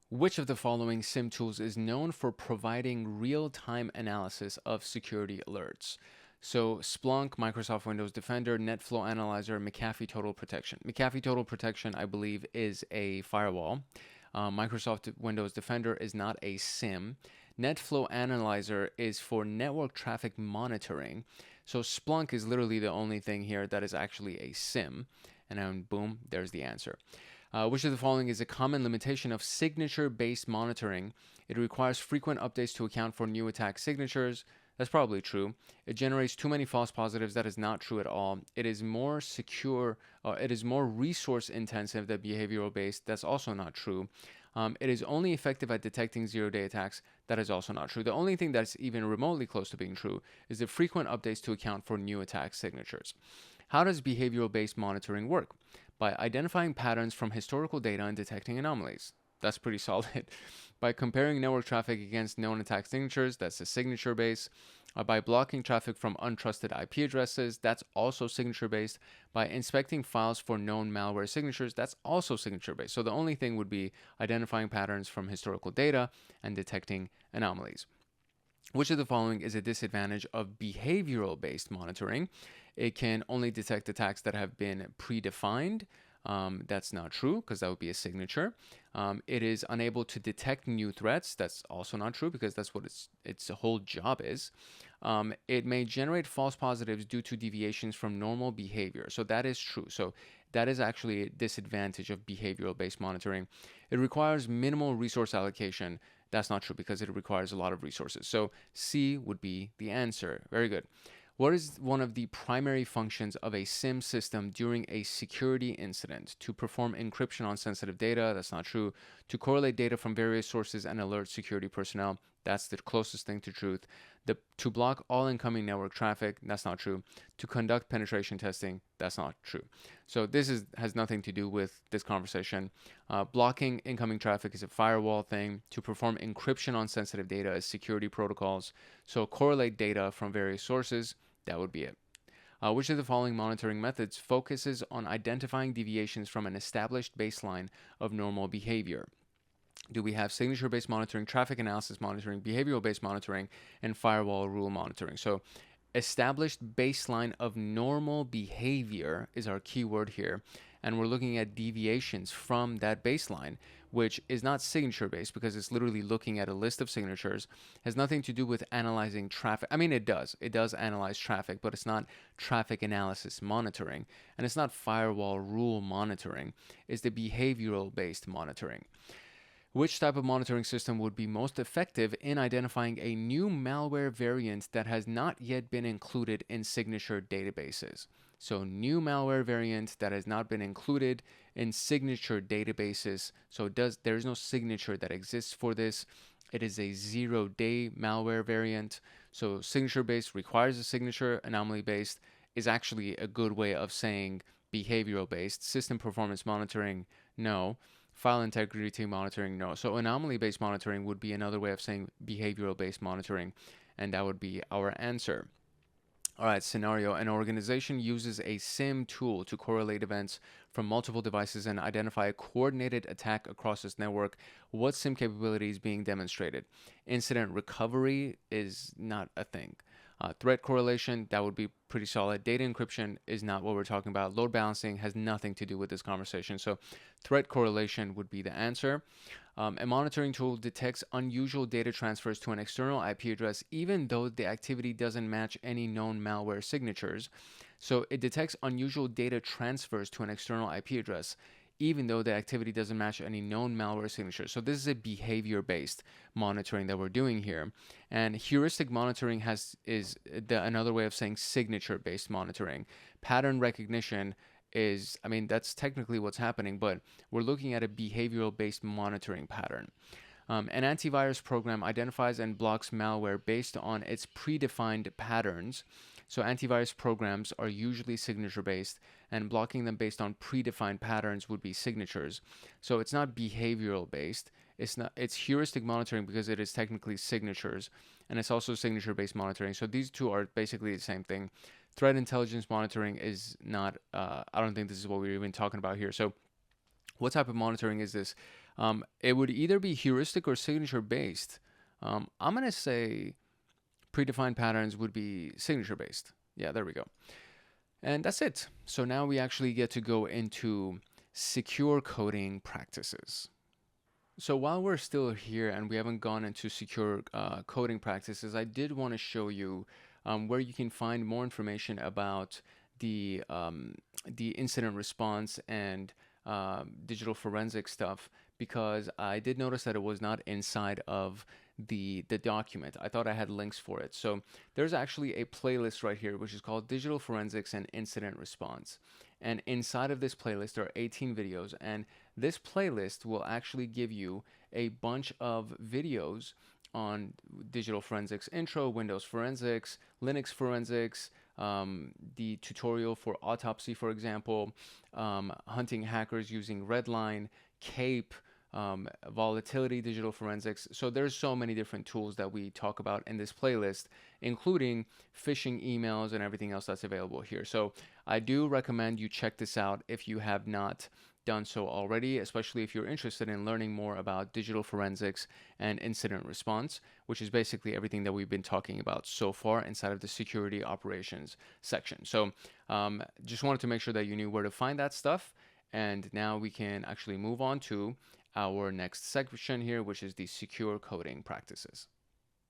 Which of the following SIEM tools is known for providing real-time analysis of security alerts? So Splunk, Microsoft Windows Defender, NetFlow Analyzer, McAfee Total Protection. McAfee Total Protection, I believe, is a firewall. Microsoft Windows Defender is not a SIEM. NetFlow Analyzer is for network traffic monitoring. So Splunk is literally the only thing here that is actually a SIEM. And then boom, there's the answer. Which of the following is a common limitation of signature-based monitoring? It requires frequent updates to account for new attack signatures. That's probably true. It generates too many false positives. That is not true at all. It is more secure. It is more resource intensive than behavioral based. That's also not true. It is only effective at detecting zero-day attacks. That is also not true. The only thing that's even remotely close to being true is the frequent updates to account for new attack signatures. How does behavioral-based monitoring work? By identifying patterns from historical data and detecting anomalies. That's pretty solid. By comparing network traffic against known attack signatures, that's a signature base. By blocking traffic from untrusted IP addresses, that's also signature based. By inspecting files for known malware signatures, that's also signature based. So the only thing would be identifying patterns from historical data and detecting anomalies. Which of the following is a disadvantage of behavioral based monitoring? It can only detect attacks that have been predefined. That's not true because that would be a signature. It is unable to detect new threats. That's also not true because that's what its whole job is. It may generate false positives due to deviations from normal behavior. So that is true. So that is actually a disadvantage of behavioral-based monitoring. It requires minimal resource allocation. That's not true because it requires a lot of resources. So C would be the answer. Very good. What is one of the primary functions of a SIEM system during a security incident? To perform encryption on sensitive data. That's not true. To correlate data from various sources and alert security personnel. That's the closest thing to truth. To block all incoming network traffic. That's not true. To conduct penetration testing. That's not true. So this has nothing to do with this conversation. Blocking incoming traffic is a firewall thing. To perform encryption on sensitive data is security protocols. So correlate data from various sources. That would be it. Which of the following monitoring methods focuses on identifying deviations from an established baseline of normal behavior? Do we have signature-based monitoring, traffic analysis monitoring, behavioral-based monitoring, and firewall rule monitoring? So established baseline of normal behavior is our keyword here. And we're looking at deviations from that baseline, which is not signature-based because it's literally looking at a list of signatures. Has nothing to do with analyzing traffic. I mean, it does. It does analyze traffic, but it's not traffic analysis monitoring. And it's not firewall rule monitoring. It's the behavioral-based monitoring. Which type of monitoring system would be most effective in identifying a new malware variant that has not yet been included in signature databases? So new malware variant that has not been included in signature databases. So there's no signature that exists for this. It is a zero-day malware variant. So signature-based requires a signature. Anomaly-based is actually a good way of saying behavioral based. System performance monitoring, no. File integrity monitoring, no. So anomaly based monitoring would be another way of saying behavioral based monitoring, and that would be our answer. All right, scenario. An organization uses a SIEM tool to correlate events from multiple devices and identify a coordinated attack across its network. What SIEM capability is being demonstrated? Incident recovery is not a thing. Threat correlation, that would be pretty solid. Data encryption is not what we're talking about. Load balancing has nothing to do with this conversation. So threat correlation would be the answer. A monitoring tool detects unusual data transfers to an external IP address, even though the activity doesn't match any known malware signatures. So it detects unusual data transfers to an external IP address, even though the activity doesn't match any known malware signatures. So this is a behavior-based monitoring that we're doing here. And heuristic monitoring is another way of saying signature-based monitoring. Pattern recognition is, I mean, that's technically what's happening, but we're looking at a behavioral-based monitoring pattern. An antivirus program identifies and blocks malware based on its predefined patterns. So antivirus programs are usually signature-based, and blocking them based on predefined patterns would be signatures. So it's not behavioral-based. It's heuristic monitoring because it is technically signatures, and it's also signature-based monitoring. So these two are basically the same thing. Threat intelligence monitoring is not, I don't think this is what we're even talking about here. So what type of monitoring is this? It would either be heuristic or signature based. I'm going to say predefined patterns would be signature based. Yeah, there we go. And that's it. So now we actually get to go into secure coding practices. So while we're still here and we haven't gone into secure coding practices, I did want to show you where you can find more information about the incident response and digital forensic stuff, because I did notice that it was not inside of the document. I thought I had links for it. So there's actually a playlist right here which is called Digital Forensics and Incident Response. And inside of this playlist there are 18 videos, and this playlist will actually give you a bunch of videos on digital forensics intro, Windows forensics, Linux forensics, the tutorial for autopsy, for example, hunting hackers using Redline, CAPE, volatility, digital forensics. So there's so many different tools that we talk about in this playlist, including phishing emails and everything else that's available here. So I do recommend you check this out if you have not done so already, especially if you're interested in learning more about digital forensics and incident response, which is basically everything that we've been talking about so far inside of the security operations section. So just wanted to make sure that you knew where to find that stuff. And now we can actually move on to our next section here, which is the secure coding practices.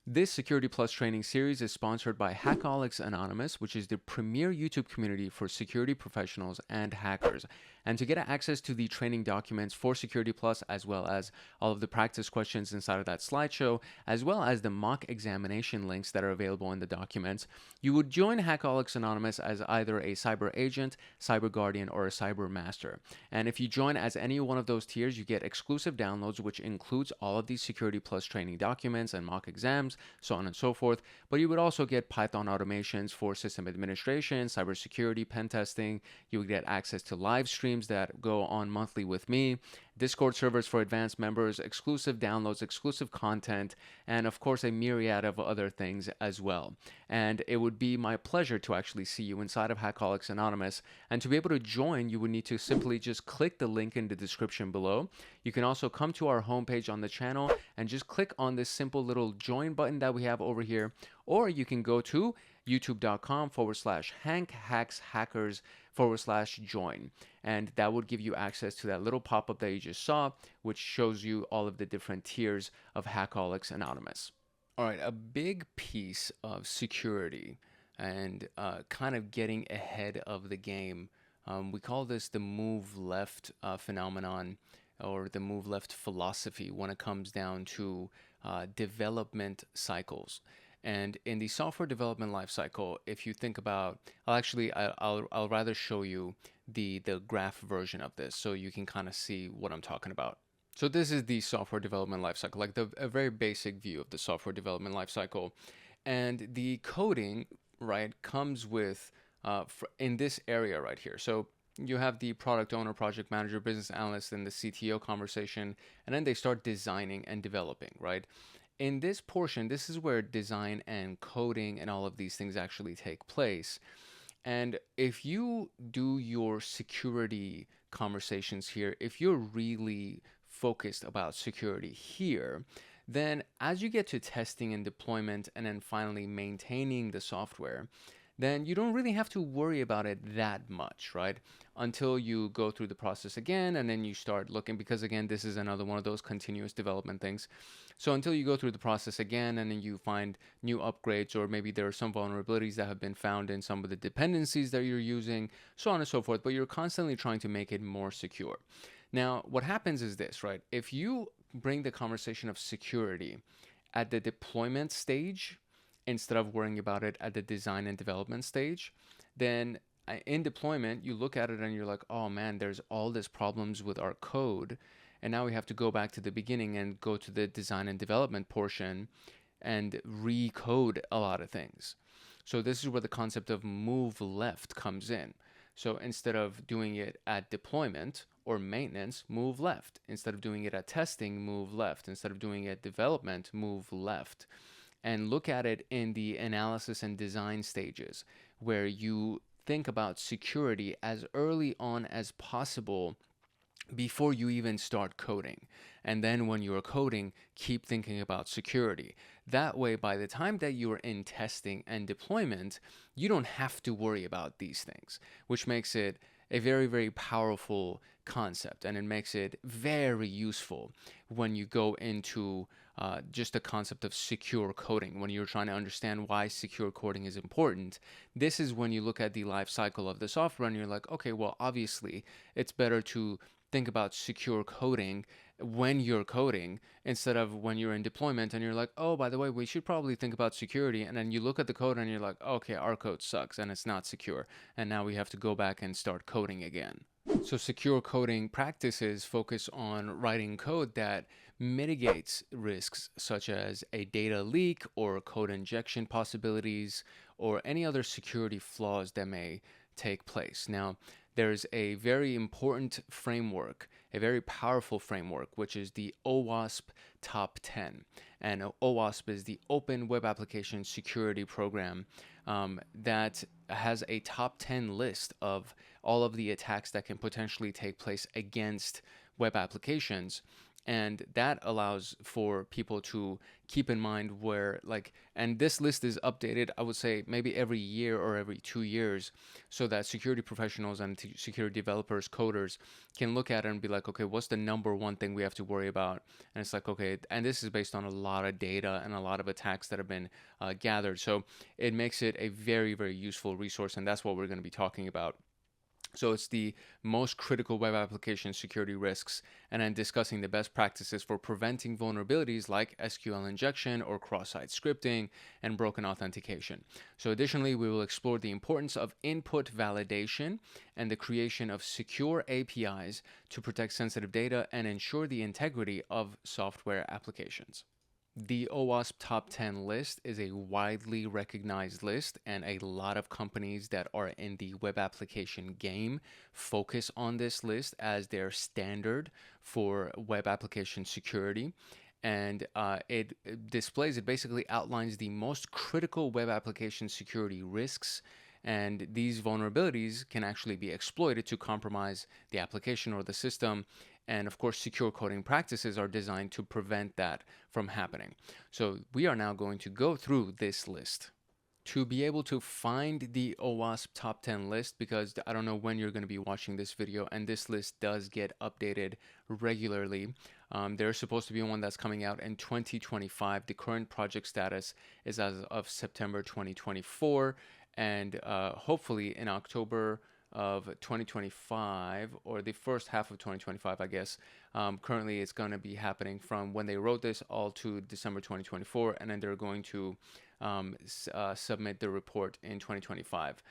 This Security Plus training series is sponsored by Hackaholics Anonymous, which is the premier YouTube community for security professionals and hackers. And to get access to the training documents for Security Plus, as well as all of the practice questions inside of that slideshow, as well as the mock examination links that are available in the documents, you would join Hackaholics Anonymous as either a cyber agent, cyber guardian, or a cyber master. And if you join as any one of those tiers, you get exclusive downloads, which includes all of these Security Plus training documents and mock exams, so on and so forth. But you would also get Python automations for system administration, cybersecurity, pen testing. You would get access to live streams that go on monthly with me, Discord servers for advanced members, exclusive downloads, exclusive content, and of course a myriad of other things as well. And it would be my pleasure to actually see you inside of Hackaholics Anonymous. And to be able to join, you would need to simply just click the link in the description below. You can also come to our homepage on the channel and just click on this simple little join button that we have over here, or you can go to youtube.com/HankHacksHackers/join. And that would give you access to that little pop-up that you just saw, which shows you all of the different tiers of Hackaholics Anonymous. All right, a big piece of security and kind of getting ahead of the game. We call this the move left phenomenon, or the move left philosophy when it comes down to development cycles. And in the software development lifecycle, if you think about, I'll rather show you the graph version of this so you can kind of see what I'm talking about. So this is the software development lifecycle, like a very basic view of the software development lifecycle. And the coding, right, comes with in this area right here. So you have the product owner, project manager, business analyst, and the CTO conversation, and then they start designing and developing, right? In this portion, this is where design and coding and all of these things actually take place. And if you do your security conversations here, if you're really focused about security here, then as you get to testing and deployment and then finally maintaining the software, then you don't really have to worry about it that much, right? Until you go through the process again and then you start looking, because again, this is another one of those continuous development things. So until you go through the process again and then you find new upgrades, or maybe there are some vulnerabilities that have been found in some of the dependencies that you're using, so on and so forth, but you're constantly trying to make it more secure. Now, what happens is this, right? If you bring the conversation of security at the deployment stage, instead of worrying about it at the design and development stage, then in deployment, you look at it and you're like, oh man, there's all these problems with our code. And now we have to go back to the beginning and go to the design and development portion and recode a lot of things. So this is where the concept of move left comes in. So instead of doing it at deployment or maintenance, move left. Instead of doing it at testing, move left. Instead of doing it at development, move left. And look at it in the analysis and design stages, where you think about security as early on as possible before you even start coding. And then when you're coding, keep thinking about security. That way, by the time that you're in testing and deployment, you don't have to worry about these things, which makes it a very, very powerful concept. And it makes it very useful when you go into just the concept of secure coding. When you're trying to understand why secure coding is important, this is when you look at the life cycle of the software and you're like, okay, well, obviously it's better to think about secure coding when you're coding instead of when you're in deployment and you're like, oh, by the way, we should probably think about security. And then you look at the code and you're like, okay, our code sucks and it's not secure. And now we have to go back and start coding again. So secure coding practices focus on writing code that mitigates risks such as a data leak or code injection possibilities or any other security flaws that may take place. Now, there's a very important framework, a very powerful framework, which is the OWASP Top 10. And OWASP is the Open Web Application Security Program that has a top 10 list of all of the attacks that can potentially take place against web applications. And that allows for people to keep in mind where, like, and this list is updated, I would say, maybe every year or every 2 years, so that security professionals and security developers, coders can look at it and be like, okay, what's the number one thing we have to worry about? And it's like, okay, and this is based on a lot of data and a lot of attacks that have been gathered. So it makes it a very, very useful resource, and that's what we're going to be talking about. So it's the most critical web application security risks, and then discussing the best practices for preventing vulnerabilities like SQL injection or cross-site scripting and broken authentication. So additionally, we will explore the importance of input validation and the creation of secure APIs to protect sensitive data and ensure the integrity of software applications. The OWASP Top 10 list is a widely recognized list, and a lot of companies that are in the web application game focus on this list as their standard for web application security. And it displays, it basically outlines the most critical web application security risks. And these vulnerabilities can actually be exploited to compromise the application or the system. And of course, secure coding practices are designed to prevent that from happening. So we are now going to go through this list. To be able to find the OWASP Top 10 list, because I don't know when you're going to be watching this video, and this list does get updated regularly. There's supposed to be one that's coming out in 2025. The current project status is as of September 2024. And hopefully in October of 2025, or the first half of 2025, I guess. Currently, it's going to be happening from when they wrote this all to December 2024, and then they're going to submit the report in 2025.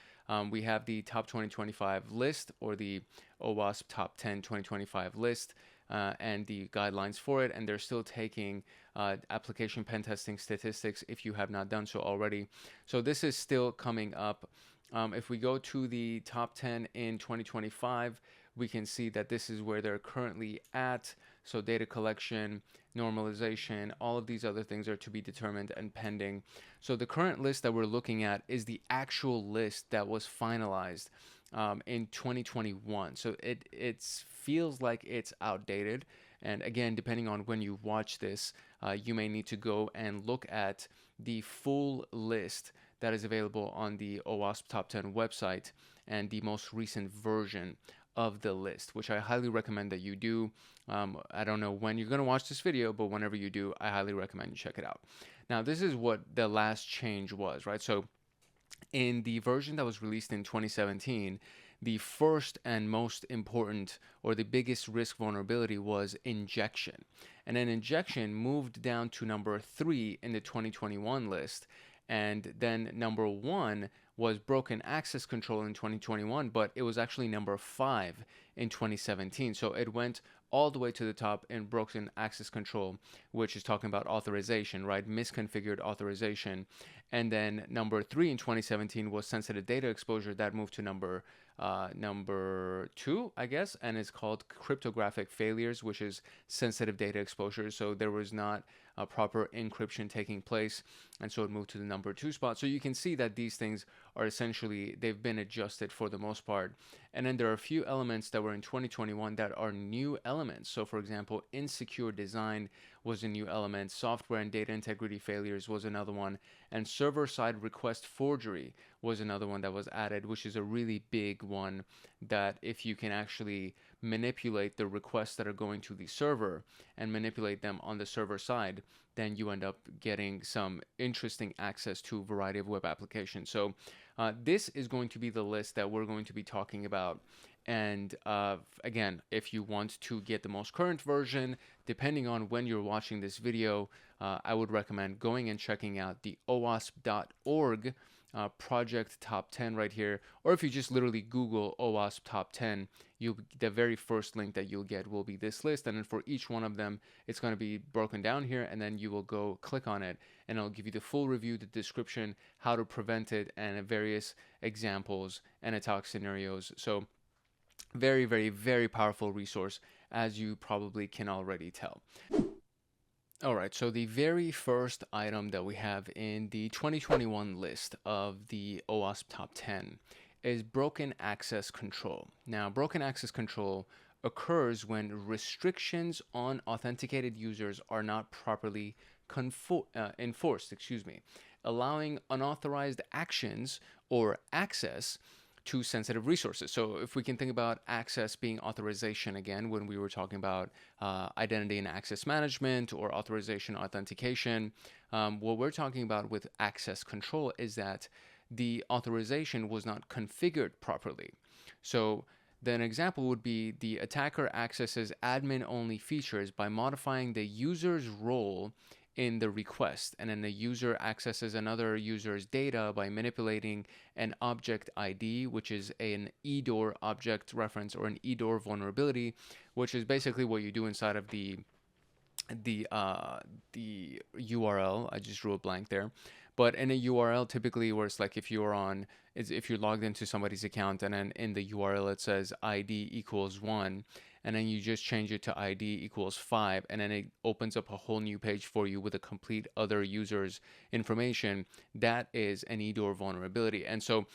We have the top 2025 list, or the OWASP Top 10 2025 list, and the guidelines for it, and they're still taking application pen testing statistics if you have not done so already. So this is still coming up If we go to the top 10 in 2025, we can see that this is where they're currently at. So data collection, normalization, all of these other things are to be determined and pending. So the current list that we're looking at is the actual list that was finalized in 2021. So it feels like it's outdated. And again, depending on when you watch this, you may need to go and look at the full list that is available on the OWASP Top 10 website and the most recent version of the list, which I highly recommend that you do. I don't know when you're going to watch this video, but whenever you do, I highly recommend you check it out. Now, this is what the last change was, right? So in the version that was released in 2017, the first and most important or the biggest risk vulnerability was injection. And then injection moved down to number 3 in the 2021 list. And then number 1 was broken access control in 2021, but it was actually number 5 in 2017. So it went all the way to the top in broken access control, which is talking about authorization, right? Misconfigured authorization. And then number 3 in 2017 was sensitive data exposure. That moved to number 2, I guess, and it's called cryptographic failures, which is sensitive data exposure. So there was not a proper encryption taking place, and so it moved to the number 2 spot. So you can see that these things are essentially, they've been adjusted for the most part. And then there are a few elements that were in 2021 that are new elements. So for example, insecure design was a new element, software and data integrity failures was another one, and server-side request forgery was another one that was added, which is a really big one, that if you can actually manipulate the requests that are going to the server and manipulate them on the server side, then you end up getting some interesting access to a variety of web applications. So this is going to be the list that we're going to be talking about. And again, if you want to get the most current version, depending on when you're watching this video, I would recommend going and checking out the OWASP.org project top 10 right here. Or if you just literally Google OWASP top 10, the very first link that you'll get will be this list. And then for each one of them, it's going to be broken down here. And then you will go click on it and it'll give you the full review, the description, how to prevent it, and various examples and attack scenarios. So very, very, very powerful resource, as you probably can already tell. All right, so the very first item that we have in the 2021 list of the OWASP Top 10 is broken access control. Now, broken access control occurs when restrictions on authenticated users are not properly enforced, allowing unauthorized actions or access to sensitive resources. So if we can think about access being authorization again, when we were talking about identity and access management or authorization authentication, what we're talking about with access control is that the authorization was not configured properly. So then an example would be the attacker accesses admin-only features by modifying the user's role in the request, and then the user accesses another user's data by manipulating an object ID, which is an EDOR object reference or an EDOR vulnerability, which is basically what you do inside of the URL. I just drew a blank there. But in a URL, typically, where it's like if you're logged into somebody's account and then in the URL it says ID equals 1, and then you just change it to ID equals 5, and then it opens up a whole new page for you with a complete other user's information. That is an EDOR vulnerability. And so,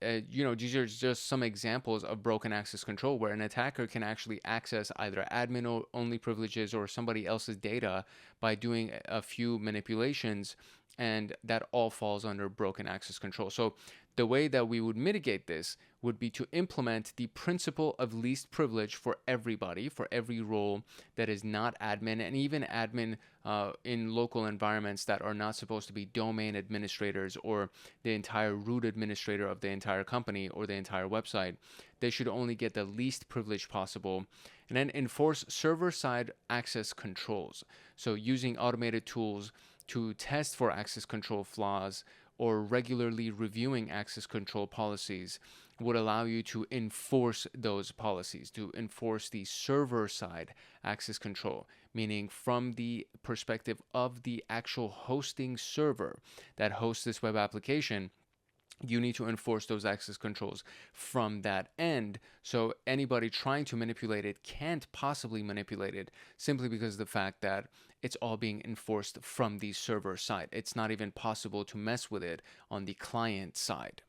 these are just some examples of broken access control where an attacker can actually access either admin-only privileges or somebody else's data by doing a few manipulations, and that all falls under broken access control. So the way that we would mitigate this would be to implement the principle of least privilege for everybody, for every role that is not admin, and even admin in local environments that are not supposed to be domain administrators or the entire root administrator of the entire company or the entire website. They should only get the least privilege possible. And then enforce server-side access controls. So using automated tools to test for access control flaws or regularly reviewing access control policies would allow you to enforce those policies, to enforce the server-side access control, meaning from the perspective of the actual hosting server that hosts this web application. you need to enforce those access controls from that end. So anybody trying to manipulate it can't possibly manipulate it, simply because of the fact that it's all being enforced from the server side. It's not even possible to mess with it on the client side.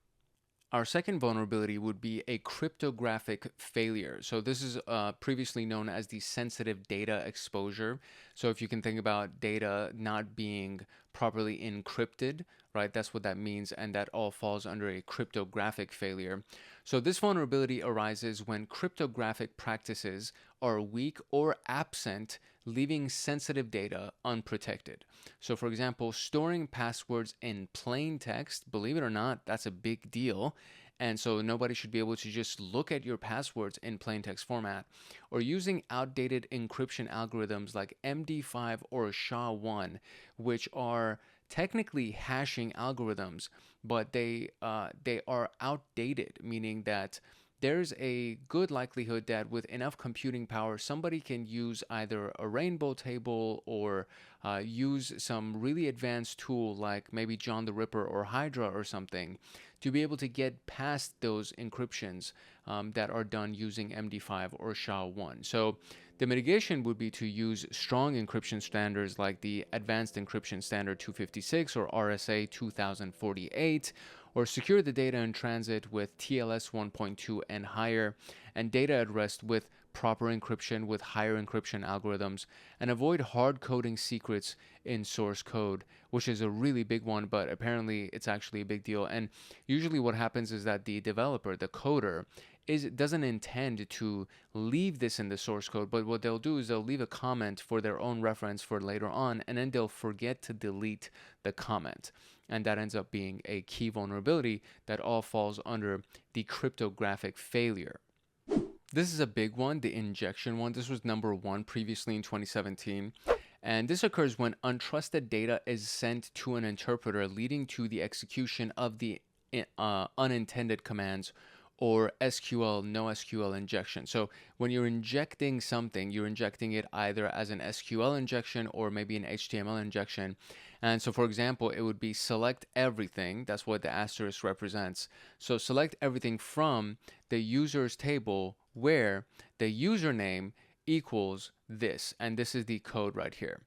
Our second vulnerability would be a cryptographic failure. So this is previously known as the sensitive data exposure. So if you can think about data not being properly encrypted, right? That's what that means, and that all falls under a cryptographic failure. So this vulnerability arises when cryptographic practices are weak or absent, leaving sensitive data unprotected. So for example, storing passwords in plain text, believe it or not, that's a big deal. And so nobody should be able to just look at your passwords in plain text format, or using outdated encryption algorithms like MD5 or SHA-1, which are technically hashing algorithms, but they are outdated, meaning that there's a good likelihood that with enough computing power, somebody can use either a rainbow table or use some really advanced tool like maybe John the Ripper or Hydra or something to be able to get past those encryptions that are done using MD5 or SHA-1. So the mitigation would be to use strong encryption standards like the Advanced Encryption Standard 256 or RSA 2048, or secure the data in transit with TLS 1.2 and higher, and data at rest with proper encryption with higher encryption algorithms, and avoid hard coding secrets in source code, which is a really big one, but apparently it's actually a big deal. And usually what happens is that the developer, the coder, doesn't intend to leave this in the source code, but what they'll do is they'll leave a comment for their own reference for later on, and then they'll forget to delete the comment. And that ends up being a key vulnerability that all falls under the cryptographic failure. This is a big one, the injection one. This was number 1 previously in 2017. And this occurs when untrusted data is sent to an interpreter, leading to the execution of the unintended commands or SQL, no SQL injection. So when you're injecting something, you're injecting it either as an SQL injection or maybe an HTML injection. And so for example, it would be select everything. That's what the asterisk represents. So select everything from the users table where the username equals this. And this is the code right here.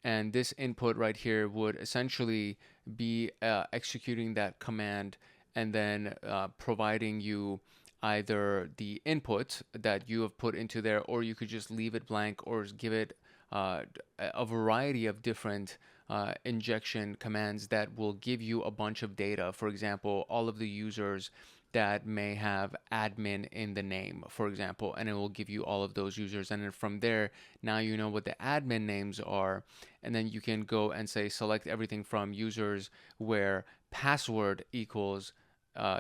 And this input right here would essentially be executing that command and then providing you either the input that you have put into there, or you could just leave it blank or give it a variety of different injection commands that will give you a bunch of data. For example, all of the users that may have admin in the name, for example, and it will give you all of those users. And then from there, now you know what the admin names are, and then you can go and say select everything from users where password equals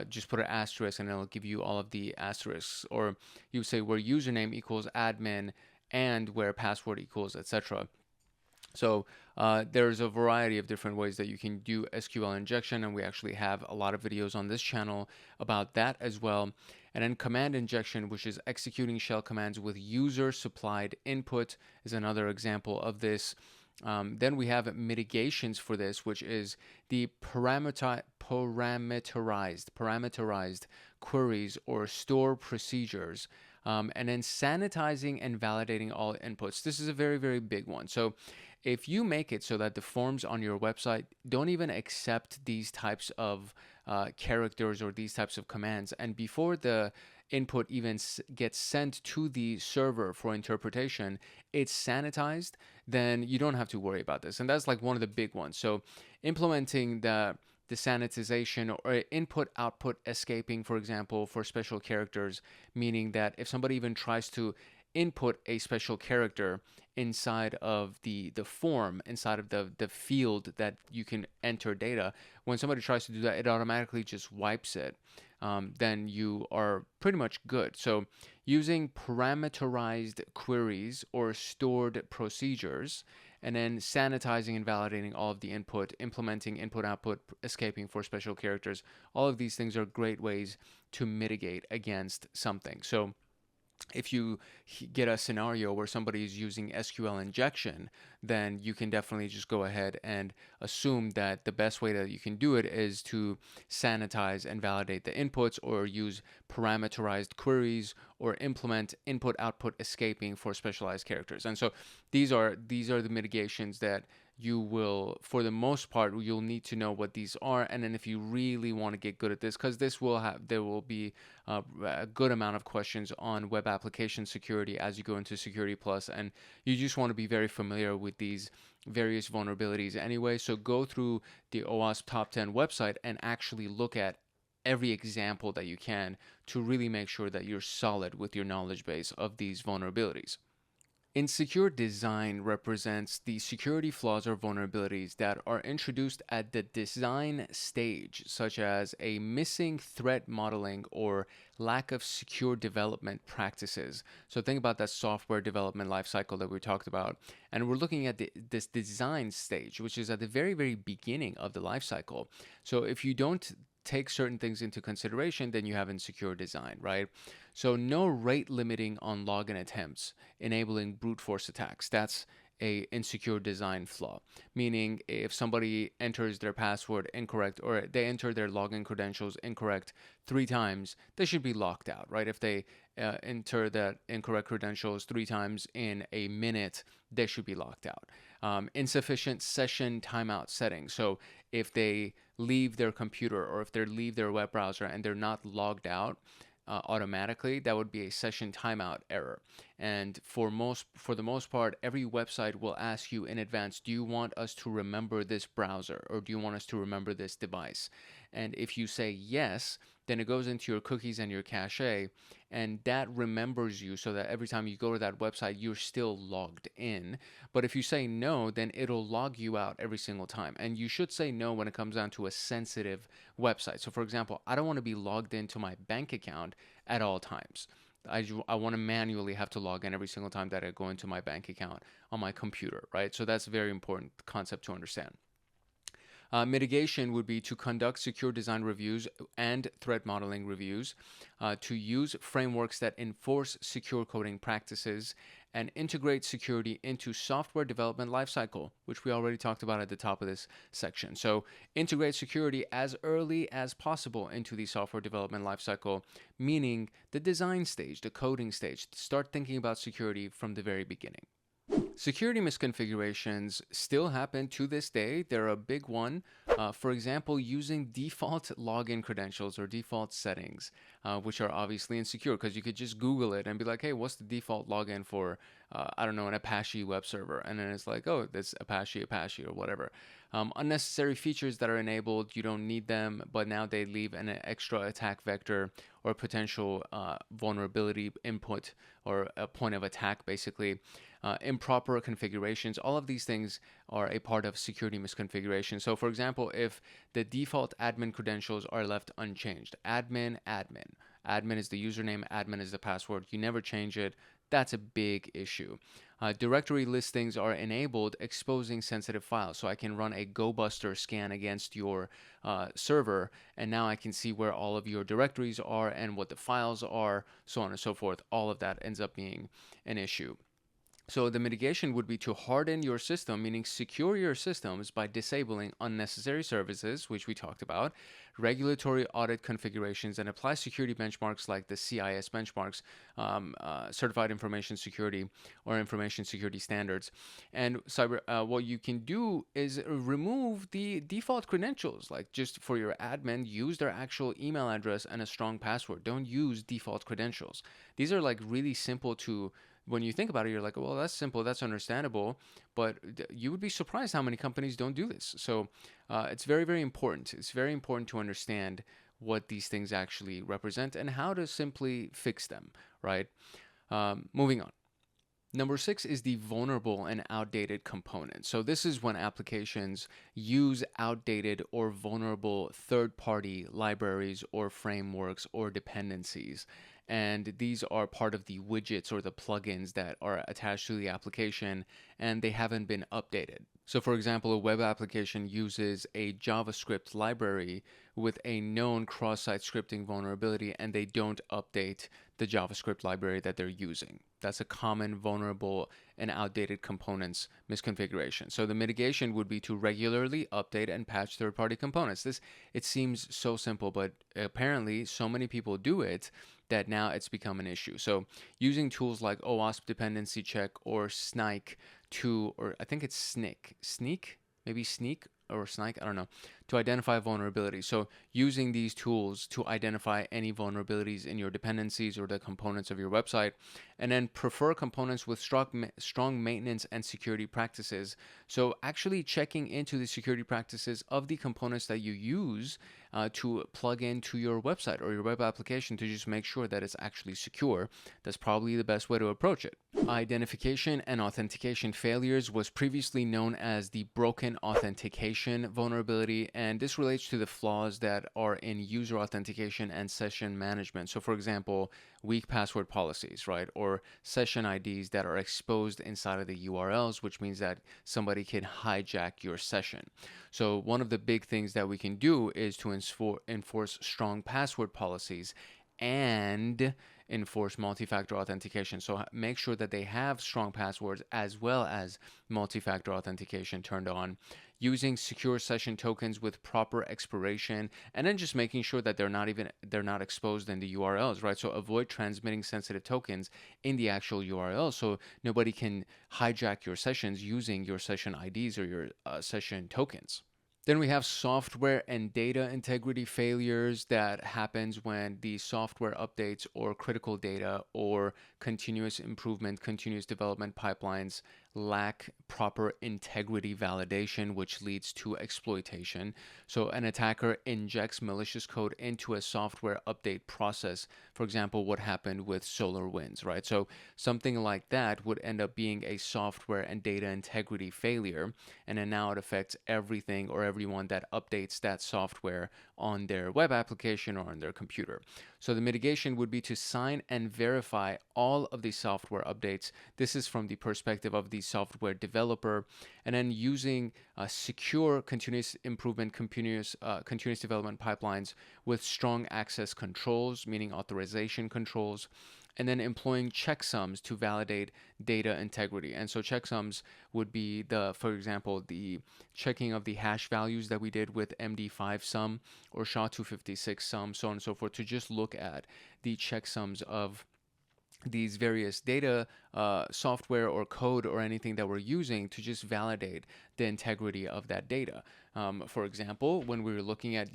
just put an asterisk and it'll give you all of the asterisks, or you say where username equals admin and where password equals etc. So there's a variety of different ways that you can do SQL injection, and we actually have a lot of videos on this channel about that as well. And then command injection, which is executing shell commands with user supplied input, is another example of this. Then we have mitigations for this, which is the parameterized queries or store procedures, and then sanitizing and validating all inputs. This is a very, very big one. So if you make it so that the forms on your website don't even accept these types of characters or these types of commands, and before the input even gets sent to the server for interpretation, it's sanitized, then you don't have to worry about this. And that's like one of the big ones. So implementing the sanitization or input output escaping, for example, for special characters, meaning that if somebody even tries to input a special character inside of the form, inside of the field that you can enter data, when somebody tries to do that, it automatically just wipes it. Then you are pretty much good. So using parameterized queries or stored procedures, and then sanitizing and validating all of the input, implementing input output escaping for special characters, all of these things are great ways to mitigate against something. So if you get a scenario where somebody is using SQL injection, then you can definitely just go ahead and assume that the best way that you can do it is to sanitize and validate the inputs, or use parameterized queries, or implement input output escaping for specialized characters. And so these are the mitigations that you will, for the most part, you'll need to know what these are. And then if you really want to get good at this, because there will be a good amount of questions on web application security as you go into Security Plus, and you just want to be very familiar with these various vulnerabilities anyway. So go through the OWASP Top 10 website and actually look at every example that you can to really make sure that you're solid with your knowledge base of these vulnerabilities. Insecure design represents the security flaws or vulnerabilities that are introduced at the design stage, such as a missing threat modeling or lack of secure development practices. So think about that software development lifecycle that we talked about. And we're looking at this design stage, which is at the very, very beginning of the lifecycle. So if you don't take certain things into consideration, then you have insecure design, right? So no rate limiting on login attempts, enabling brute force attacks. That's a insecure design flaw, meaning if somebody enters their password incorrect, or they enter their login credentials incorrect 3 times, they should be locked out, right? If they enter that incorrect credentials 3 times in a minute, they should be locked out. Insufficient session timeout settings. So if they leave their computer, or if they leave their web browser and they're not logged out automatically, that would be a session timeout error. And for the most part, every website will ask you in advance, do you want us to remember this browser, or do you want us to remember this device? And if you say yes, then it goes into your cookies and your cache, and that remembers you so that every time you go to that website, you're still logged in. But if you say no, then it'll log you out every single time. And you should say no when it comes down to a sensitive website. So for example, I don't want to be logged into my bank account at all times. I want to manually have to log in every single time that I go into my bank account on my computer, right? So that's a very important concept to understand. Mitigation would be to conduct secure design reviews and threat modeling reviews, to use frameworks that enforce secure coding practices, and integrate security into software development lifecycle, which we already talked about at the top of this section. So integrate security as early as possible into the software development lifecycle, meaning the design stage, the coding stage. Start thinking about security from the very beginning. Security misconfigurations still happen to this day. They're a big one. For example, using default login credentials or default settings, which are obviously insecure, because you could just Google it and be like, hey, what's the default login for, I don't know, an Apache web server? And then it's like, oh, that's Apache, or whatever. Unnecessary features that are enabled, you don't need them, but now they leave an extra attack vector or potential vulnerability input, or a point of attack, basically. Improper configurations, all of these things are a part of security misconfiguration. So for example, if the default admin credentials are left unchanged, admin is the username, admin is the password, you never change it, that's a big issue. Directory listings are enabled, exposing sensitive files. So I can run a GoBuster scan against your server, and now I can see where all of your directories are and what the files are, so on and so forth. All of that ends up being an issue. So the mitigation would be to harden your system, meaning secure your systems by disabling unnecessary services, which we talked about, regulatory audit configurations, and apply security benchmarks like the CIS benchmarks, Certified Information Security or Information Security Standards. And what you can do is remove the default credentials, like just for your admin, use their actual email address and a strong password. Don't use default credentials. These are like really simple to, when you think about it, you're like, well, that's simple, that's understandable, but you would be surprised how many companies don't do this. So it's very, very important. It's very important to understand what these things actually represent and how to simply fix them, right? Moving on. Number 6 is the vulnerable and outdated component. So this is when applications use outdated or vulnerable third-party libraries or frameworks or dependencies. And these are part of the widgets or the plugins that are attached to the application, and they haven't been updated. So for example, a web application uses a JavaScript library with a known cross-site scripting vulnerability, and they don't update the JavaScript library that they're using. That's a common vulnerable and outdated components misconfiguration. So the mitigation would be to regularly update and patch third-party components. It seems so simple, but apparently so many people do it that now it's become an issue. So using tools like OWASP dependency check or Snike or I think it's Sneak, maybe Sneak or Snike, I don't know, to identify vulnerabilities. So using these tools to identify any vulnerabilities in your dependencies or the components of your website, and then prefer components with strong maintenance and security practices. So actually checking into the security practices of the components that you use to plug into your website or your web application to just make sure that it's actually secure. That's probably the best way to approach it. Identification and authentication failures was previously known as the broken authentication vulnerability, and this relates to the flaws that are in user authentication and session management. So for example, weak password policies, right? Or session IDs that are exposed inside of the URLs, which means that somebody can hijack your session. So one of the big things that we can do is to enforce strong password policies and enforce multi-factor authentication. So make sure that they have strong passwords as well as multi-factor authentication turned on, using secure session tokens with proper expiration, and then just making sure that they're not exposed in the URLs, right? So avoid transmitting sensitive tokens in the actual URL so nobody can hijack your sessions using your session IDs or your session tokens. Then we have software and data integrity failures that happens when the software updates or critical data or continuous improvement, continuous development pipelines lack proper integrity validation, which leads to exploitation. So an attacker injects malicious code into a software update process. For example, what happened with SolarWinds, right? So something like that would end up being a software and data integrity failure, and then now it affects everything or everyone that updates that software on their web application or on their computer. So the mitigation would be to sign and verify all of the software updates. This is from the perspective of the software developer, and then using secure continuous improvement, continuous development pipelines with strong access controls, meaning authorization controls, and then employing checksums to validate data integrity. And so checksums would be for example, the checking of the hash values that we did with MD5 sum or SHA-256 sum, so on and so forth, to just look at the checksums of these various data, software or code or anything that we're using to just validate the integrity of that data. For example, when we were looking at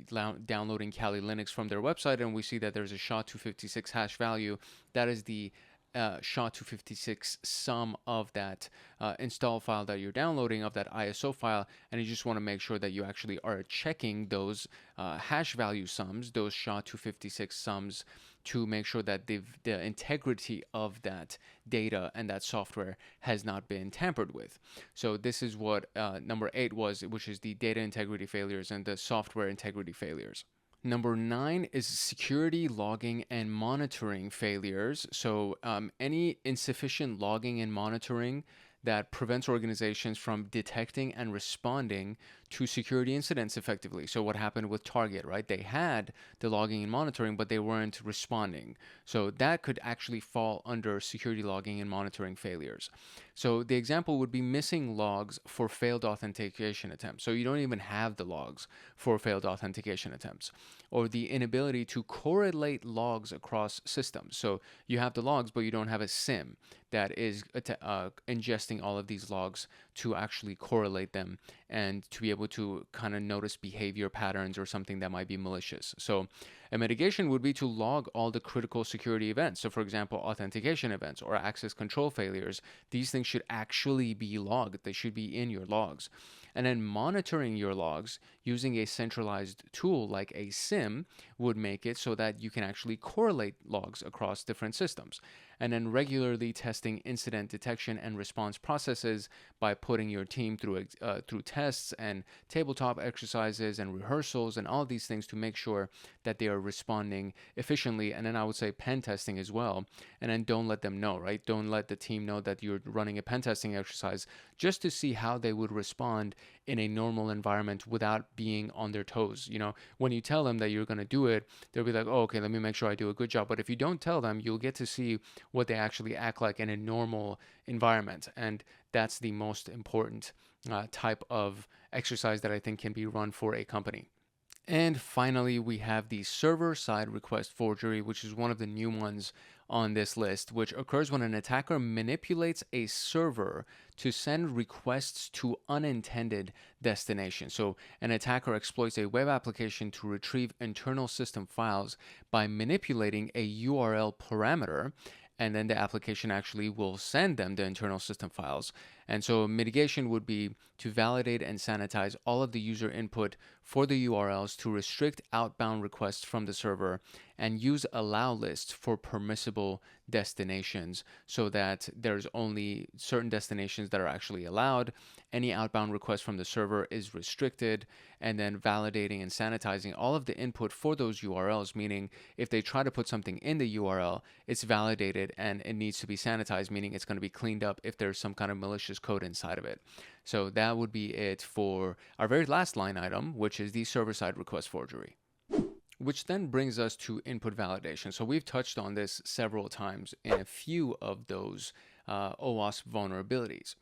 downloading Kali Linux from their website and we see that there's a SHA-256 hash value, that is the SHA-256 sum of that install file that you're downloading, of that ISO file, and you just want to make sure that you actually are checking those hash value sums, those SHA-256 sums, to make sure that the integrity of that data and that software has not been tampered with. So this is what number 8 was, which is the data integrity failures and the software integrity failures. Number 9 is security logging and monitoring failures. So any insufficient logging and monitoring that prevents organizations from detecting and responding to security incidents effectively. So what happened with Target, right? They had the logging and monitoring, but they weren't responding. So that could actually fall under security logging and monitoring failures. So the example would be missing logs for failed authentication attempts. So you don't even have the logs for failed authentication attempts, or the inability to correlate logs across systems. So you have the logs, but you don't have a SIEM that is ingesting all of these logs to actually correlate them and to be able to kind of notice behavior patterns or something that might be malicious. So a mitigation would be to log all the critical security events. So for example, authentication events or access control failures. These things should actually be logged. They should be in your logs. And then monitoring your logs using a centralized tool like a SIEM would make it so that you can actually correlate logs across different systems. and then regularly testing incident detection and response processes by putting your team through tests and tabletop exercises and rehearsals and all these things to make sure that they are responding efficiently. And then I would say pen testing as well. And then don't let them know, right? Don't let the team know that you're running a pen testing exercise, just to see how they would respond in a normal environment without being on their toes. You know, when you tell them that you're going to do it, they'll be like, oh, okay, let me make sure I do a good job. But if you don't tell them, you'll get to see what they actually act like in a normal environment. And that's the most important type of exercise that I think can be run for a company. And finally, we have the server-side request forgery, which is one of the new ones on this list, which occurs when an attacker manipulates a server to send requests to unintended destinations. So an attacker exploits a web application to retrieve internal system files by manipulating a URL parameter, and then the application actually will send them the internal system files. And so mitigation would be to validate and sanitize all of the user input for the URLs to restrict outbound requests from the server, and use allow lists for permissible destinations so that there's only certain destinations that are actually allowed. Any outbound request from the server is restricted, and then validating and sanitizing all of the input for those URLs, meaning if they try to put something in the URL, it's validated and it needs to be sanitized, meaning it's going to be cleaned up if there's some kind of malicious code inside of it. So that would be it for our very last line item, which is the server-side request forgery. Which then brings us to input validation. So we've touched on this several times in a few of those OWASP vulnerabilities.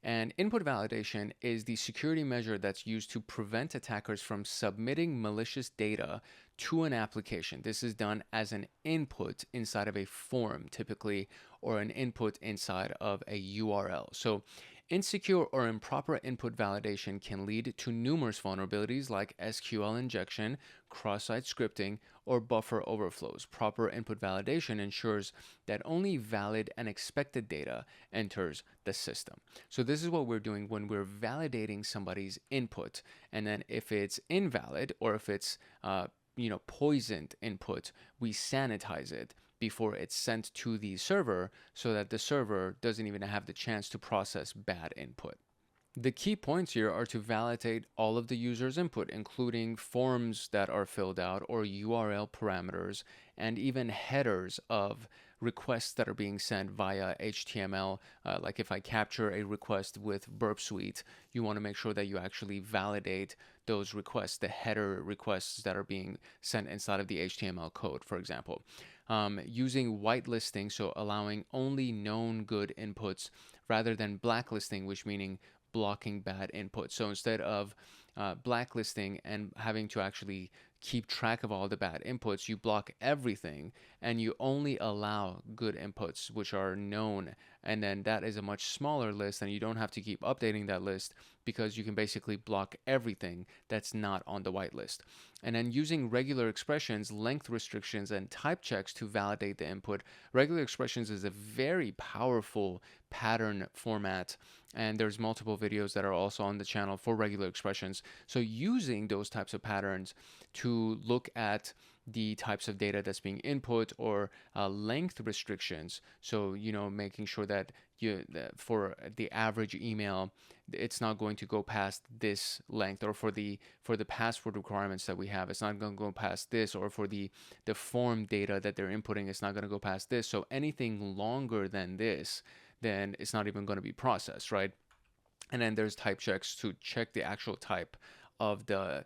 And input validation is the security measure that's used to prevent attackers from submitting malicious data to an application. This is done as an input inside of a form, typically, or an input inside of a URL. So insecure or improper input validation can lead to numerous vulnerabilities like SQL injection, cross-site scripting, or buffer overflows. Proper input validation ensures that only valid and expected data enters the system. So this is what we're doing when we're validating somebody's input. And then if it's invalid, or if it's poisoned input, we sanitize it before it's sent to the server so that the server doesn't even have the chance to process bad input. The key points here are to validate all of the user's input, including forms that are filled out or URL parameters, and even headers of requests that are being sent via HTML. Like if I capture a request with Burp Suite, you want to make sure that you actually validate those requests, the header requests that are being sent inside of the HTML code, for example. Using whitelisting, so allowing only known good inputs rather than blacklisting, which meaning blocking bad inputs. So instead of blacklisting and having to actually keep track of all the bad inputs, you block everything and you only allow good inputs, which are known. And then that is a much smaller list, and you don't have to keep updating that list because you can basically block everything that's not on the whitelist. And then using regular expressions, length restrictions, and type checks to validate the input. Regular expressions is a very powerful pattern format, and there's multiple videos that are also on the channel for regular expressions. So using those types of patterns to look at the types of data that's being input, or length restrictions. So, making sure that for the average email, it's not going to go past this length, or for the password requirements that we have, it's not going to go past this, or for the form data that they're inputting, it's not going to go past this. So anything longer than this, then it's not even going to be processed, right? And then there's type checks to check the actual type of the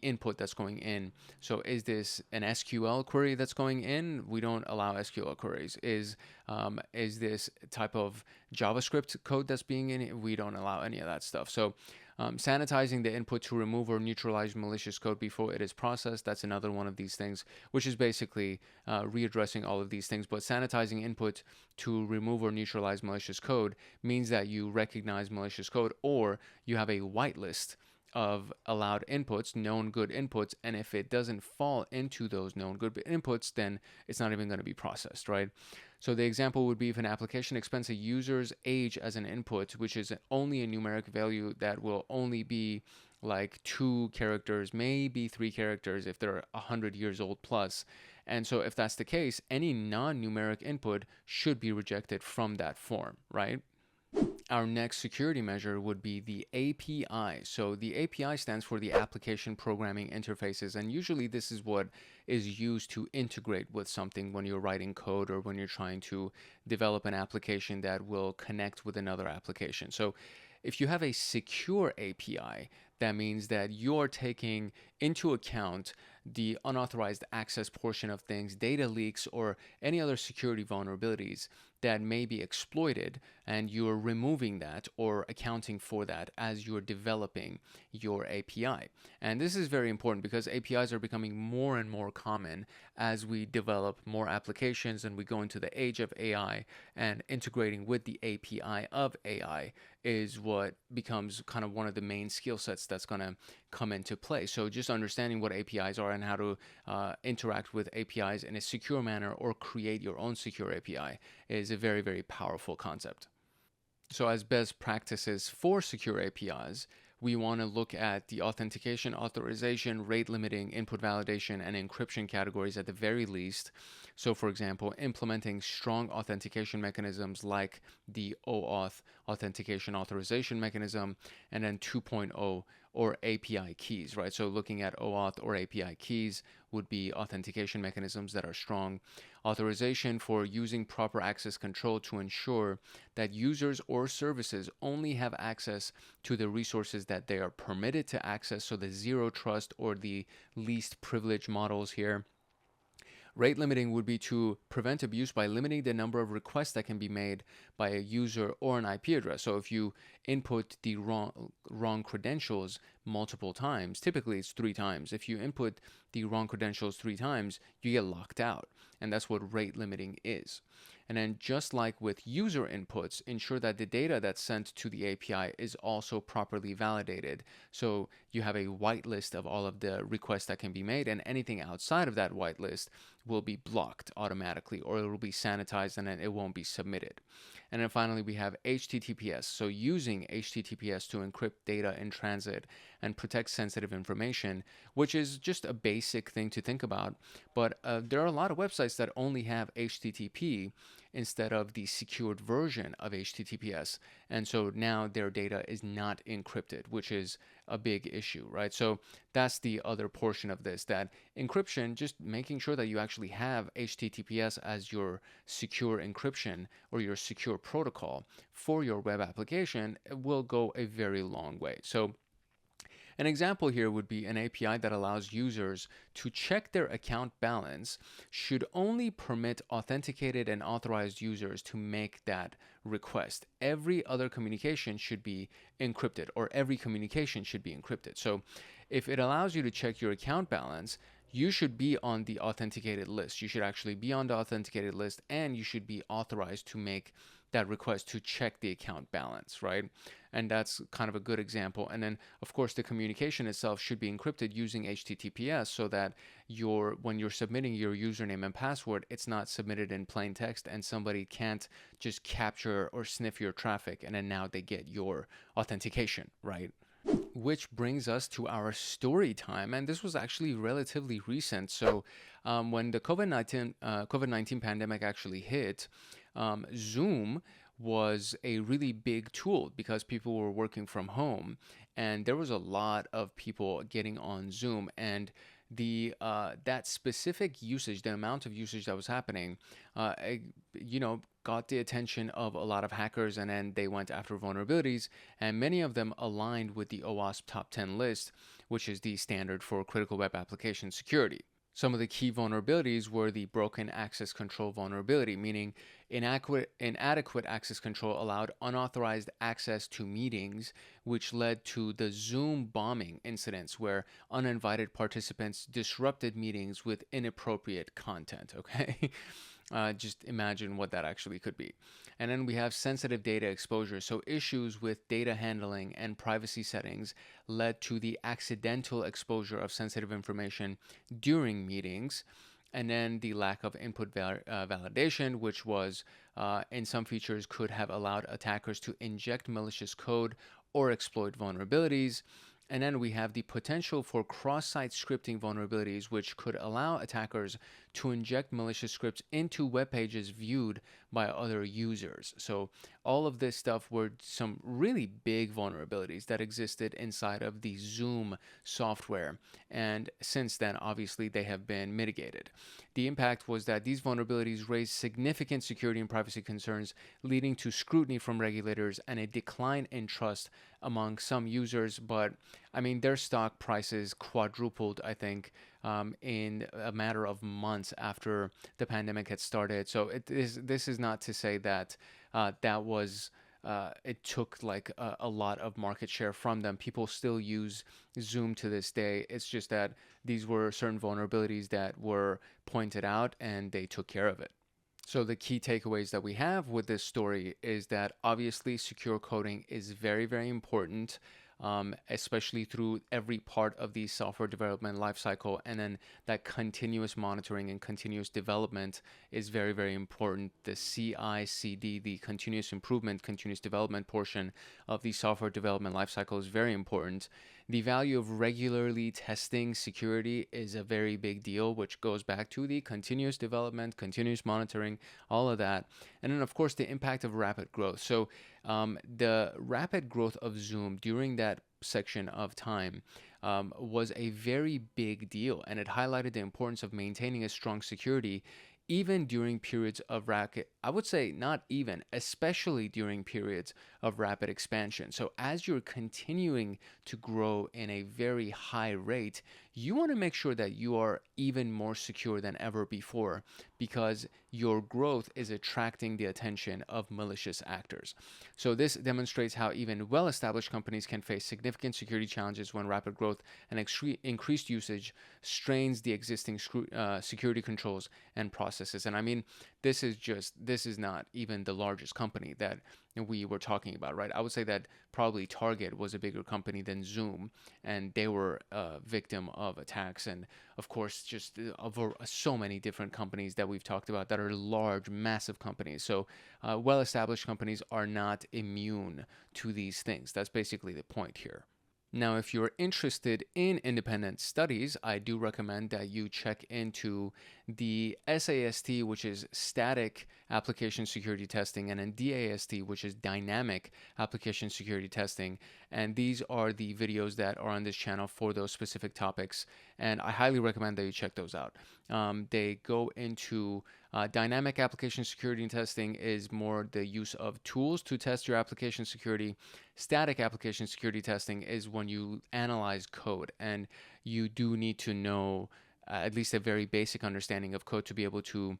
input that's going in. So is this an SQL query that's going in? We don't allow SQL queries. Is this type of JavaScript code that's being in? We don't allow any of that stuff. So sanitizing the input to remove or neutralize malicious code before it is processed. That's another one of these things, which is basically readdressing all of these things. But sanitizing input to remove or neutralize malicious code means that you recognize malicious code, or you have a whitelist of allowed inputs, known good inputs, and if it doesn't fall into those known good inputs, then it's not even going to be processed, right? So the example would be if an application expends a user's age as an input, which is only a numeric value that will only be like 2 characters, maybe 3 characters if they're 100 years old plus, And so if that's the case, any non-numeric input should be rejected from that form, right? Our next security measure would be the API. So the API stands for the Application Programming Interfaces, and usually this is what is used to integrate with something when you're writing code or when you're trying to develop an application that will connect with another application. So if you have a secure API, that means that you're taking into account the unauthorized access portion of things, data leaks, or any other security vulnerabilities that may be exploited, and you're removing that or accounting for that as you're developing your API. And this is very important because APIs are becoming more and more common as we develop more applications and we go into the age of AI, and integrating with the API of AI is what becomes kind of one of the main skill sets that's going to come into play. So just understanding what APIs are and how to interact with APIs in a secure manner or create your own secure API is a very, very powerful concept. So as best practices for secure APIs, we want to look at the authentication, authorization, rate limiting, input validation, and encryption categories at the very least. So for example, implementing strong authentication mechanisms like the OAuth authentication authorization mechanism, and then 2.0 or API keys, right? So looking at OAuth or API keys would be authentication mechanisms that are strong. Authorization for using proper access control to ensure that users or services only have access to the resources that they are permitted to access, so the zero trust or the least privilege models here. Rate limiting would be to prevent abuse by limiting the number of requests that can be made by a user or an IP address. So if you input the wrong credentials multiple times, typically it's 3 times. If you input the wrong credentials 3 times, you get locked out. And that's what rate limiting is. And then just like with user inputs, ensure that the data that's sent to the API is also properly validated. So you have a whitelist of all of the requests that can be made, and anything outside of that whitelist will be blocked automatically, or it will be sanitized and then it won't be submitted. And then finally, we have HTTPS. So using HTTPS to encrypt data in transit and protect sensitive information, which is just a basic thing to think about. But there are a lot of websites that only have HTTP instead of the secured version of HTTPS. And so now their data is not encrypted, which is a big issue, right? So that's the other portion of this, that encryption, just making sure that you actually have HTTPS as your secure encryption or your secure protocol for your web application will go a very long way. So an example here would be an API that allows users to check their account balance should only permit authenticated and authorized users to make that request. Every other communication should be encrypted, or every communication should be encrypted. So if it allows you to check your account balance, you should be on the authenticated list. You should actually be on the authenticated list, and you should be authorized to make that request to check the account balance, right? And that's kind of a good example. And then, of course, the communication itself should be encrypted using HTTPS so that when you're submitting your username and password, it's not submitted in plain text and somebody can't just capture or sniff your traffic and then now they get your authentication, right? Which brings us to our story time, and this was actually relatively recent. So when the COVID-19 pandemic actually hit, Zoom was a really big tool because people were working from home, and there was a lot of people getting on Zoom, and that specific usage, the amount of usage that was happening, got the attention of a lot of hackers, and then they went after vulnerabilities, and many of them aligned with the OWASP top 10 list, which is the standard for critical web application security. Some of the key vulnerabilities were the broken access control vulnerability, meaning inadequate access control allowed unauthorized access to meetings, which led to the Zoom bombing incidents where uninvited participants disrupted meetings with inappropriate content, okay? Just imagine what that actually could be. And then we have sensitive data exposure. So issues with data handling and privacy settings led to the accidental exposure of sensitive information during meetings. And then the lack of input validation, which was in some features could have allowed attackers to inject malicious code or exploit vulnerabilities. And then we have the potential for cross-site scripting vulnerabilities, which could allow attackers to inject malicious scripts into web pages viewed by other users. So all of this stuff were some really big vulnerabilities that existed inside of the Zoom software. And since then, obviously, they have been mitigated. The impact was that these vulnerabilities raised significant security and privacy concerns, leading to scrutiny from regulators and a decline in trust among some users. But I mean, their stock prices quadrupled, I think, in a matter of months after the pandemic had started. So this is not to say that it took like a lot of market share from them. People still use Zoom to this day. It's just that these were certain vulnerabilities that were pointed out and they took care of it. So the key takeaways that we have with this story is that obviously secure coding is very, very important, especially through every part of the software development lifecycle. And then that continuous monitoring and continuous development is very, very important. The CI/CD, the continuous improvement, continuous development portion of the software development lifecycle is very important. The value of regularly testing security is a very big deal, which goes back to the continuous development, continuous monitoring, all of that. And then, of course, the impact of rapid growth. So the rapid growth of Zoom during that section of time was a very big deal, and it highlighted the importance of maintaining a strong security even during periods of I would say not even, especially during periods of rapid expansion. So as you're continuing to grow in a very high rate, you want to make sure that you are even more secure than ever before, because your growth is attracting the attention of malicious actors. So this demonstrates how even well-established companies can face significant security challenges when rapid growth and increased usage strains the existing security controls and processes. And I mean, this is not even the largest company that we were talking about, right? I would say that probably Target was a bigger company than Zoom, and they were a victim of attacks. And of course, just over so many different companies that we've talked about that are large, massive companies. So well-established companies are not immune to these things. That's basically the point here. Now, if you're interested in independent studies, I do recommend that you check into the SAST, which is Static Application Security Testing, and then DAST, which is Dynamic Application Security Testing. And these are the videos that are on this channel for those specific topics, and I highly recommend that you check those out. They go into dynamic application security testing is more the use of tools to test your application security. Static application security testing is when you analyze code, and you do need to know at least a very basic understanding of code to be able to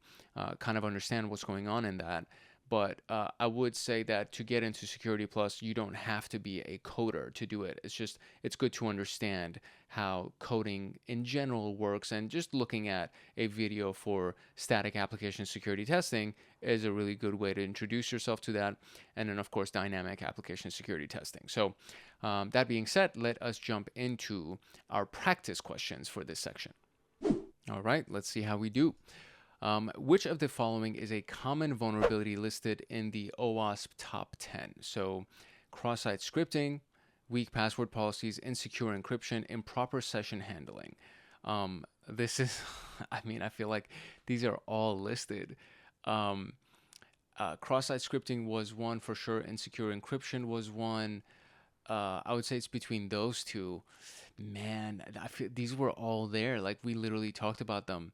kind of understand what's going on in that. But I would say that to get into Security Plus, you don't have to be a coder to do it. It's good to understand how coding in general works, and just looking at a video for static application security testing is a really good way to introduce yourself to that. And then, of course, dynamic application security testing. So that being said, let us jump into our practice questions for this section. All right, let's see how we do. Which of the following is a common vulnerability listed in the OWASP top 10? So cross-site scripting, weak password policies, insecure encryption, improper session handling. This is, I mean, I feel like these are all listed. Cross-site scripting was one for sure. Insecure encryption was one. I would say it's between those two. Man, I feel these were all there. Like, we literally talked about them.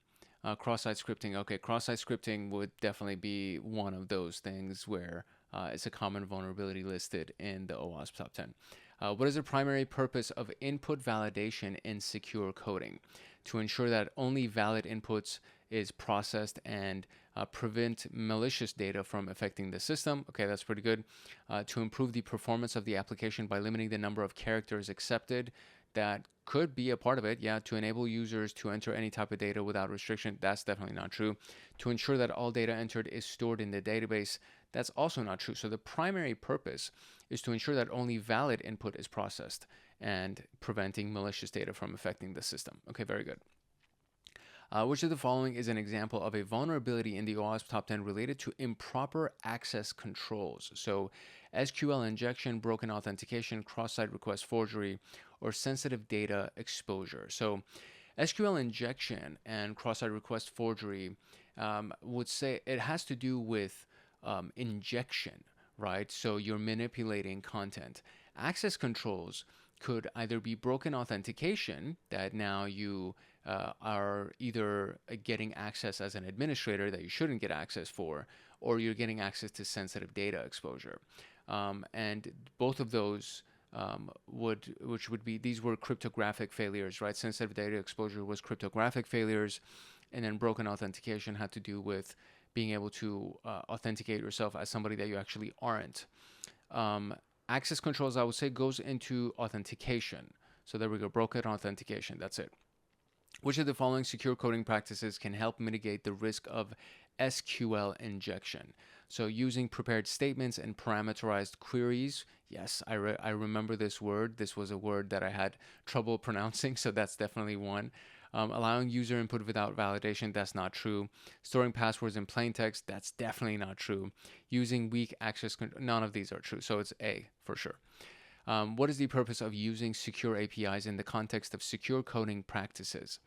Cross-site scripting. Okay, cross-site scripting would definitely be one of those things where it's a common vulnerability listed in the OWASP top 10. What is the primary purpose of input validation in secure coding? To ensure that only valid inputs is processed and prevent malicious data from affecting the system. Okay, that's pretty good. To improve the performance of the application by limiting the number of characters accepted. That could be a part of it. Yeah, to enable users to enter any type of data without restriction. That's definitely not true. To ensure that all data entered is stored in the database. That's also not true. So the primary purpose is to ensure that only valid input is processed and preventing malicious data from affecting the system. Okay, very good. Which of the following is an example of a vulnerability in the OWASP top 10 related to improper access controls? So SQL injection, broken authentication, cross-site request forgery, or sensitive data exposure. So SQL injection and cross-site request forgery would say it has to do with injection, right? So you're manipulating content. Access controls could either be broken authentication, that now you are either getting access as an administrator that you shouldn't get access for, or you're getting access to sensitive data exposure. And both of those which would be, these were cryptographic failures, right? Sensitive data exposure was cryptographic failures, and then broken authentication had to do with being able to authenticate yourself as somebody that you actually aren't. Access controls, I would say, goes into authentication. So there we go, broken authentication, that's it. Which of the following secure coding practices can help mitigate the risk of SQL injection? So using prepared statements and parameterized queries. Yes, I remember this word. This was a word that I had trouble pronouncing, so that's definitely one. Allowing user input without validation, that's not true. Storing passwords in plain text, that's definitely not true. Using weak access control, none of these are true, so it's A for sure. What is the purpose of using secure APIs in the context of secure coding practices?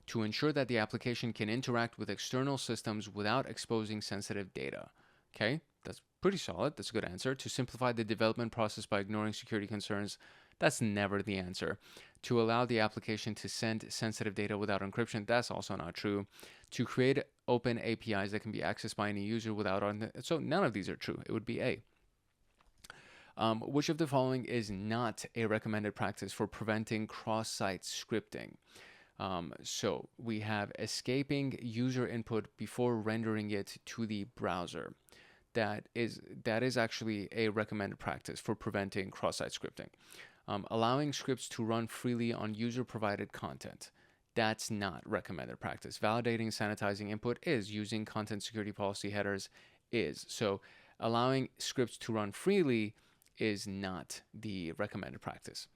To ensure that the application can interact with external systems without exposing sensitive data. Okay, that's pretty solid. That's a good answer. To simplify the development process by ignoring security concerns, that's never the answer. To allow the application to send sensitive data without encryption, that's also not true. To create open APIs that can be accessed by any user without, so none of these are true. It would be A. Which of the following is not a recommended practice for preventing cross-site scripting? So we have escaping user input before rendering it to the browser. That is actually a recommended practice for preventing cross-site scripting. Allowing scripts to run freely on user-provided content. That's not recommended practice. Validating, sanitizing input is. Using content security policy headers is. So allowing scripts to run freely is not the recommended practice.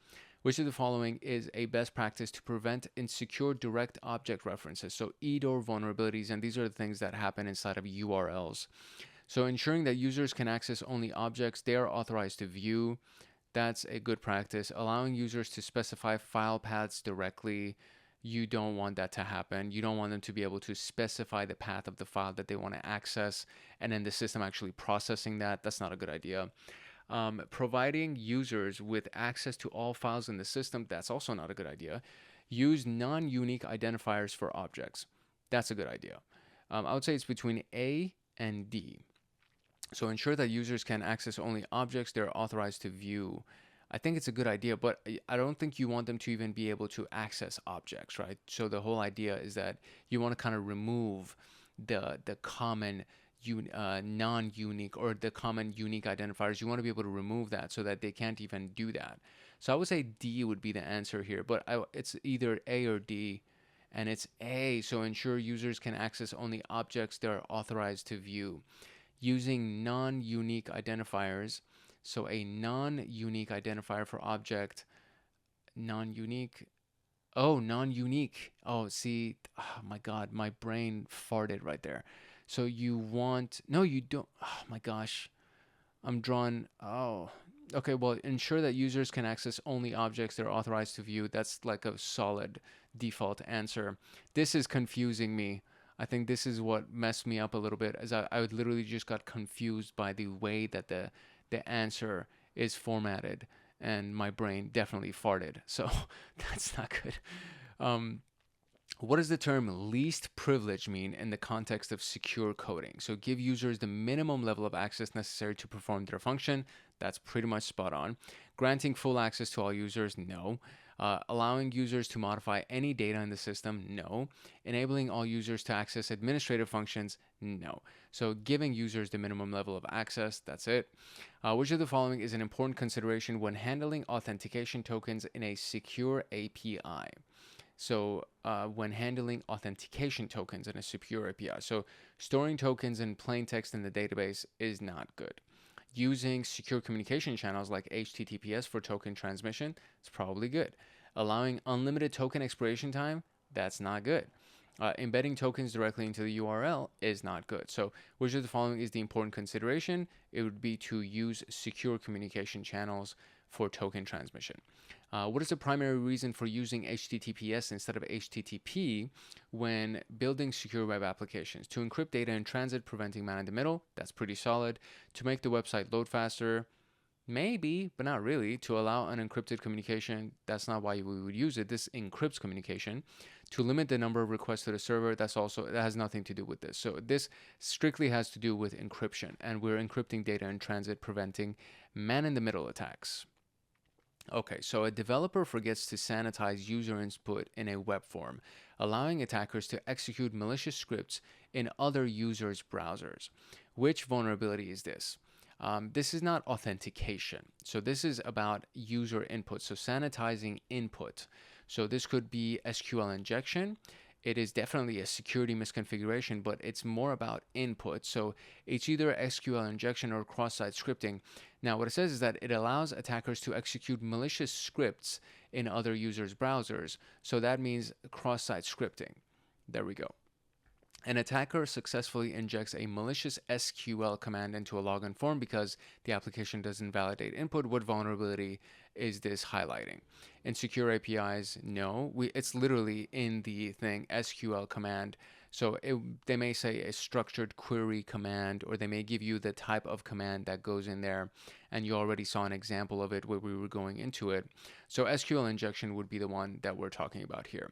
Which of the following is a best practice to prevent insecure direct object references? So EDOR vulnerabilities, and these are the things that happen inside of URLs. So ensuring that users can access only objects they are authorized to view, that's a good practice. Allowing users to specify file paths directly, you don't want that to happen. You don't want them to be able to specify the path of the file that they want to access, and then the system actually processing that. That's not a good idea. Providing users with access to all files in the system, that's also not a good idea. Use non-unique identifiers for objects. That's a good idea. I would say it's between A and D. So ensure that users can access only objects they're authorized to view. I think it's a good idea, but I don't think you want them to even be able to access objects, right? So the whole idea is that you want to kind of remove the common non-unique or the common unique identifiers. You want to be able to remove that so that they can't even do that. So I would say D would be the answer here, but it's either A or D, and it's A. So ensure users can access only objects they're authorized to view. Using non-unique identifiers. So a non-unique identifier for object, non-unique. Oh, non-unique. Oh, see, oh my God, my brain farted right there. So you want, no, you don't. Oh my gosh, I'm drawn. Oh, okay. Well, ensure that users can access only objects they're authorized to view. That's like a solid default answer. This is confusing me. I think this is what messed me up a little bit, as I literally just got confused by the way that the answer is formatted, and my brain definitely farted. So that's not good. What does the term least privilege mean in the context of secure coding? So give users the minimum level of access necessary to perform their function. That's pretty much spot on. Granting full access to all users, no. Allowing users to modify any data in the system, no. Enabling all users to access administrative functions, no. So giving users the minimum level of access, that's it. Which of the following is an important consideration when handling authentication tokens in a secure API? So when handling authentication tokens in a secure API. So storing tokens in plain text in the database is not good. Using secure communication channels like HTTPS for token transmission is probably good. Allowing unlimited token expiration time, that's not good. Embedding tokens directly into the URL is not good. So which of the following is the important consideration? It would be to use secure communication channels for token transmission. What is the primary reason for using HTTPS instead of HTTP when building secure web applications? To encrypt data in transit, preventing man in the middle. That's pretty solid. To make the website load faster. Maybe, but not really. To allow unencrypted communication, that's not why we would use it. This encrypts communication. To limit the number of requests to the server, that has nothing to do with this. So this strictly has to do with encryption, and we're encrypting data in transit, preventing man-in-the-middle attacks. Okay, so a developer forgets to sanitize user input in a web form, allowing attackers to execute malicious scripts in other users' browsers. Which vulnerability is this? This is not authentication. So this is about user input. So sanitizing input. So this could be SQL injection. It is definitely a security misconfiguration, but it's more about input. So it's either SQL injection or cross-site scripting. Now, what it says is that it allows attackers to execute malicious scripts in other users' browsers. So that means cross-site scripting. There we go. An attacker successfully injects a malicious SQL command into a login form because the application doesn't validate input. What vulnerability is this highlighting? In secure APIs, no. It's literally in the thing, SQL command. So they may say a structured query command, or they may give you the type of command that goes in there. And you already saw an example of it where we were going into it. So SQL injection would be the one that we're talking about here.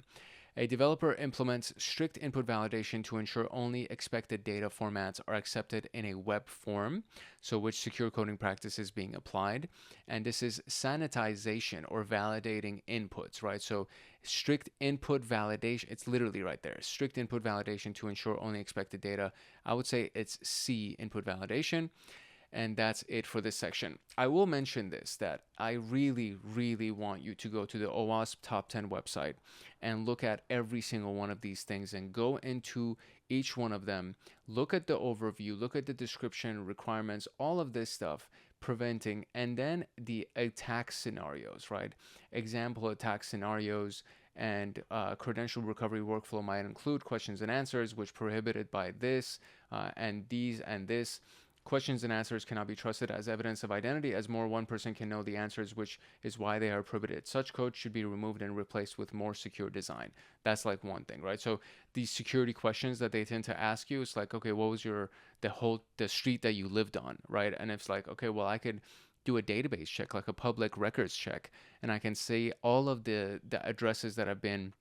A developer implements strict input validation to ensure only expected data formats are accepted in a web form, so which secure coding practice is being applied. And this is sanitization or validating inputs, right? So strict input validation, it's literally right there. Strict input validation to ensure only expected data. I would say it's C, input validation. And that's it for this section. I will mention this, that I really, really want you to go to the OWASP Top 10 website and look at every single one of these things and go into each one of them. Look at the overview, look at the description, requirements, all of this stuff, preventing, and then the attack scenarios, right? Example attack scenarios. And credential recovery workflow might include questions and answers, which prohibited by this and these and this. Questions and answers cannot be trusted as evidence of identity, as more one person can know the answers, which is why they are prohibited. Such code should be removed and replaced with more secure design. That's like one thing, right? So these security questions that they tend to ask you, it's like, okay, what was the street that you lived on, right? And it's like, okay, well, I could do a database check, like a public records check, and I can see all of the addresses that have been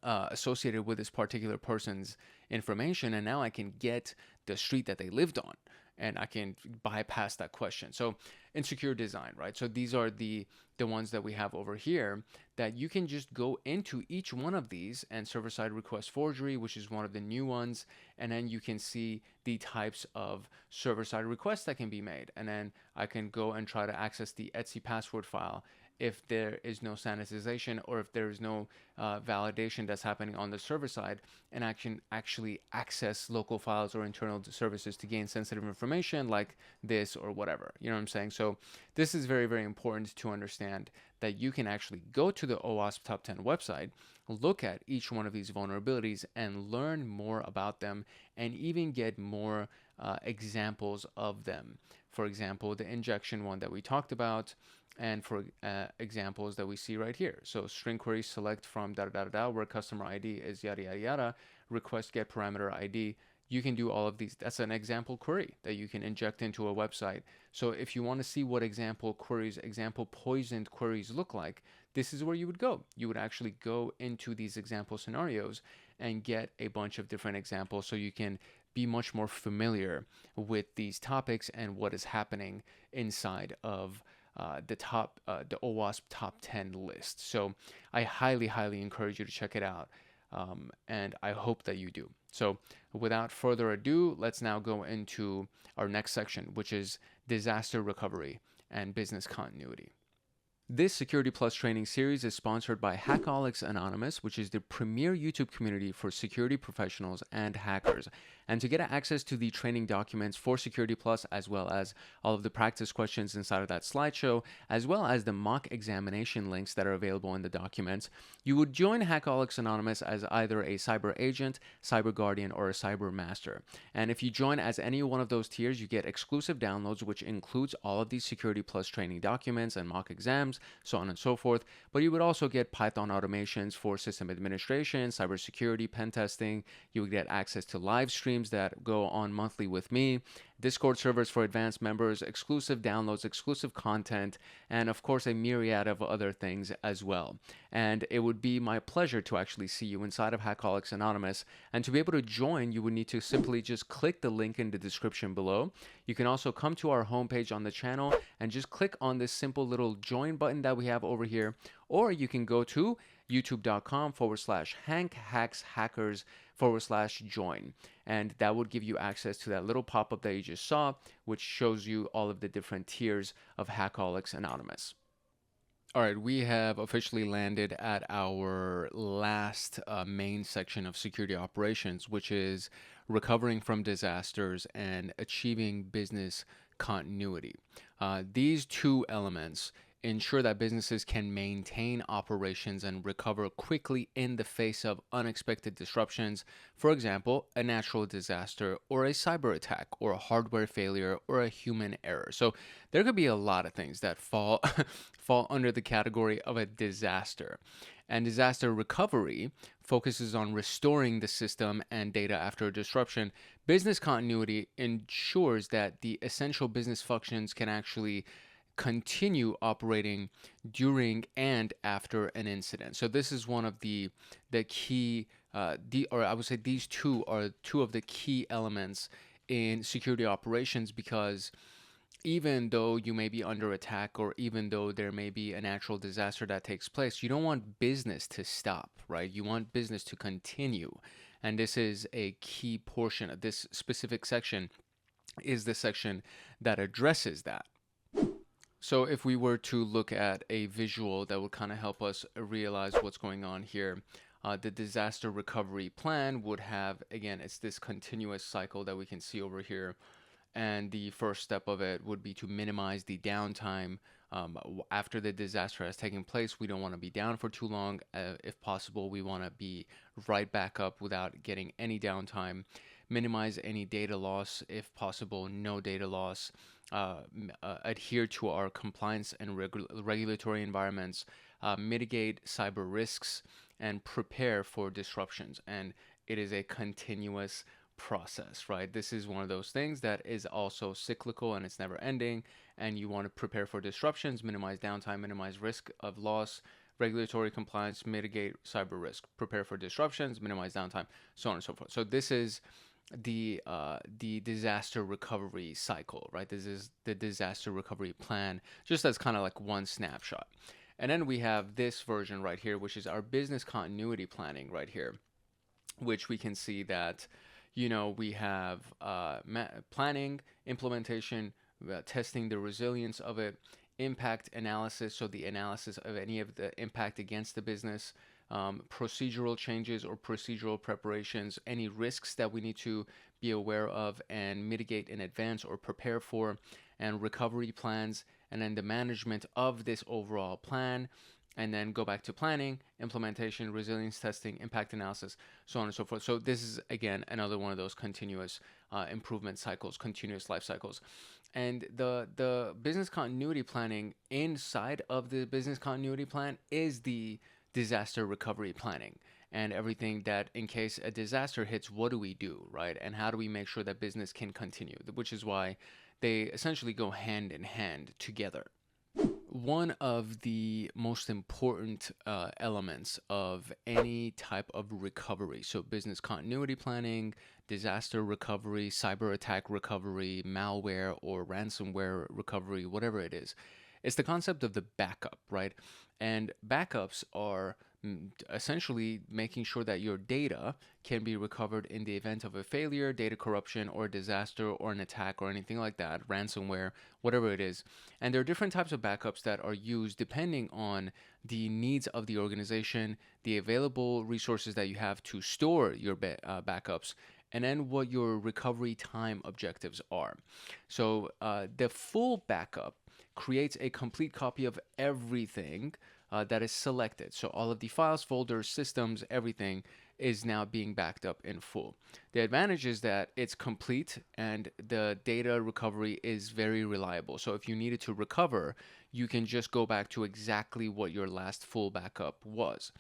associated with this particular person's information, and now I can get the street that they lived on, and I can bypass that question. So insecure design, right? So these are the ones that we have over here that you can just go into each one of these, and server-side request forgery, which is one of the new ones, and then you can see the types of server-side requests that can be made, and then I can go and try to access the Etsy password file if there is no sanitization or if there is no validation that's happening on the server side, and I can actually access local files or internal services to gain sensitive information like this or whatever. You know what I'm saying? So this is very, very important to understand that you can actually go to the OWASP Top 10 website, look at each one of these vulnerabilities and learn more about them, and even get more examples of them. For example, the injection one that we talked about, and for examples that we see right here. So string query select from where customer ID is yada yada yada, request get parameter ID. You can do all of these. That's an example query that you can inject into a website. So if you want to see what example queries, example poisoned queries look like, this is where you would go. You would actually go into these example scenarios and get a bunch of different examples so you can be much more familiar with these topics and what is happening inside of the OWASP top 10 list. So I highly, highly encourage you to check it out. And I hope that you do. So without further ado, let's now go into our next section, which is disaster recovery and business continuity. This Security Plus training series is sponsored by Hackaholics Anonymous, which is the premier YouTube community for security professionals and hackers. And to get access to the training documents for Security Plus, as well as all of the practice questions inside of that slideshow, as well as the mock examination links that are available in the documents, you would join Hackaholics Anonymous as either a cyber agent, cyber guardian, or a cyber master. And if you join as any one of those tiers, you get exclusive downloads, which includes all of these Security Plus training documents and mock exams, so on and so forth. But you would also get Python automations for system administration, cybersecurity, pen testing. You would get access to live streams that go on monthly with me, Discord servers for advanced members, exclusive downloads, exclusive content, and of course a myriad of other things as well. And it would be my pleasure to actually see you inside of Hackaholics Anonymous. And to be able to join, you would need to simply just click the link in the description below. You can also come to our homepage on the channel and just click on this simple little join button that we have over here, or you can go to youtube.com/hankhackshackers/join. And that would give you access to that little pop-up that you just saw, which shows you all of the different tiers of Hackaholics Anonymous. All right, we have officially landed at our last main section of security operations, which is recovering from disasters and achieving business continuity. These two elements ensure that businesses can maintain operations and recover quickly in the face of unexpected disruptions. For example, a natural disaster or a cyber attack or a hardware failure or a human error. So there could be a lot of things that fall under the category of a disaster. And disaster recovery focuses on restoring the system and data after a disruption. Business continuity ensures that the essential business functions can actually continue operating during and after an incident. So this is one of the key, or I would say these two are two of the key elements in security operations, because even though you may be under attack, or even though there may be a natural disaster that takes place, you don't want business to stop, right? You want business to continue. And this is a key portion of this specific section, is the section that addresses that. So if we were to look at a visual that would kind of help us realize what's going on here, the disaster recovery plan would have, again, it's this continuous cycle that we can see over here. And the first step of it would be to minimize the downtime after the disaster has taken place. We don't want to be down for too long. If possible, we want to be right back up without getting any downtime. Minimize any data loss, if possible, no data loss. Adhere to our compliance and regulatory environments, mitigate cyber risks, and prepare for disruptions. And it is a continuous process, right? This is one of those things that is also cyclical and it's never ending. And you want to prepare for disruptions, minimize downtime, minimize risk of loss, regulatory compliance, mitigate cyber risk, prepare for disruptions, minimize downtime, so on and so forth. So this is the disaster recovery cycle, right? This is the disaster recovery plan, just as kind of like one snapshot. And then we have this version right here, which is our business continuity planning right here, which we can see that, you know, we have planning, implementation, testing the resilience of it, impact analysis, so the analysis of any of the impact against the business, procedural changes or procedural preparations, any risks that we need to be aware of and mitigate in advance or prepare for, and recovery plans, and then the management of this overall plan, and then go back to planning, implementation, resilience testing, impact analysis, so on and so forth. So this is, again, another one of those continuous improvement cycles, continuous life cycles. And the business continuity planning inside of the business continuity plan is the disaster recovery planning, and everything that, in case a disaster hits, what do we do, right? And how do we make sure that business can continue, which is why they essentially go hand in hand together. One of the most important elements of any type of recovery, so business continuity planning, disaster recovery, cyber attack recovery, malware or ransomware recovery, whatever it is, it's the concept of the backup, right? And backups are essentially making sure that your data can be recovered in the event of a failure, data corruption, or disaster, or an attack, or anything like that, ransomware, whatever it is. And there are different types of backups that are used depending on the needs of the organization, the available resources that you have to store your backups, and then what your recovery time objectives are. So the full backup creates a complete copy of everything that is selected. So all of the files, folders, systems, everything is now being backed up in full. The advantage is that it's complete and the data recovery is very reliable. So if you needed to recover, you can just go back to exactly what your last full backup was.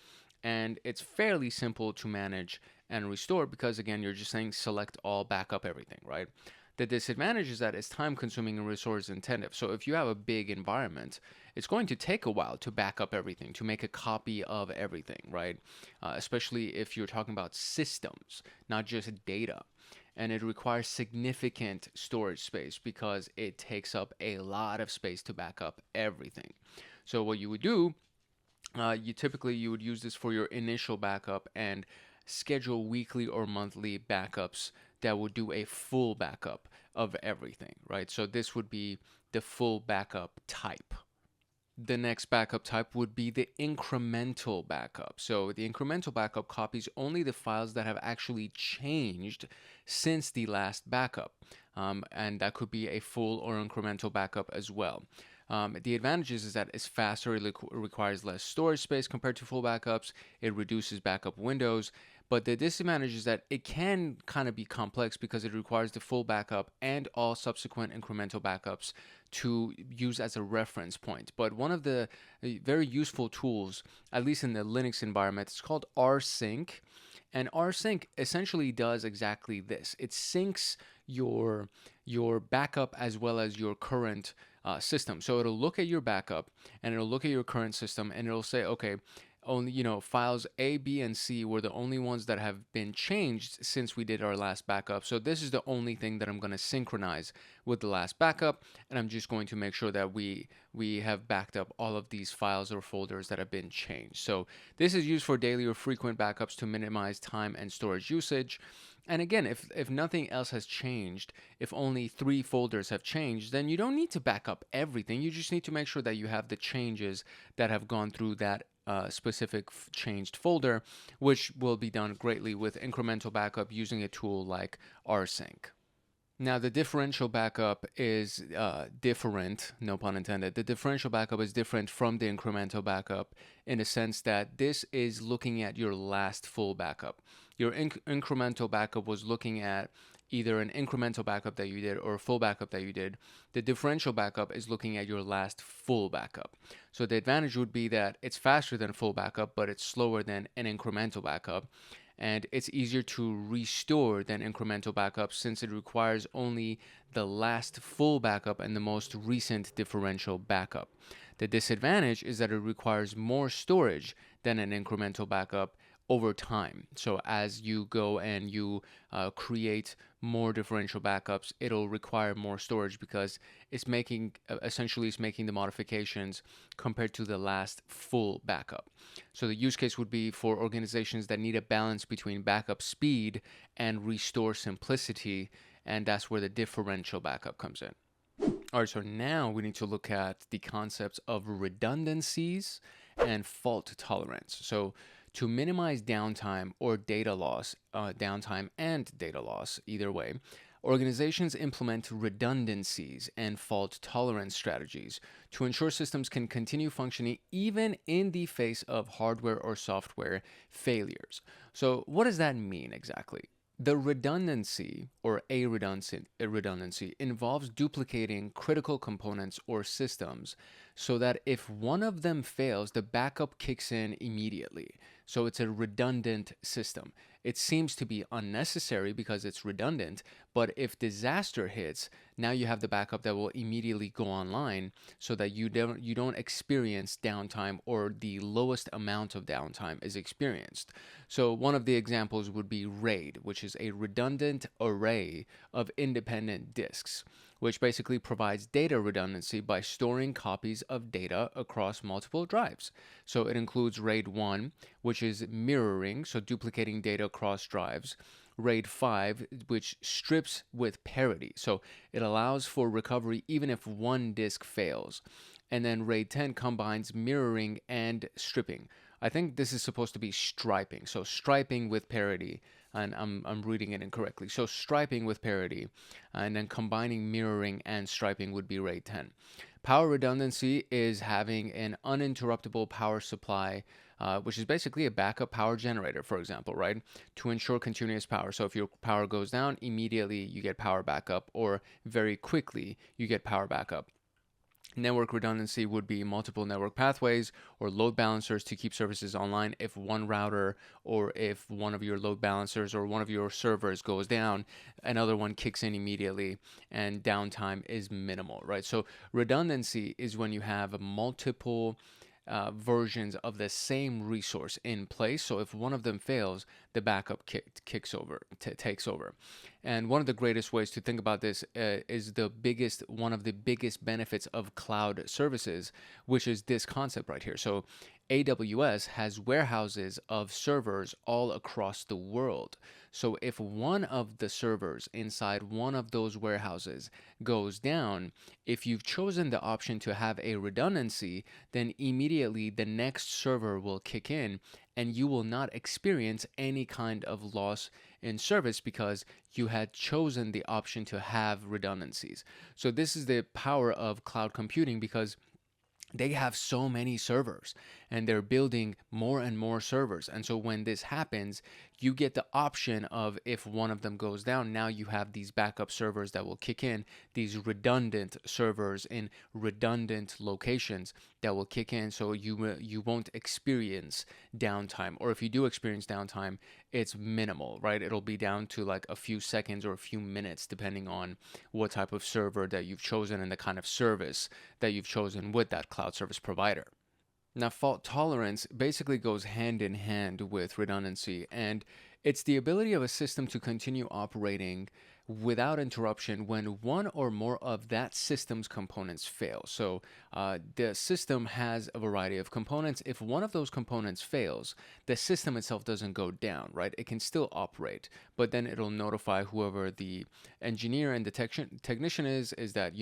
And it's fairly simple to manage and restore because, again, you're just saying select all, backup everything, right? The disadvantage is that it's time consuming and resource intensive. So if you have a big environment, it's going to take a while to back up everything, to make a copy of everything, right? Especially if you're talking about systems, not just data. And it requires significant storage space because it takes up a lot of space to back up everything. So what you would do, you would use this for your initial backup and schedule weekly or monthly backups that would do a full backup of everything, right? So this would be the full backup type. The next backup type would be the incremental backup. So the incremental backup copies only the files that have actually changed since the last backup. And that could be a full or incremental backup as well. The advantages is that it's faster, it requires less storage space compared to full backups, it reduces backup windows, but the disadvantage is that it can kind of be complex because it requires the full backup and all subsequent incremental backups to use as a reference point. But one of the very useful tools, at least in the Linux environment, is called rsync. And rsync essentially does exactly this. It syncs your backup as well as your current system. So it'll look at your backup and it'll look at your current system and it'll say, okay, only, files A, B, and C were the only ones that have been changed since we did our last backup. So this is the only thing that I'm going to synchronize with the last backup. And I'm just going to make sure that we have backed up all of these files or folders that have been changed. So this is used for daily or frequent backups to minimize time and storage usage. And again, if nothing else has changed, if only 3 folders have changed, then you don't need to back up everything. You just need to make sure that you have the changes that have gone through that specific changed folder, which will be done greatly with incremental backup using a tool like rsync. Now, the differential backup is different, no pun intended. The differential backup is different from the incremental backup in the sense that this is looking at your last full backup. Your incremental backup was looking at either an incremental backup that you did or a full backup that you did. The differential backup is looking at your last full backup. So the advantage would be that it's faster than full backup, but it's slower than an incremental backup. And it's easier to restore than incremental backup since it requires only the last full backup and the most recent differential backup. The disadvantage is that it requires more storage than an incremental backup over time. So as you go and you create more differential backups, it'll require more storage because it's making the modifications compared to the last full backup. So the use case would be for organizations that need a balance between backup speed and restore simplicity, and that's where the differential backup comes in. All right, so now we need to look at the concepts of redundancies and fault tolerance. So to minimize downtime or data loss, downtime and data loss, either way, organizations implement redundancies and fault tolerance strategies to ensure systems can continue functioning even in the face of hardware or software failures. So what does that mean exactly? The redundancy or a redundancy involves duplicating critical components or systems so that if one of them fails, the backup kicks in immediately. So it's a redundant system. It seems to be unnecessary because it's redundant, but if disaster hits, now you have the backup that will immediately go online so that you don't experience downtime or the lowest amount of downtime is experienced. So one of the examples would be RAID, which is a redundant array of independent disks. which basically provides data redundancy by storing copies of data across multiple drives. So it includes RAID 1, which is mirroring, so duplicating data across drives. RAID 5, which strips with parity, so it allows for recovery even if one disk fails. And then RAID 10 combines mirroring and stripping. I think this is supposed to be striping. So striping with parity, and I'm reading it incorrectly. So striping with parity, and then combining mirroring and striping would be RAID 10. Power redundancy is having an uninterruptible power supply, which is basically a backup power generator, for example, right? To ensure continuous power. So if your power goes down, immediately you get power backup, or very quickly you get power backup. Network redundancy would be multiple network pathways or load balancers to keep services online. If one router or if one of your load balancers or one of your servers goes down, another one kicks in immediately and downtime is minimal, right? So redundancy is when you have multiple versions of the same resource in place. So if one of them fails, the backup takes over. And one of the greatest ways to think about this is one of the biggest benefits of cloud services, which is this concept right here. So AWS has warehouses of servers all across the world. So if one of the servers inside one of those warehouses goes down, if you've chosen the option to have a redundancy, then immediately the next server will kick in and you will not experience any kind of loss in service because you had chosen the option to have redundancies. So this is the power of cloud computing, because they have so many servers and they're building more and more servers. And so when this happens, you get the option of, if one of them goes down, now you have these backup servers that will kick in, these redundant servers in redundant locations that will kick in, so you won't experience downtime. Or if you do experience downtime, it's minimal, right? It'll be down to like a few seconds or a few minutes, depending on what type of server that you've chosen and the kind of service that you've chosen with that cloud service provider. Now, fault tolerance basically goes hand in hand with redundancy, and it's the ability of a system to continue operating without interruption when one or more of that system's components fail. So the system has a variety of components. If one of those components fails, the system itself doesn't go down, right? It can still operate, but then it'll notify whoever the engineer and the technician is that,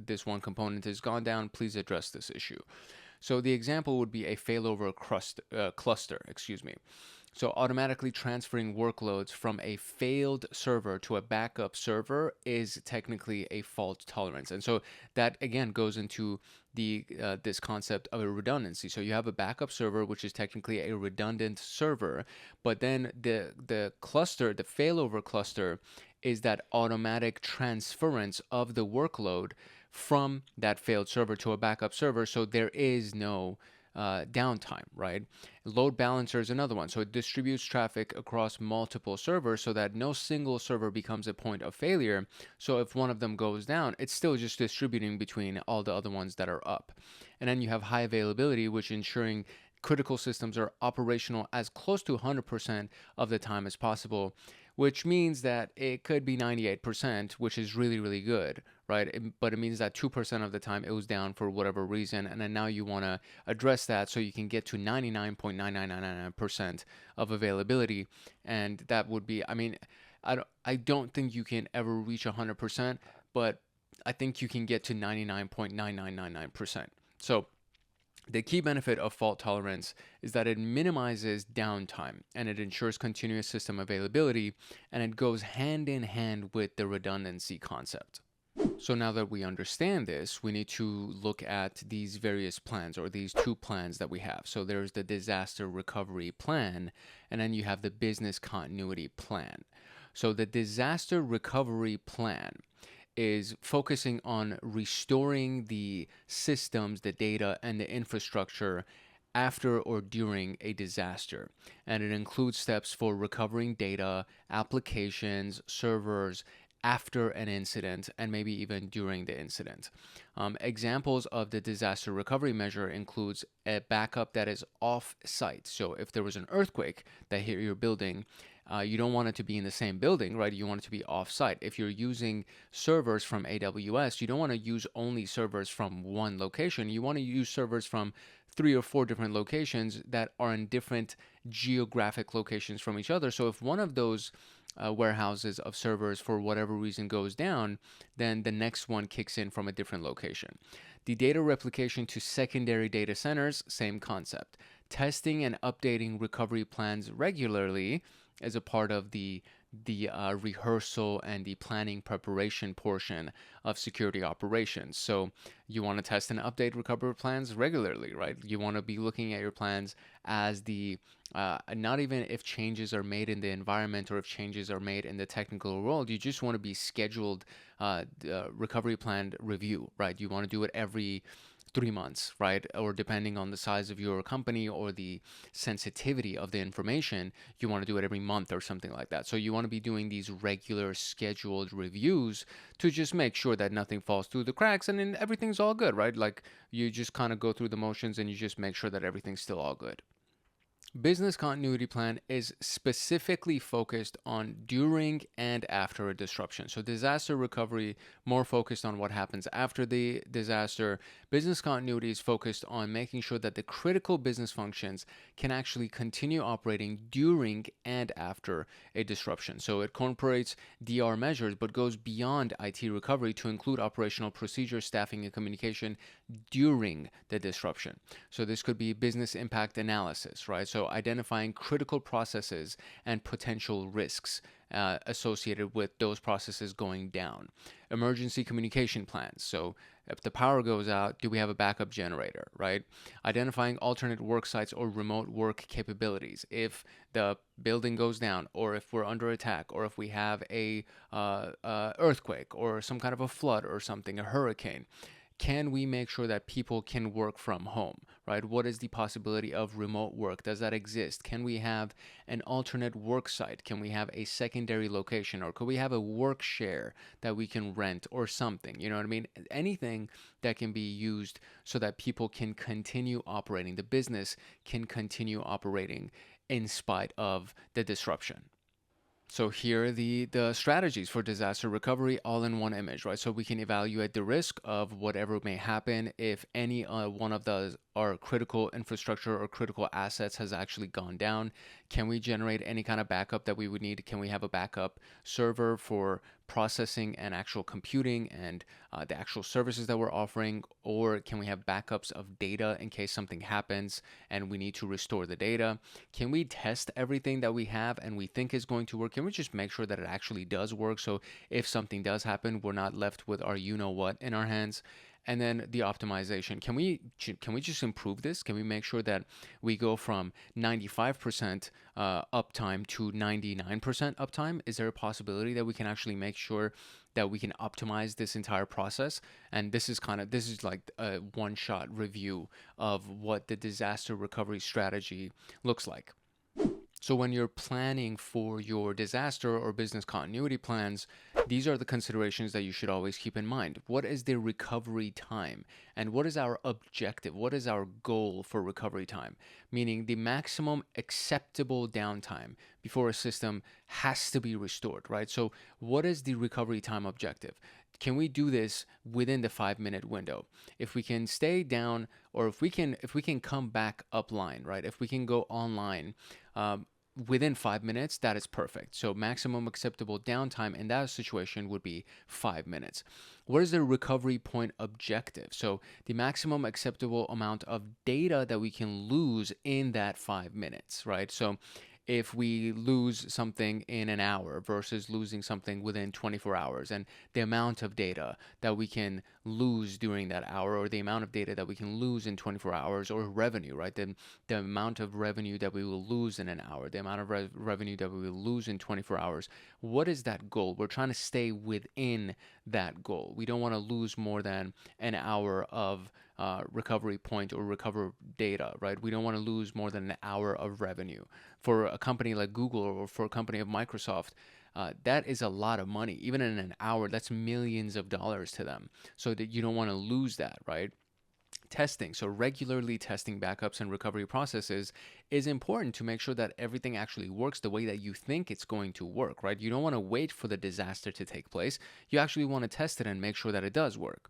this one component has gone down, please address this issue. So the example would be a failover cluster. So automatically transferring workloads from a failed server to a backup server is technically a fault tolerance. And so that again goes into this concept of a redundancy. So you have a backup server, which is technically a redundant server, but then the cluster, the failover cluster, is that automatic transference of the workload from that failed server to a backup server, so there is no downtime, right? Load balancer is another one. So it distributes traffic across multiple servers so that no single server becomes a point of failure. So if one of them goes down, it's still just distributing between all the other ones that are up. And then you have high availability, which ensuring critical systems are operational as close to 100% of the time as possible, which means that it could be 98%, which is really, really good, right? But it means that 2% of the time it was down for whatever reason, and then now you want to address that so you can get to 99.9999% of availability, and that would be, I don't think you can ever reach 100%, but I think you can get to 99.9999%. So the key benefit of fault tolerance is that it minimizes downtime and it ensures continuous system availability, and it goes hand in hand with the redundancy concept. So now that we understand this, we need to look at these various plans, or these two plans that we have. So there's the disaster recovery plan, and then you have the business continuity plan. So the disaster recovery plan is focusing on restoring the systems, the data, and the infrastructure after or during a disaster. And it includes steps for recovering data, applications, servers, after an incident and maybe even during the incident. Examples of the disaster recovery measure includes a backup that is off-site. So if there was an earthquake that hit your building, you don't want it to be in the same building, right? You want it to be off-site. If you're using servers from AWS, you don't want to use only servers from one location. You want to use servers from 3 or 4 different locations that are in different geographic locations from each other. So if one of those warehouses of servers for whatever reason goes down, then the next one kicks in from a different location. The data replication to secondary data centers, same concept. Testing and updating recovery plans regularly is a part of the rehearsal and the planning preparation portion of security operations. So you want to test and update recovery plans regularly, right? You want to be looking at your plans as the not even if changes are made in the environment or if changes are made in the technical world. You just want to be scheduled recovery plan review, right? You want to do it every 3 months, right? Or depending on the size of your company or the sensitivity of the information, you want to do it every month or something like that. So you want to be doing these regular scheduled reviews to just make sure that nothing falls through the cracks and then everything's all good, right? Like you just kind of go through the motions and you just make sure that everything's still all good. Business continuity plan is specifically focused on during and after a disruption. So disaster recovery, more focused on what happens after the disaster. Business continuity is focused on making sure that the critical business functions can actually continue operating during and after a disruption. So it incorporates DR measures, but goes beyond IT recovery to include operational procedures, staffing, and communication during the disruption. So this could be business impact analysis, right? So identifying critical processes and potential risks associated with those processes going down. Emergency communication plans. So if the power goes out, do we have a backup generator, right? Identifying alternate work sites or remote work capabilities. If the building goes down, or if we're under attack, or if we have a earthquake or some kind of a flood or something, a hurricane, can we make sure that people can work from home, right? What is the possibility of remote work? Does that exist? Can we have an alternate work site? Can we have a secondary location? Or could we have a work share that we can rent or something? You know what I mean? Anything that can be used so that people can continue operating, the business can continue operating in spite of the disruption. So here are the strategies for disaster recovery all in one image, right? So we can evaluate the risk of whatever may happen if any one of our critical infrastructure or critical assets has actually gone down. Can we generate any kind of backup that we would need? Can we have a backup server for processing and actual computing and the actual services that we're offering? Or can we have backups of data in case something happens and we need to restore the data? Can we test everything that we have and we think is going to work? Can we just make sure that it actually does work? So if something does happen, we're not left with our you-know-what in our hands. And then the optimization. Can we just improve this? Can we make sure that we go from 95% uptime to 99% uptime? Is there a possibility that we can actually make sure that we can optimize this entire process? And this is like a one-shot review of what the disaster recovery strategy looks like. So when you're planning for your disaster or business continuity plans, these are the considerations that you should always keep in mind. What is the recovery time? And what is our objective? What is our goal for recovery time? Meaning the maximum acceptable downtime before a system has to be restored, right? So what is the recovery time objective? Can we do this within the 5-minute window? If we can stay down, or if we can come back upline, right? If we can go online within 5 minutes, that is perfect. So maximum acceptable downtime in that situation would be 5 minutes. What is the recovery point objective? So the maximum acceptable amount of data that we can lose in that 5 minutes, right? So if we lose something in an hour versus losing something within 24 hours, and the amount of data that we can lose during that hour, or the amount of data that we can lose in 24 hours, or revenue, right? Then the amount of revenue that we will lose in an hour, the amount of revenue that we will lose in 24 hours. What is that goal? We're trying to stay within that goal. We don't want to lose more than an hour of recovery point or recover data, right? We don't want to lose more than an hour of revenue. For a company like Google or for a company of Microsoft, that is a lot of money. Even in an hour, that's millions of dollars to them. So that you don't want to lose that, right? Testing, so regularly testing backups and recovery processes is important to make sure that everything actually works the way that you think it's going to work, right? You don't want to wait for the disaster to take place. You actually want to test it and make sure that it does work.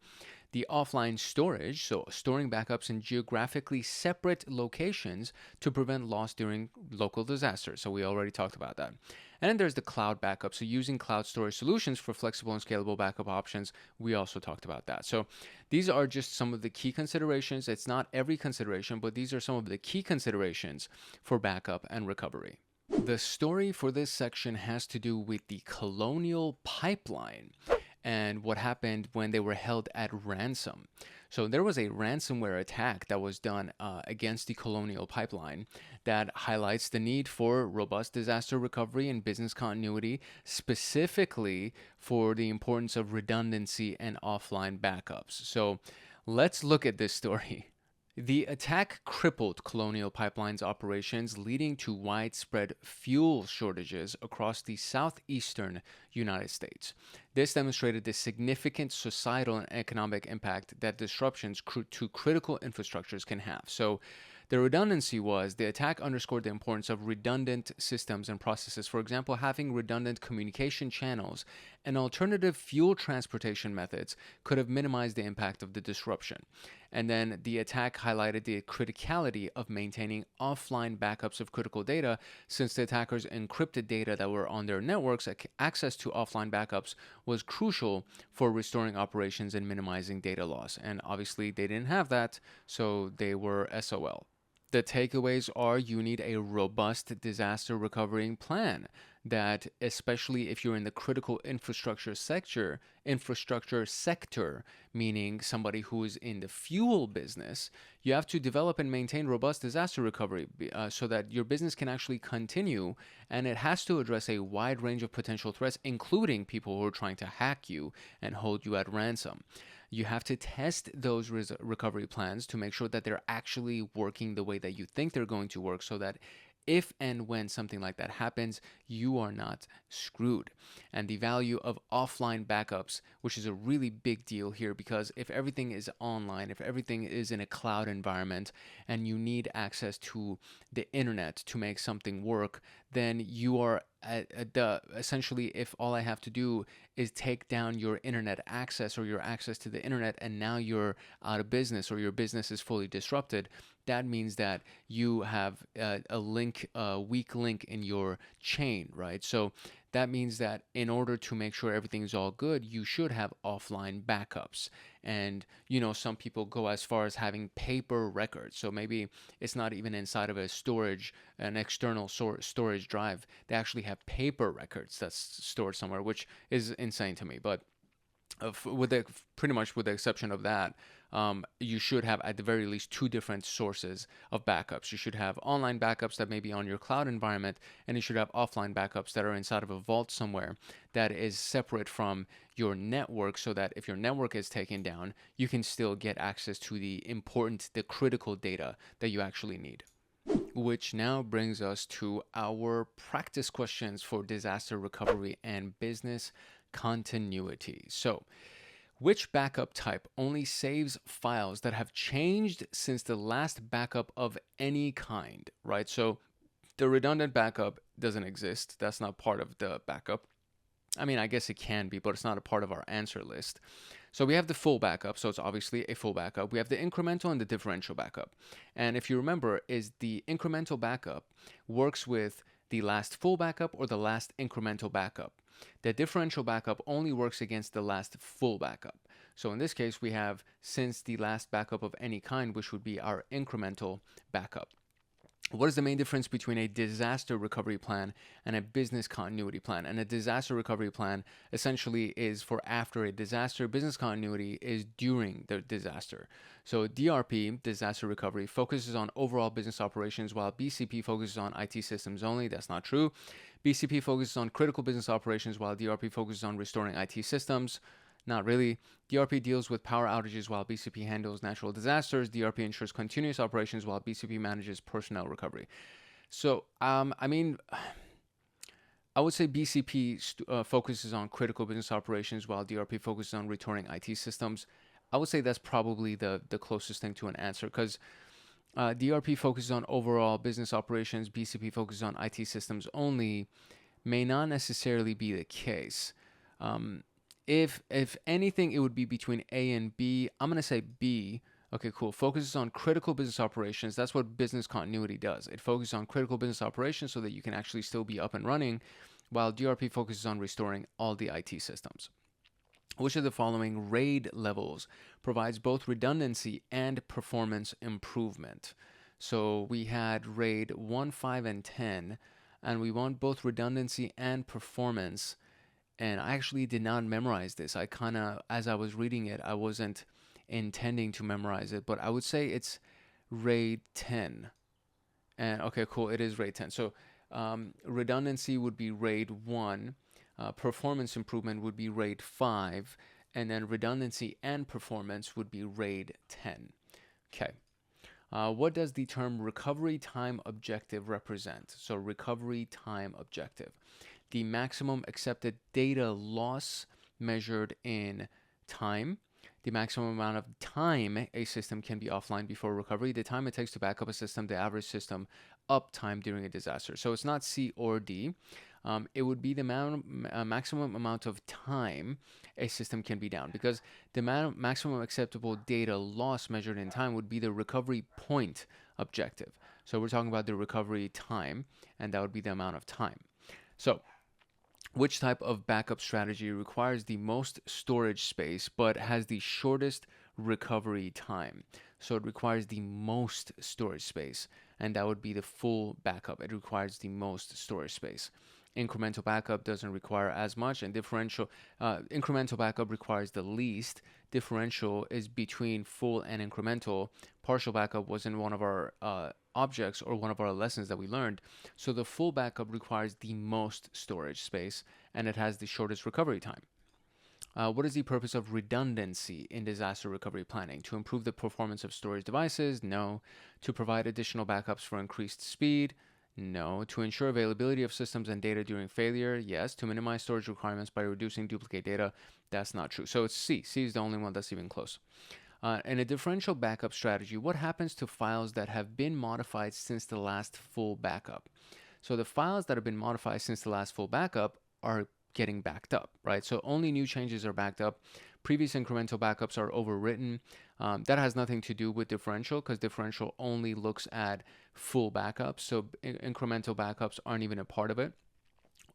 The offline storage, so storing backups in geographically separate locations to prevent loss during local disasters. So we already talked about that. And then there's the cloud backup. So using cloud storage solutions for flexible and scalable backup options. We also talked about that. So these are just some of the key considerations. It's not every consideration, but these are some of the key considerations for backup and recovery. The story for this section has to do with the Colonial pipeline and what happened when they were held at ransom. So there was a ransomware attack that was done against the Colonial pipeline that highlights the need for robust disaster recovery and business continuity, specifically for the importance of redundancy and offline backups. So let's look at this story. The attack crippled Colonial Pipeline's operations, leading to widespread fuel shortages across the southeastern United States. This demonstrated the significant societal and economic impact that disruptions to critical infrastructures can have. So the redundancy was the attack underscored the importance of redundant systems and processes. For example, having redundant communication channels and alternative fuel transportation methods could have minimized the impact of the disruption. And then the attack highlighted the criticality of maintaining offline backups of critical data, since the attackers encrypted data that were on their networks. Access to offline backups was crucial for restoring operations and minimizing data loss. And obviously they didn't have that, so they were SOL. The takeaways are you need a robust disaster recovery plan that, especially if you're in the critical infrastructure sector, meaning somebody who is in the fuel business, you have to develop and maintain robust disaster recovery so that your business can actually continue, and it has to address a wide range of potential threats, including people who are trying to hack you and hold you at ransom. You have to test those recovery plans to make sure that they're actually working the way that you think they're going to work, so that if and when something like that happens, you are not screwed. And the value of offline backups, which is a really big deal here, because if everything is online, if everything is in a cloud environment, and you need access to the internet to make something work, then you are essentially, if all I have to do is take down your internet access or your access to the internet, and now you're out of business or your business is fully disrupted, that means that you have a weak link in your chain, right? So that means that in order to make sure everything's all good, you should have offline backups. And, some people go as far as having paper records. So maybe it's not even inside of an external storage drive. They actually have paper records that's stored somewhere, which is insane to me. But pretty much with the exception of that, you should have at the very least two different sources of backups. You should have online backups that may be on your cloud environment, and you should have offline backups that are inside of a vault somewhere that is separate from your network, so that if your network is taken down, you can still get access to the critical data that you actually need. Which now brings us to our practice questions for disaster recovery and business continuity. So, which backup type only saves files that have changed since the last backup of any kind, right? So the redundant backup doesn't exist. That's not part of the backup. I mean, I guess it can be, but it's not a part of our answer list. So we have the full backup, so it's obviously a full backup. We have the incremental and the differential backup. And if you remember, is the incremental backup works with the last full backup or the last incremental backup. The differential backup only works against the last full backup. So in this case, we have since the last backup of any kind, which would be our incremental backup. What is the main difference between a disaster recovery plan and a business continuity plan? And a disaster recovery plan essentially is for after a disaster. Business continuity is during the disaster. So DRP, disaster recovery, focuses on overall business operations, while BCP focuses on IT systems only. That's not true. BCP focuses on critical business operations, while DRP focuses on restoring IT systems. Not really. DRP deals with power outages, while BCP handles natural disasters. DRP ensures continuous operations, while BCP manages personnel recovery. So, I would say BCP focuses on critical business operations while DRP focuses on restoring IT systems. I would say that's probably the closest thing to an answer, because DRP focuses on overall business operations, BCP focuses on IT systems only, may not necessarily be the case. If anything, it would be between A and B. I'm going to say B. Okay, cool. Focuses on critical business operations. That's what business continuity does. It focuses on critical business operations so that you can actually still be up and running, while DRP focuses on restoring all the IT systems. Which of the following RAID levels provides both redundancy and performance improvement? So we had RAID 1, 5, and 10, and we want both redundancy and performance. And I actually did not memorize this. I kind of, as I was reading it, I wasn't intending to memorize it, but I would say it's RAID 10. And okay, cool, it is RAID 10. So redundancy would be RAID 1, performance improvement would be RAID 5, and then redundancy and performance would be RAID 10. Okay. What does the term recovery time objective represent? So recovery time objective. The maximum accepted data loss measured in time, the maximum amount of time a system can be offline before recovery, the time it takes to back up a system, the average system uptime during a disaster. So it's not C or D. It would be the maximum amount of time a system can be down, because the maximum acceptable data loss measured in time would be the recovery point objective. So we're talking about the recovery time, and that would be the amount of time. So which type of backup strategy requires the most storage space but has the shortest recovery time? So it requires the most storage space, and that would be the full backup. It requires the most storage space. Incremental backup doesn't require as much, and incremental backup requires the least. Differential is between full and incremental. Partial backup was in one of our objects or one of our lessons that we learned. So the full backup requires the most storage space, and it has the shortest recovery time. What is the purpose of redundancy in disaster recovery planning? To improve the performance of storage devices? No. To provide additional backups for increased speed? No. To ensure availability of systems and data during failure? Yes. To minimize storage requirements by reducing duplicate data? That's not true. So it's C. C is the only one that's even close. In a differential backup strategy, what happens to files that have been modified since the last full backup? So the files that have been modified since the last full backup are getting backed up, right? So only new changes are backed up. Previous incremental backups are overwritten. That has nothing to do with differential, because differential only looks at full backups. So incremental backups aren't even a part of it.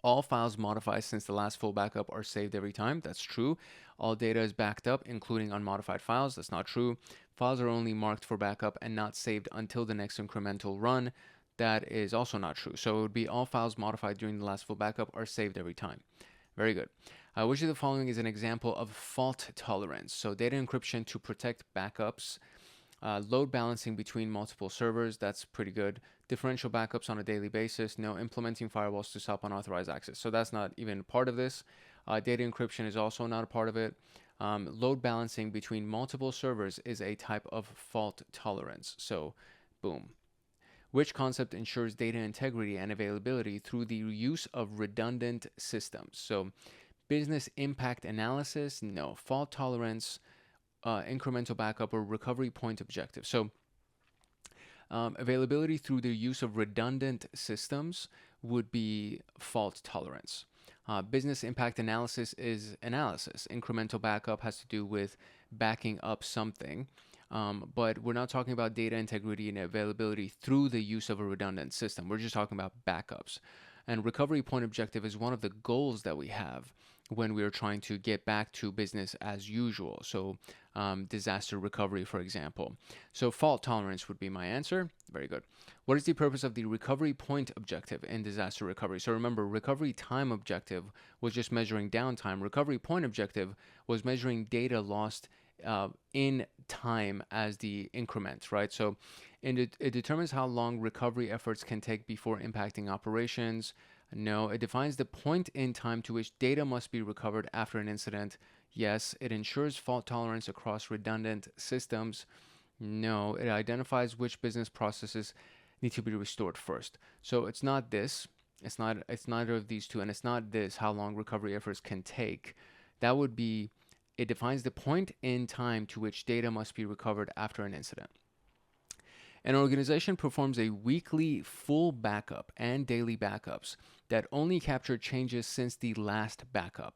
All files modified since the last full backup are saved every time. That's true. All data is backed up, including unmodified files. That's not true. Files are only marked for backup and not saved until the next incremental run. That is also not true. So it would be all files modified during the last full backup are saved every time. Very good. Which of the following is an example of fault tolerance? So data encryption to protect backups. Load balancing between multiple servers, that's pretty good. Differential backups on a daily basis. No. Implementing firewalls to stop unauthorized access. So that's not even part of this. Data encryption is also not a part of it. Load balancing between multiple servers is a type of fault tolerance. So boom. Which concept ensures data integrity and availability through the use of redundant systems? So business impact analysis, no. Fault tolerance, incremental backup, or recovery point objective. So availability through the use of redundant systems would be fault tolerance. Business impact analysis is analysis. Incremental backup has to do with backing up something. But we're not talking about data integrity and availability through the use of a redundant system. We're just talking about backups. And recovery point objective is one of the goals that we have when we are trying to get back to business as usual. So disaster recovery, for example. So fault tolerance would be my answer. Very good. What is the purpose of the recovery point objective in disaster recovery? So remember, recovery time objective was just measuring downtime. Recovery point objective was measuring data lost in time as the increment, right? So it determines how long recovery efforts can take before impacting operations. No. It defines the point in time to which data must be recovered after an incident. Yes. It ensures fault tolerance across redundant systems. No. It identifies which business processes need to be restored first. So it's not this. It's not. It's neither of these two, and it's not this. How long recovery efforts can take? That would be. It defines the point in time to which data must be recovered after an incident. An organization performs a weekly full backup and daily backups that only capture changes since the last backup.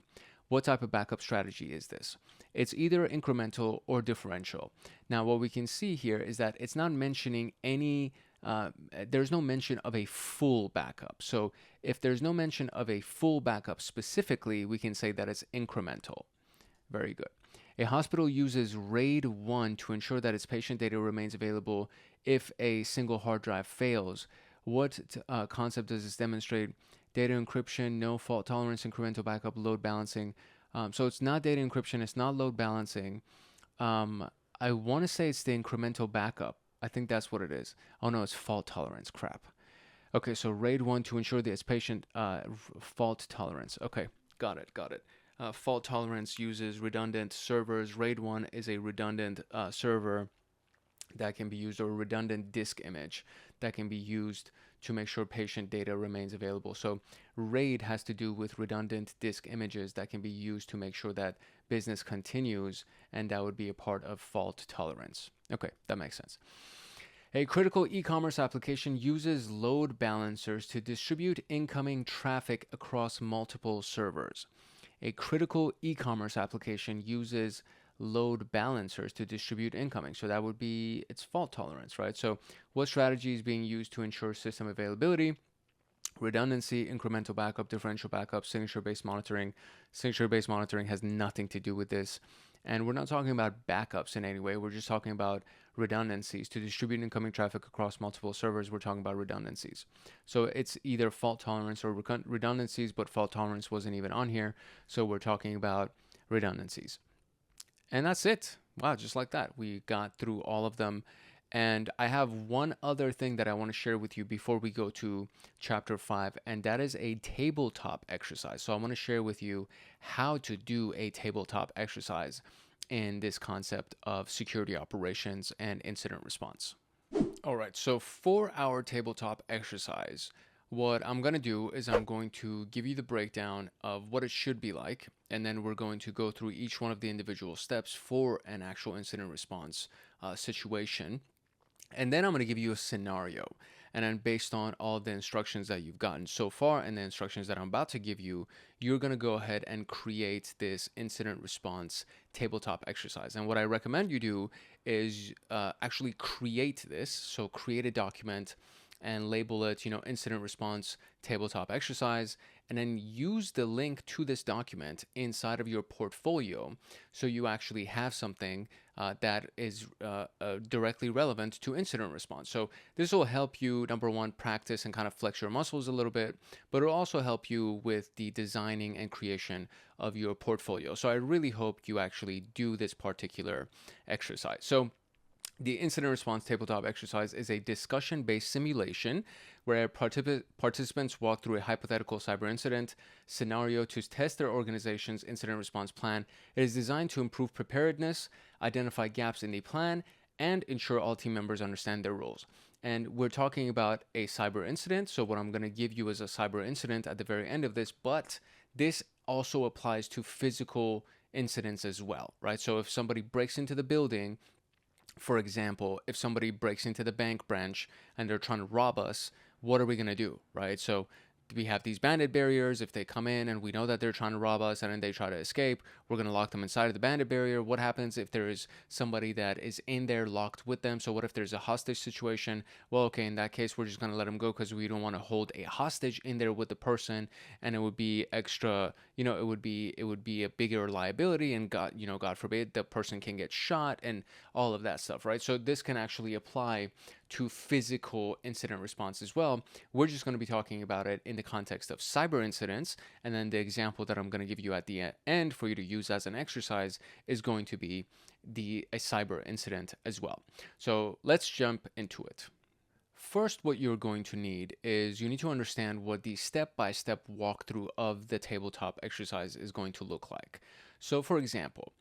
What type of backup strategy is this? It's either incremental or differential. Now, what we can see here is that it's not mentioning any, there's no mention of a full backup. So if there's no mention of a full backup specifically, we can say that it's incremental. Very good. A hospital uses RAID 1 to ensure that its patient data remains available if a single hard drive fails. What concept does this demonstrate? Data encryption, no fault tolerance, incremental backup, load balancing. So it's not data encryption, it's not load balancing. I want to say it's the incremental backup. I think that's what it is. Oh no, it's fault tolerance. Crap. Okay, so RAID 1 to ensure that its patient fault tolerance. Okay, got it. Fault tolerance uses redundant servers. RAID 1 is a redundant server that can be used, or a redundant disk image that can be used to make sure patient data remains available. So RAID has to do with redundant disk images that can be used to make sure that business continues, and that would be a part of fault tolerance. Okay, that makes sense. A critical e-commerce application uses load balancers to distribute incoming traffic across multiple servers. A critical e-commerce application uses load balancers to distribute incoming. So that would be its fault tolerance, right? So what strategy is being used to ensure system availability? Redundancy, incremental backup, differential backup, signature-based monitoring. Signature-based monitoring has nothing to do with this. And we're not talking about backups in any way. We're just talking about redundancies. To distribute incoming traffic across multiple servers, we're talking about redundancies. So it's either fault tolerance or redundancies, but fault tolerance wasn't even on here. So we're talking about redundancies. And that's it. Wow, just like that. We got through all of them. And I have one other thing that I want to share with you before we go to chapter 5, and that is a tabletop exercise. So I want to share with you how to do a tabletop exercise in this concept of security operations and incident response. All right, so for our tabletop exercise, what I'm going to do is I'm going to give you the breakdown of what it should be like, and then we're going to go through each one of the individual steps for an actual incident response situation. And then I'm going to give you a scenario. And then based on all the instructions that you've gotten so far and the instructions that I'm about to give you, you're going to go ahead and create this incident response tabletop exercise. And what I recommend you do is actually create this. So create a document and label it, incident response tabletop exercise, and then use the link to this document inside of your portfolio so you actually have something that is directly relevant to incident response. So this will help you, number one, practice and kind of flex your muscles a little bit, but it'll also help you with the designing and creation of your portfolio. So I really hope you actually do this particular exercise. So the incident response tabletop exercise is a discussion-based simulation where participants walk through a hypothetical cyber incident scenario to test their organization's incident response plan. It is designed to improve preparedness, identify gaps in the plan, and ensure all team members understand their roles. And we're talking about a cyber incident, so what I'm going to give you is a cyber incident at the very end of this, but this also applies to physical incidents as well, right? So if somebody breaks into the building, for example, if somebody breaks into the bank branch and they're trying to rob us, what are we going to do, right? So we have these bandit barriers. If they come in and we know that they're trying to rob us and then they try to escape, we're going to lock them inside of the bandit barrier. What happens if there is somebody that is in there locked with them? So what if there's a hostage situation? Well, okay, in that case, we're just going to let them go because we don't want to hold a hostage in there with the person, and it would be extra, it would be a bigger liability, and God forbid, the person can get shot and all of that stuff, right? So this can actually apply to physical incident response as well. We're just going to be talking about it in the context of cyber incidents, and then the example that I'm going to give you at the end for you to use as an exercise is going to be a cyber incident as well. So let's jump into it. First, what you're going to need is you need to understand what the step-by-step walkthrough of the tabletop exercise is going to look like. So for example,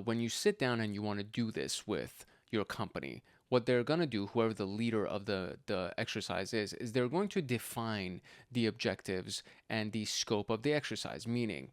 when you sit down and you want to do this with your company, what they're going to do, whoever the leader of the exercise is they're going to define the objectives and the scope of the exercise, meaning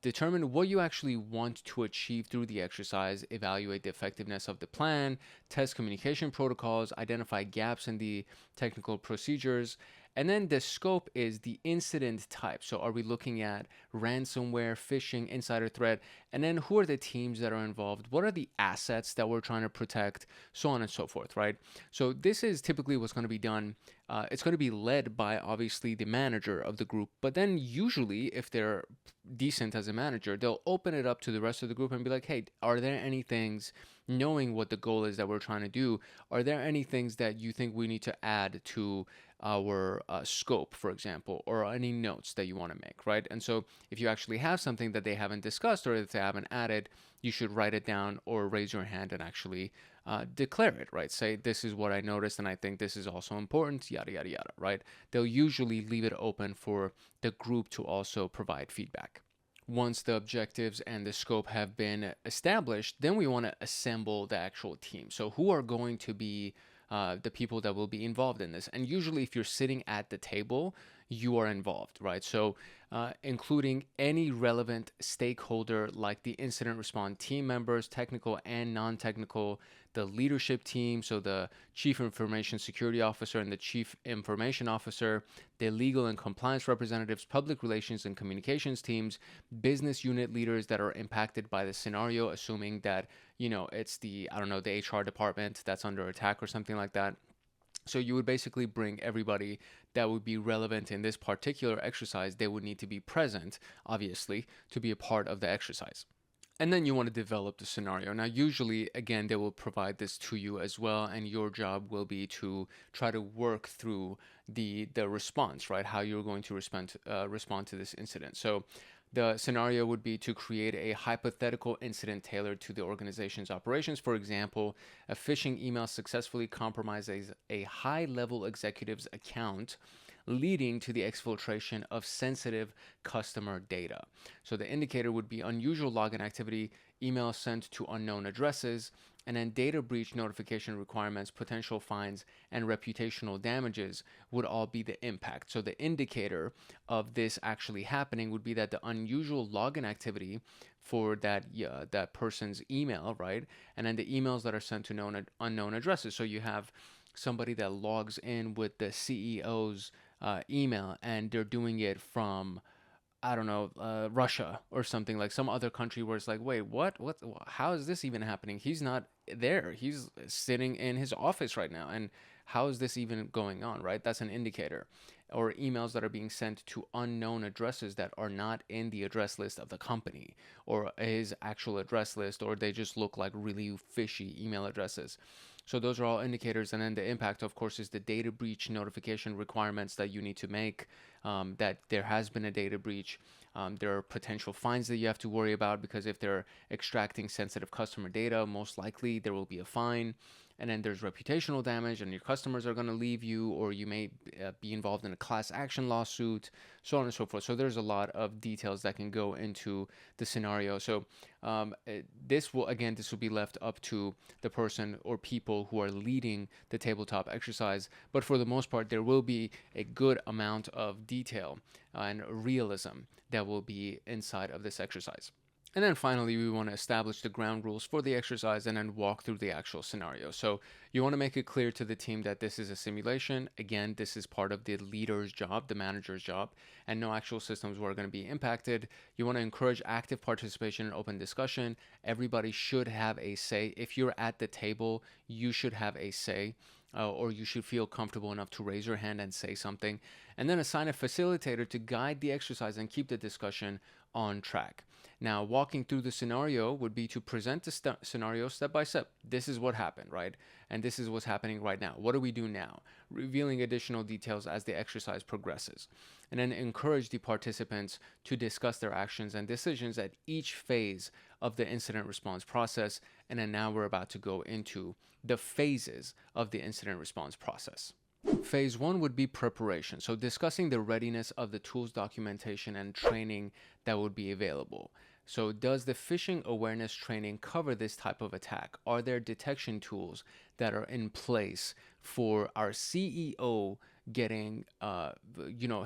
determine what you actually want to achieve through the exercise, evaluate the effectiveness of the plan, test communication protocols, identify gaps in the technical procedures. And then the scope is the incident type. So are we looking at ransomware, phishing, insider threat? And then who are the teams that are involved? What are the assets that we're trying to protect? So on and so forth, right? So this is typically what's going to be done. It's going to be led by obviously the manager of the group, but then usually if they're decent as a manager, they'll open it up to the rest of the group and be like, hey, are there any things, knowing what the goal is that we're trying to do, are there any things that you think we need to add to our scope, for example, or any notes that you want to make, right? And so if you actually have something that they haven't discussed or that they haven't added, you should write it down or raise your hand and actually declare it, right? Say, this is what I noticed and I think this is also important, yada, yada, yada, right? They'll usually leave it open for the group to also provide feedback. Once the objectives and the scope have been established, then we want to assemble the actual team. So who are going to be the people that will be involved in this? And usually if you're sitting at the table, you are involved, right? So including any relevant stakeholder like the incident response team members, technical and non-technical, the leadership team, so the chief information security officer and the chief information officer, the legal and compliance representatives, public relations and communications teams, business unit leaders that are impacted by the scenario, assuming that, you know, it's the, I don't know, the HR department that's under attack or something like that. So you would basically bring everybody that would be relevant in this particular exercise. They would need to be present, obviously, to be a part of the exercise. And then you want to develop the scenario. Now, usually, again, they will provide this to you as well, and your job will be to try to work through the response, right? How you're going to respond to this incident. So the scenario would be to create a hypothetical incident tailored to the organization's operations. For example, a phishing email successfully compromises a high-level executive's account, leading to the exfiltration of sensitive customer data. So the indicator would be unusual login activity, emails sent to unknown addresses, and then data breach notification requirements, potential fines, and reputational damages would all be the impact. So the indicator of this actually happening would be that the unusual login activity for that person's email, right? And then the emails that are sent to unknown addresses. So you have somebody that logs in with the CEO's email and they're doing it from, I don't know, Russia or something, like some other country where it's like, wait, what, how is this even happening? He's not there. He's sitting in his office right now. And how is this even going on, right? That's an indicator. Or emails that are being sent to unknown addresses that are not in the address list of the company or his actual address list, or they just look like really fishy email addresses. So those are all indicators. And then the impact, of course, is the data breach notification requirements that you need to make, that there has been a data breach. There are potential fines that you have to worry about, because if they're extracting sensitive customer data, most likely there will be a fine. And then there's reputational damage, and your customers are going to leave you, or you may be involved in a class action lawsuit, so on and so forth. So there's a lot of details that can go into the scenario. So this will be left up to the person or people who are leading the tabletop exercise. But for the most part, there will be a good amount of detail and realism that will be inside of this exercise. And then finally, we want to establish the ground rules for the exercise and then walk through the actual scenario. So you want to make it clear to the team that this is a simulation. Again, this is part of the leader's job, the manager's job, and no actual systems were going to be impacted. You want to encourage active participation and open discussion. Everybody should have a say. If you're at the table, you should have a say. Or you should feel comfortable enough to raise your hand and say something. And then assign a facilitator to guide the exercise and keep the discussion on track. Now, walking through the scenario would be to present the scenario step by step. This is what happened, right? And this is what's happening right now. What do we do now? Revealing additional details as the exercise progresses. And then encourage the participants to discuss their actions and decisions at each phase of the incident response process. And then now we're about to go into the phases of the incident response process. Phase 1 would be preparation. So discussing the readiness of the tools, documentation, and training that would be available. So does the phishing awareness training cover this type of attack? Are there detection tools that are in place for our CEO getting,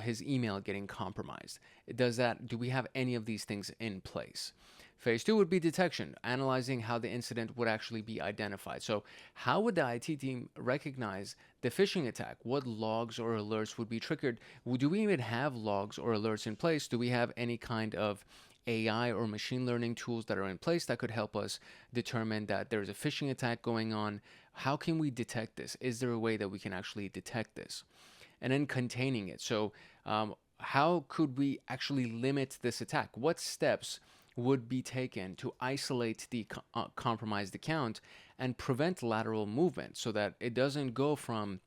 his email getting compromised? Do we have any of these things in place? Phase two would be detection, analyzing how the incident would actually be identified. So, how would the IT team recognize the phishing attack? What logs or alerts would be triggered? Do we even have logs or alerts in place? Do we have any kind of AI or machine learning tools that are in place that could help us determine that there's a phishing attack going on? How can we detect this? Is there a way that we can actually detect this? And then containing it. So, how could we actually limit this attack? What steps would be taken to isolate the compromised account and prevent lateral movement so that it doesn't go from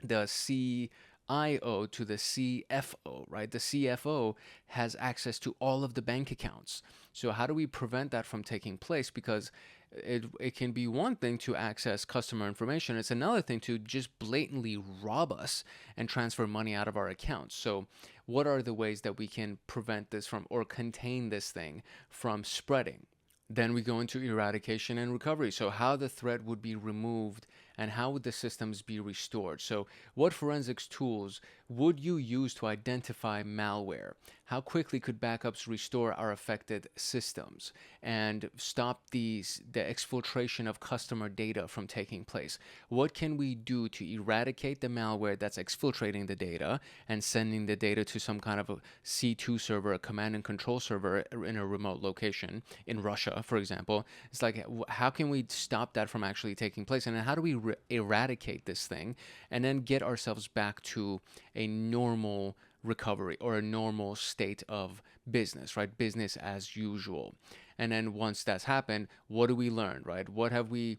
the CIO to the CFO, right? The CFO has access to all of the bank accounts. So how do we prevent that from taking place? Because it can be one thing to access customer information. It's another thing to just blatantly rob us and transfer money out of our accounts. So what are the ways that we can prevent this from or contain this thing from spreading? Then we go into eradication and recovery. So how the threat would be removed and how would the systems be restored? So what forensics tools would you use to identify malware? How quickly could backups restore our affected systems and stop the exfiltration of customer data from taking place? What can we do to eradicate the malware that's exfiltrating the data and sending the data to some kind of a C2 server, a command and control server in a remote location in Russia, for example? It's like, how can we stop that from actually taking place? And then how do we eradicate this thing and then get ourselves back to a normal recovery or a normal state of business, right? Business as usual. And then once that's happened, what do we learn, right? What have we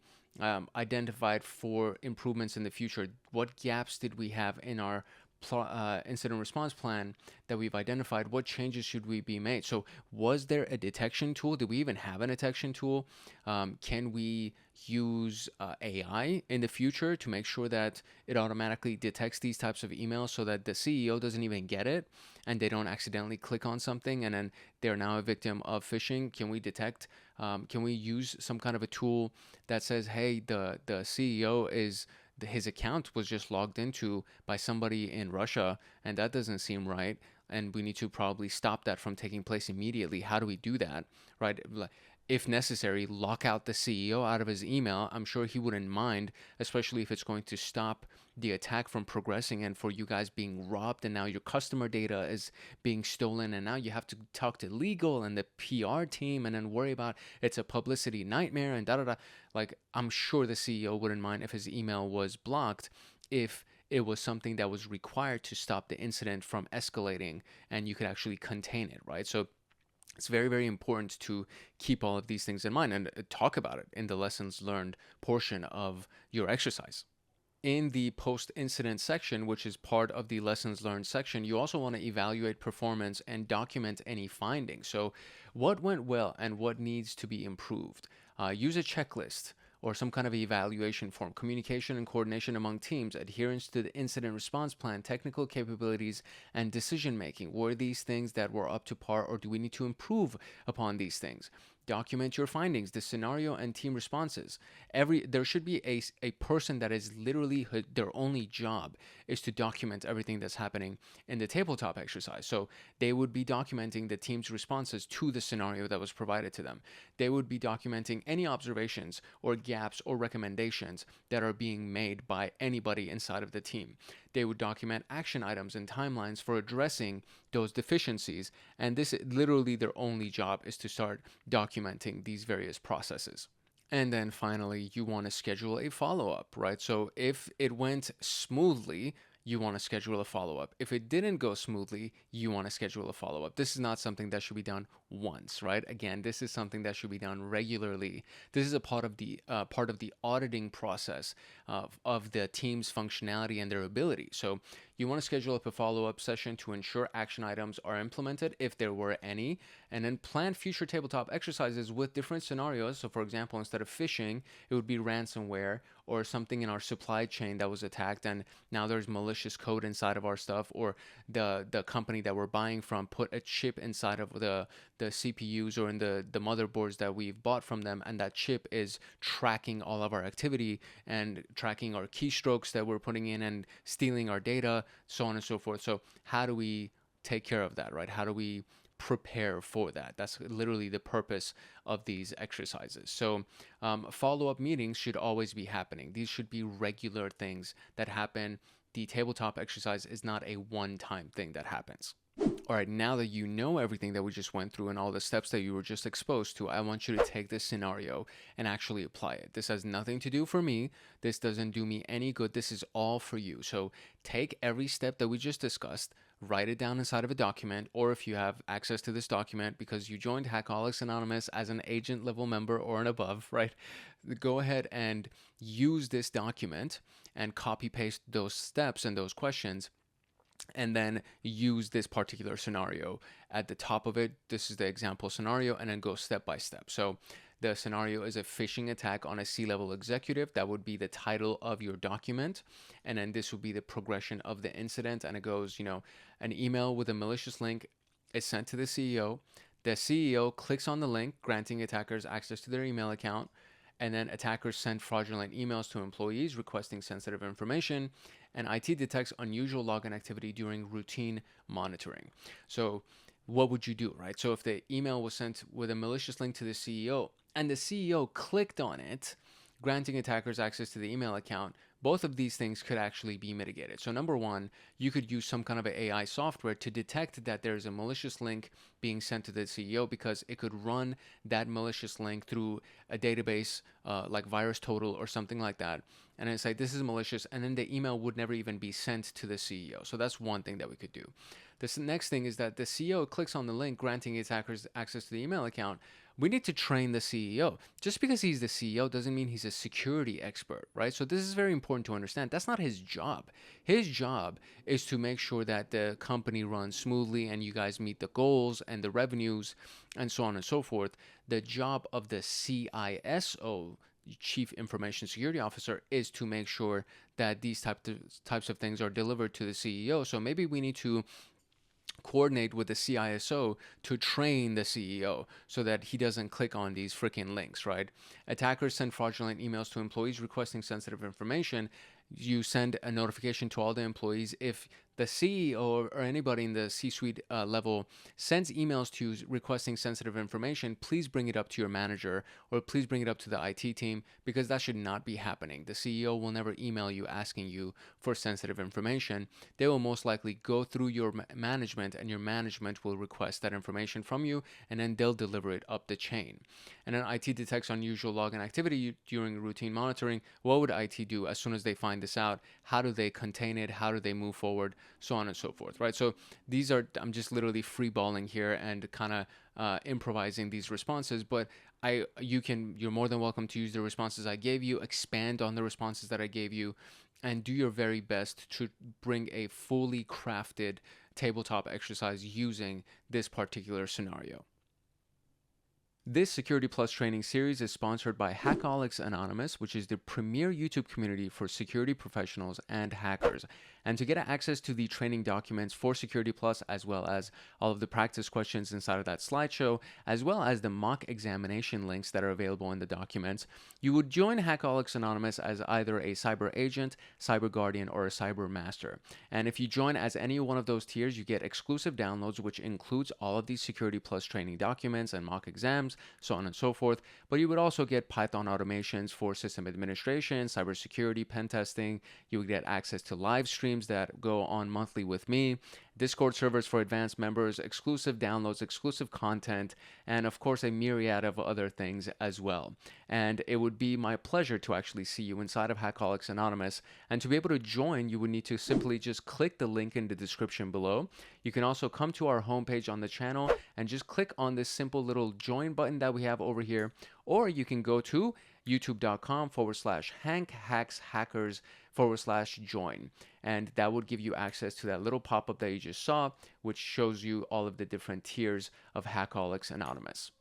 identified for improvements in the future? What gaps did we have in our incident response plan that we've identified? What changes should we be made? So was there a detection tool? Do we even have a detection tool? Can we use AI in the future to make sure that it automatically detects these types of emails so that the CEO doesn't even get it and they don't accidentally click on something and then they're now a victim of phishing? Can we detect? Can we use some kind of a tool that says, hey, the CEO is his account was just logged into by somebody in Russia, and that doesn't seem right, and we need to probably stop that from taking place immediately. How do we do that, right? If necessary, lock out the CEO out of his email. I'm sure he wouldn't mind, especially if it's going to stop the attack from progressing and for you guys being robbed, and now your customer data is being stolen, and now you have to talk to legal and the PR team and then worry about it's a publicity nightmare and da da da. Like, I'm sure the CEO wouldn't mind if his email was blocked if it was something that was required to stop the incident from escalating and you could actually contain it, right? So it's very, very important to keep all of these things in mind and talk about it in the lessons learned portion of your exercise. In the post-incident section, which is part of the lessons learned section, you also want to evaluate performance and document any findings. So what went well and what needs to be improved? Use a checklist or some kind of evaluation form, communication and coordination among teams, adherence to the incident response plan, technical capabilities, and decision making. Were these things that were up to par, or do we need to improve upon these things? Document your findings, the scenario and team responses. There should be a person that is literally their only job is to document everything that's happening in the tabletop exercise. So they would be documenting the team's responses to the scenario that was provided to them. They would be documenting any observations or gaps or recommendations that are being made by anybody inside of the team. They would document action items and timelines for addressing those deficiencies. And this literally their only job is to start documenting these various processes. And then finally, you want to schedule a follow-up, right? So if it went smoothly, you want to schedule a follow-up. If it didn't go smoothly, you want to schedule a follow-up. This is not something that should be done once, right? Again, this is something that should be done regularly. This is a part of the auditing process of the team's functionality and their ability. So You want to schedule up a follow-up session to ensure action items are implemented if there were any, and then plan future tabletop exercises with different scenarios. So for example, instead of phishing, it would be ransomware or something in our supply chain that was attacked, and now there's malicious code inside of our stuff, or the company that we're buying from put a chip inside of the CPUs or in the motherboards that we've bought from them, and that chip is tracking all of our activity and tracking our keystrokes that we're putting in and stealing our data, so on and so forth. So how do we take care of that, right? How do we prepare for that? That's literally the purpose of these exercises. So follow-up meetings should always be happening. These should be regular things that happen. The tabletop exercise is not a one-time thing that happens. All right, now that you know everything that we just went through and all the steps that you were just exposed to, I want you to take this scenario and actually apply it. This has nothing to do for me. This doesn't do me any good. This is all for you. So take every step that we just discussed, write it down inside of a document, or if you have access to this document because you joined Hackaholics Anonymous as an agent level member or an above, right? Go ahead and use this document and copy paste those steps and those questions, and then use this particular scenario at the top of it. This is the example scenario, and then go step by step. So the scenario is a phishing attack on a C-level executive. That would be the title of your document. And then this would be the progression of the incident. And it goes, an email with a malicious link is sent to the CEO. The CEO clicks on the link, granting attackers access to their email account. And then attackers send fraudulent emails to employees requesting sensitive information, and IT detects unusual login activity during routine monitoring. So what would you do, right? So if the email was sent with a malicious link to the CEO and the CEO clicked on it, granting attackers access to the email account, both of these things could actually be mitigated. So number one, you could use some kind of AI software to detect that there's a malicious link being sent to the CEO, because it could run that malicious link through a database like VirusTotal or something like that. And it's like, this is malicious, and then the email would never even be sent to the CEO. So that's one thing that we could do. This next thing is that the CEO clicks on the link granting attackers access to the email account. We need to train the CEO. Just because he's the CEO doesn't mean he's a security expert, right? So this is very important to understand. That's not his job. His job is to make sure that the company runs smoothly and you guys meet the goals and the revenues and so on and so forth. The job of the CISO, Chief Information Security Officer, is to make sure that these types of things are delivered to the CEO. So maybe we need to coordinate with the CISO to train the CEO so that he doesn't click on these freaking links, right? Attackers send fraudulent emails to employees requesting sensitive information. You send a notification to all the employees. If the CEO or anybody in the C-suite level sends emails to you requesting sensitive information, please bring it up to your manager or please bring it up to the IT team, because that should not be happening. The CEO will never email you asking you for sensitive information. They will most likely go through your management, and your management will request that information from you, and then they'll deliver it up the chain. And then IT detects unusual login activity during routine monitoring. What would IT do as soon as they find this out? How do they contain it? How do they move forward? So on and so forth, right? So these are, I'm just literally freeballing here and kind of improvising these responses, but you're more than welcome to use the responses I gave you, expand on the responses that I gave you, and do your very best to bring a fully crafted tabletop exercise using this particular scenario. This Security Plus training series is sponsored by Hackaholics Anonymous, which is the premier YouTube community for security professionals and hackers. And to get access to the training documents for Security Plus, as well as all of the practice questions inside of that slideshow, as well as the mock examination links that are available in the documents, you would join Hackaholics Anonymous as either a cyber agent, cyber guardian, or a cyber master. And if you join as any one of those tiers, you get exclusive downloads, which includes all of these Security Plus training documents and mock exams, so on and so forth. But you would also get Python automations for system administration, cybersecurity, pen testing. You would get access to live streams that go on monthly with me, Discord servers for advanced members, exclusive downloads, exclusive content, and of course a myriad of other things as well. And it would be my pleasure to actually see you inside of Hackaholics Anonymous. And to be able to join, you would need to simply just click the link in the description below. You can also come to our homepage on the channel and just click on this simple little join button button that we have over here, or you can go to youtube.com/hankhackshackers/join, and that would give you access to that little pop-up that you just saw, which shows you all of the different tiers of Hackaholics Anonymous.